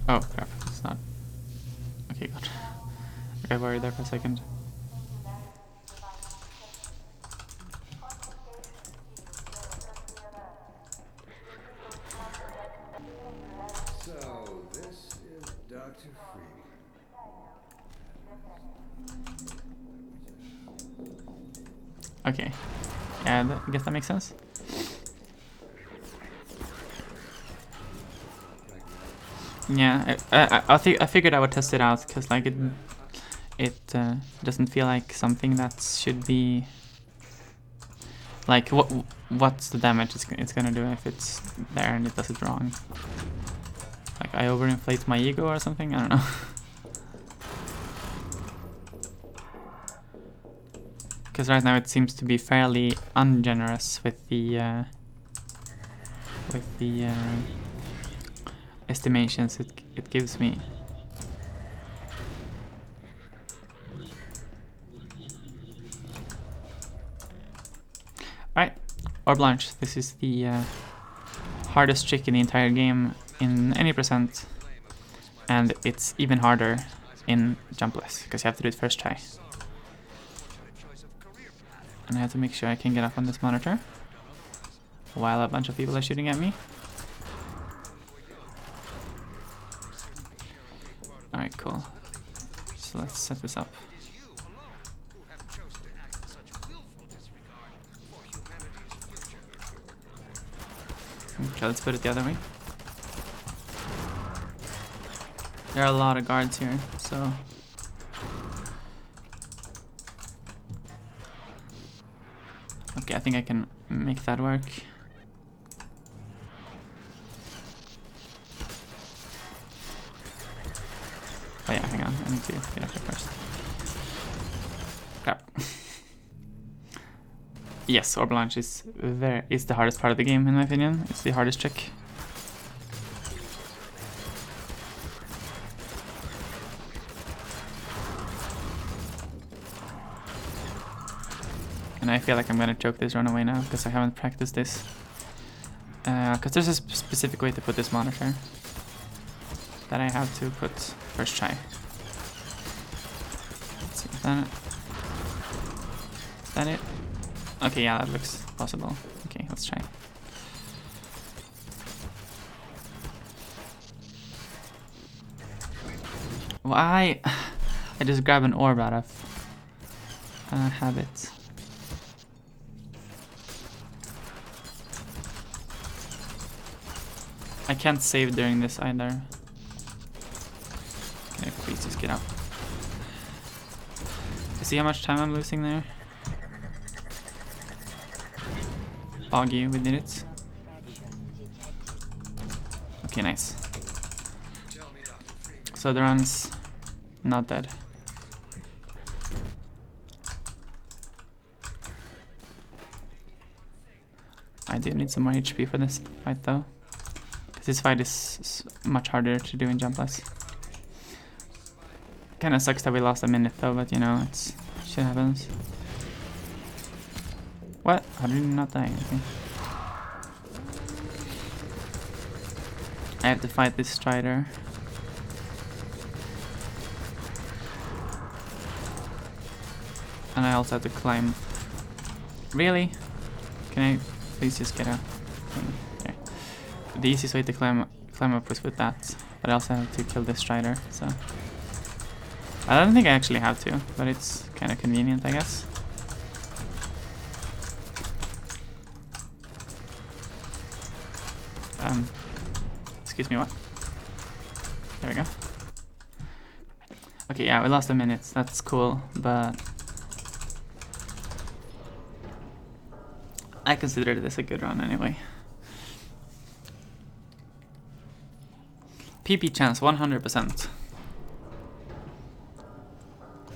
Oh crap, it's not. Okay, good. I got worried there for a second. So, this is Dr. Freeman. Okay. Yeah, I guess that makes sense. Yeah, I figured I would test it out because like it doesn't feel like something that should be like what's the damage it's gonna do if it's there and it does it wrong. Like I overinflate my ego or something, I don't know. Because right now it seems to be fairly ungenerous with the estimations it gives me. Alright, or Blanche. This is the hardest trick in the entire game in any percent, and it's even harder in Jumpless because you have to do it first try. And I have to make sure I can get up on this monitor while a bunch of people are shooting at me. Alright, cool. So let's set this up. Okay, let's put it the other way. There are a lot of guards here, so... Okay, I think I can make that work. Oh yeah, hang on, I need to get up there first. Crap. Yes, Orb Launch is the hardest part of the game in my opinion. It's the hardest trick. And I feel like I'm gonna choke this runaway now because I haven't practiced this. Because there's a specific way to put this monitor that I have to put first try. Let's see if that. that it? Okay, yeah, that looks possible. Okay, let's try. Why? I just grab an orb out of habit. I can't save during this either. Can I please just get out? You see how much time I'm losing there? Foggy, we did it. Okay, nice. So the run's not dead. I do need some more HP for this fight though. Because this fight is much harder to do in Jumpless. Kinda sucks that we lost a minute though, but you know, it's shit happens. What? How did you not die? Okay. I have to fight this Strider. And I also have to climb. Really? Can I please just get out? There. The easiest way to climb up was with that. But I also have to kill this Strider, so. I don't think I actually have to, but it's kind of convenient, I guess. Excuse me, what? There we go. Okay, yeah, we lost a minute. That's cool, but I consider this a good run anyway. PP chance 100%.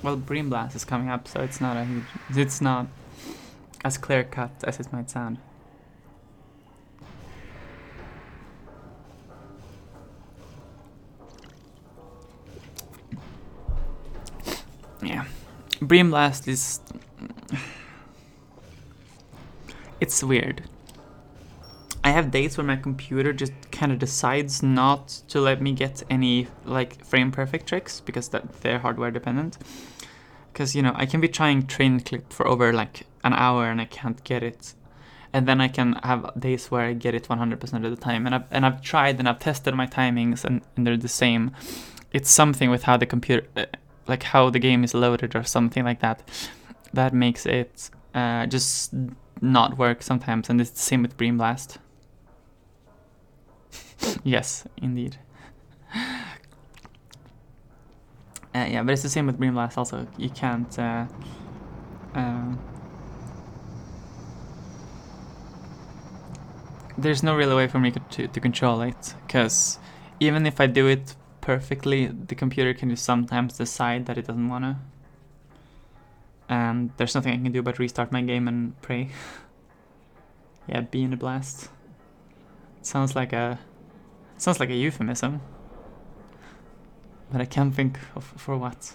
Well, Bream Blast is coming up, so it's not a huge. It's not as clear cut as it might sound. Yeah, Bream Blast is. It's weird. I have days where my computer just kind of decides not to let me get any like frame perfect tricks because they're hardware dependent. Because, you know, I can be trying train clip for over like an hour and I can't get it. And then I can have days where I get it 100% of the time. And I've tried and I've tested my timings and they're the same. It's something with how the computer, like how the game is loaded or something like that. That makes it just not work sometimes. And it's the same with Bream Blast. Yes, indeed. Yeah, but it's the same with Bream Blast also. You can't there's no real way for me to control it, because even if I do it perfectly, the computer can just sometimes decide that it doesn't wanna. And there's nothing I can do but restart my game and pray. Yeah, be in a blast. It sounds like a euphemism. But I can't think of for what.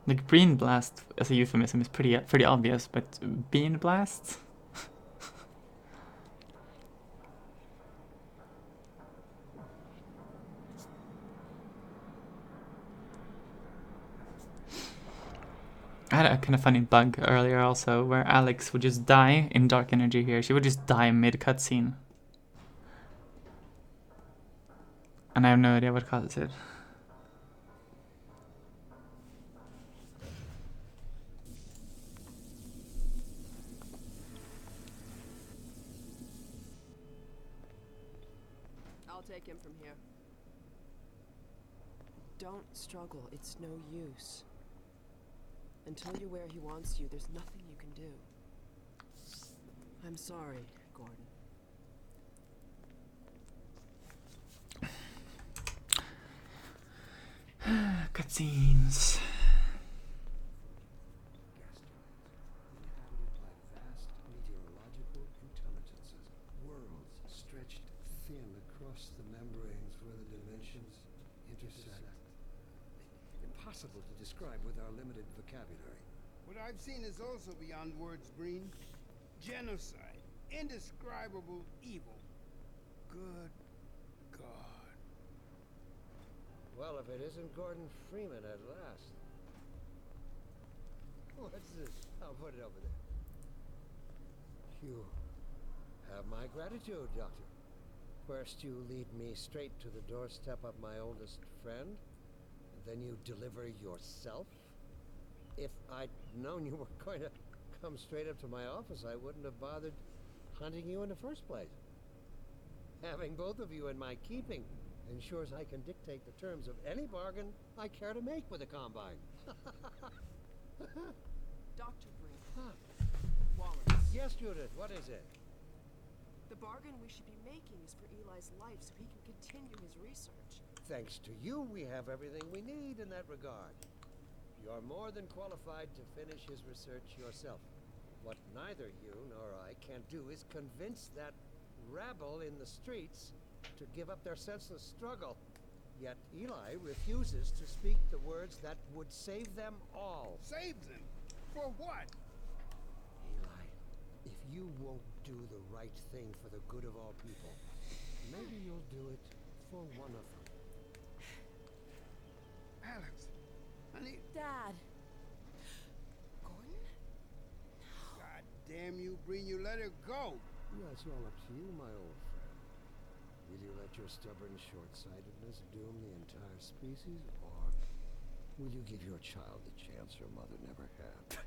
Like Bream Blast as a euphemism is pretty obvious, but Bean Blast? I had a kind of funny bug earlier also, where Alex would just die in Dark Energy here. She would just die mid-cutscene. And I have no idea what causes it. I'll take him from here. Don't struggle. It's no use. Until you're where he wants you, there's nothing you can do. I'm sorry, Gordon. Cutscenes. Inhabited by vast meteorological intelligences, worlds stretched thin across the membranes where the dimensions intersect. Impossible to describe with our limited vocabulary. What I've seen is also beyond words, Breen. Genocide. Indescribable evil. Good God. Well, if it isn't Gordon Freeman at last. Oh, I'll put it over there. You have my gratitude, Doctor. First you lead me straight to the doorstep of my oldest friend, and then you deliver yourself? If I'd known you were going to come straight up to my office, I wouldn't have bothered hunting you in the first place. Having both of you in my keeping ensures I can dictate the terms of any bargain I care to make with the Combine. Dr. Breen. Huh. Wallace. Yes, Judith, what is it? The bargain we should be making is for Eli's life so he can continue his research. Thanks to you, we have everything we need in that regard. You're more than qualified to finish his research yourself. What neither you nor I can do is convince that rabble in the streets to give up their senseless struggle. Yet Eli refuses to speak the words that would save them all. Save them? For what? Eli, if you won't do the right thing for the good of all people, maybe you'll do it for one of them. Alex, honey. Dad. Gordon? God damn you, Breen, you let her go. That's all up to you, my old friend. Will you let your stubborn short-sightedness doom the entire species, or will you give your child the chance her mother never had?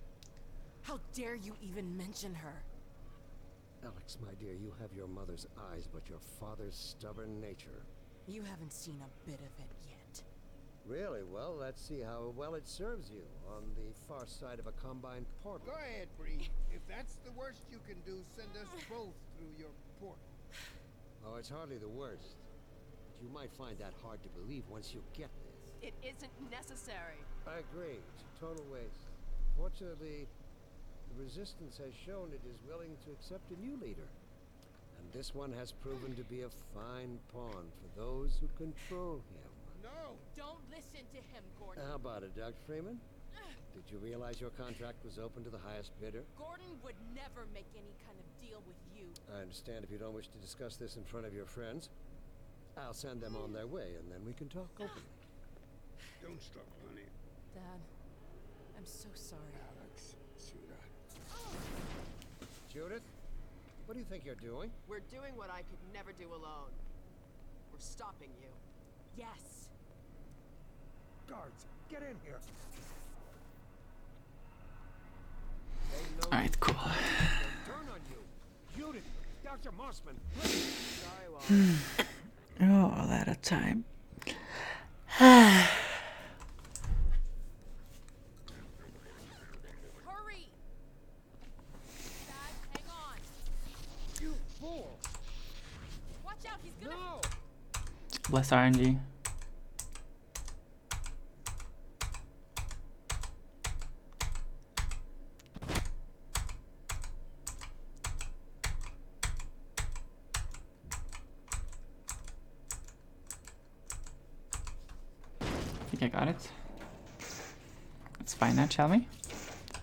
How dare you even mention her? Alex, my dear, you have your mother's eyes, but your father's stubborn nature. You haven't seen a bit of it yet. Really? Well, let's see how well it serves you on the far side of a Combine portal. Go ahead, Breen. If that's the worst you can do, send us both through your portal. Oh, it's hardly the worst. But you might find that hard to believe once you get there. It isn't necessary. I agree. It's a total waste. Fortunately, the Resistance has shown it is willing to accept a new leader. And this one has proven to be a fine pawn for those who control him. No! Don't listen to him, Gordon. How about it, Dr. Freeman? Did you realize your contract was open to the highest bidder? Gordon would never make any kind of deal with you. I understand if you don't wish to discuss this in front of your friends. I'll send them on their way, and then we can talk openly. Don't struggle, honey. Dad, I'm so sorry. Alex, sweetheart. Judith, what do you think you're doing? We're doing what I could never do alone. We're stopping you. Yes. Guards, get in here. Alright, cool. Turn on you. Judith, Dr. Mossman. Sorry, Wallace. Oh, all that a time. Hurry! Dad, hang on. You fool. Watch out, he's gonna... No. Bless RNG. I think I got it. Let's find that, shall we?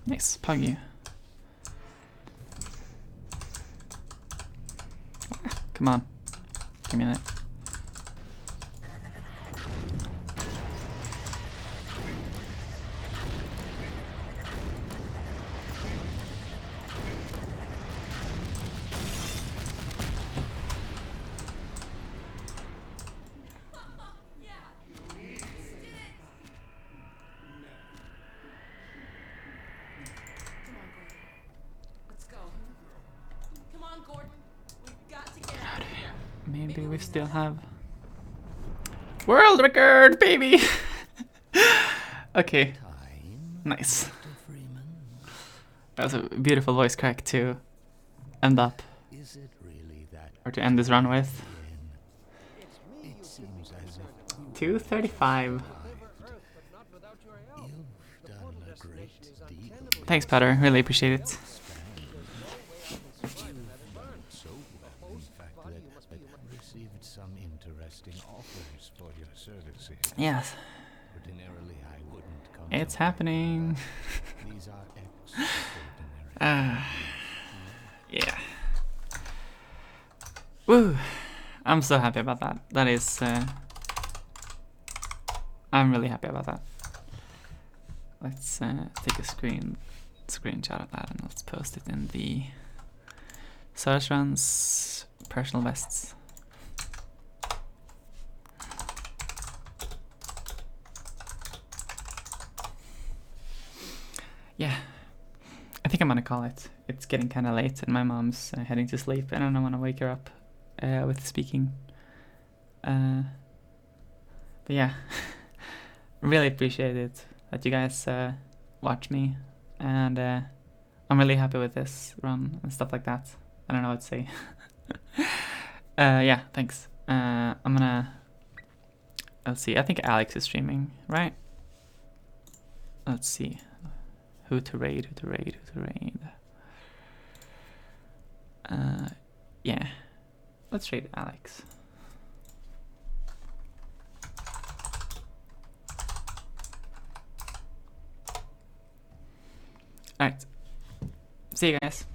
Nice, Puggy. Come on. Give me that. Let's go. Come on, Gordon. We've got to get out of here. Maybe we still have world record, baby. Okay, nice. That was a beautiful voice crack to end up, Is it really that or to end this run with. it seems as if 235. you've done a great deal. Thanks, Petter. Really appreciate it. So well, in fact, that I've received some interesting offers for your services. Yes, Ordinarily, I wouldn't come. it's happening. These are extraordinary. Yeah. Woo! I'm so happy about that. That is. I'm really happy about that. Let's take a screenshot of that and let's post it in the Source Runs personal bests. Yeah, I think I'm gonna call it. It's getting kind of late and my mom's heading to sleep and I don't want to wake her up with speaking. But yeah, really appreciate it that you guys watch me, and I'm really happy with this run and stuff like that. I don't know what to say. Yeah, thanks. I'm gonna, let's see, I think Alex is streaming, right? Let's see. Who to raid. Yeah, let's raid Alex. Alright, see you guys.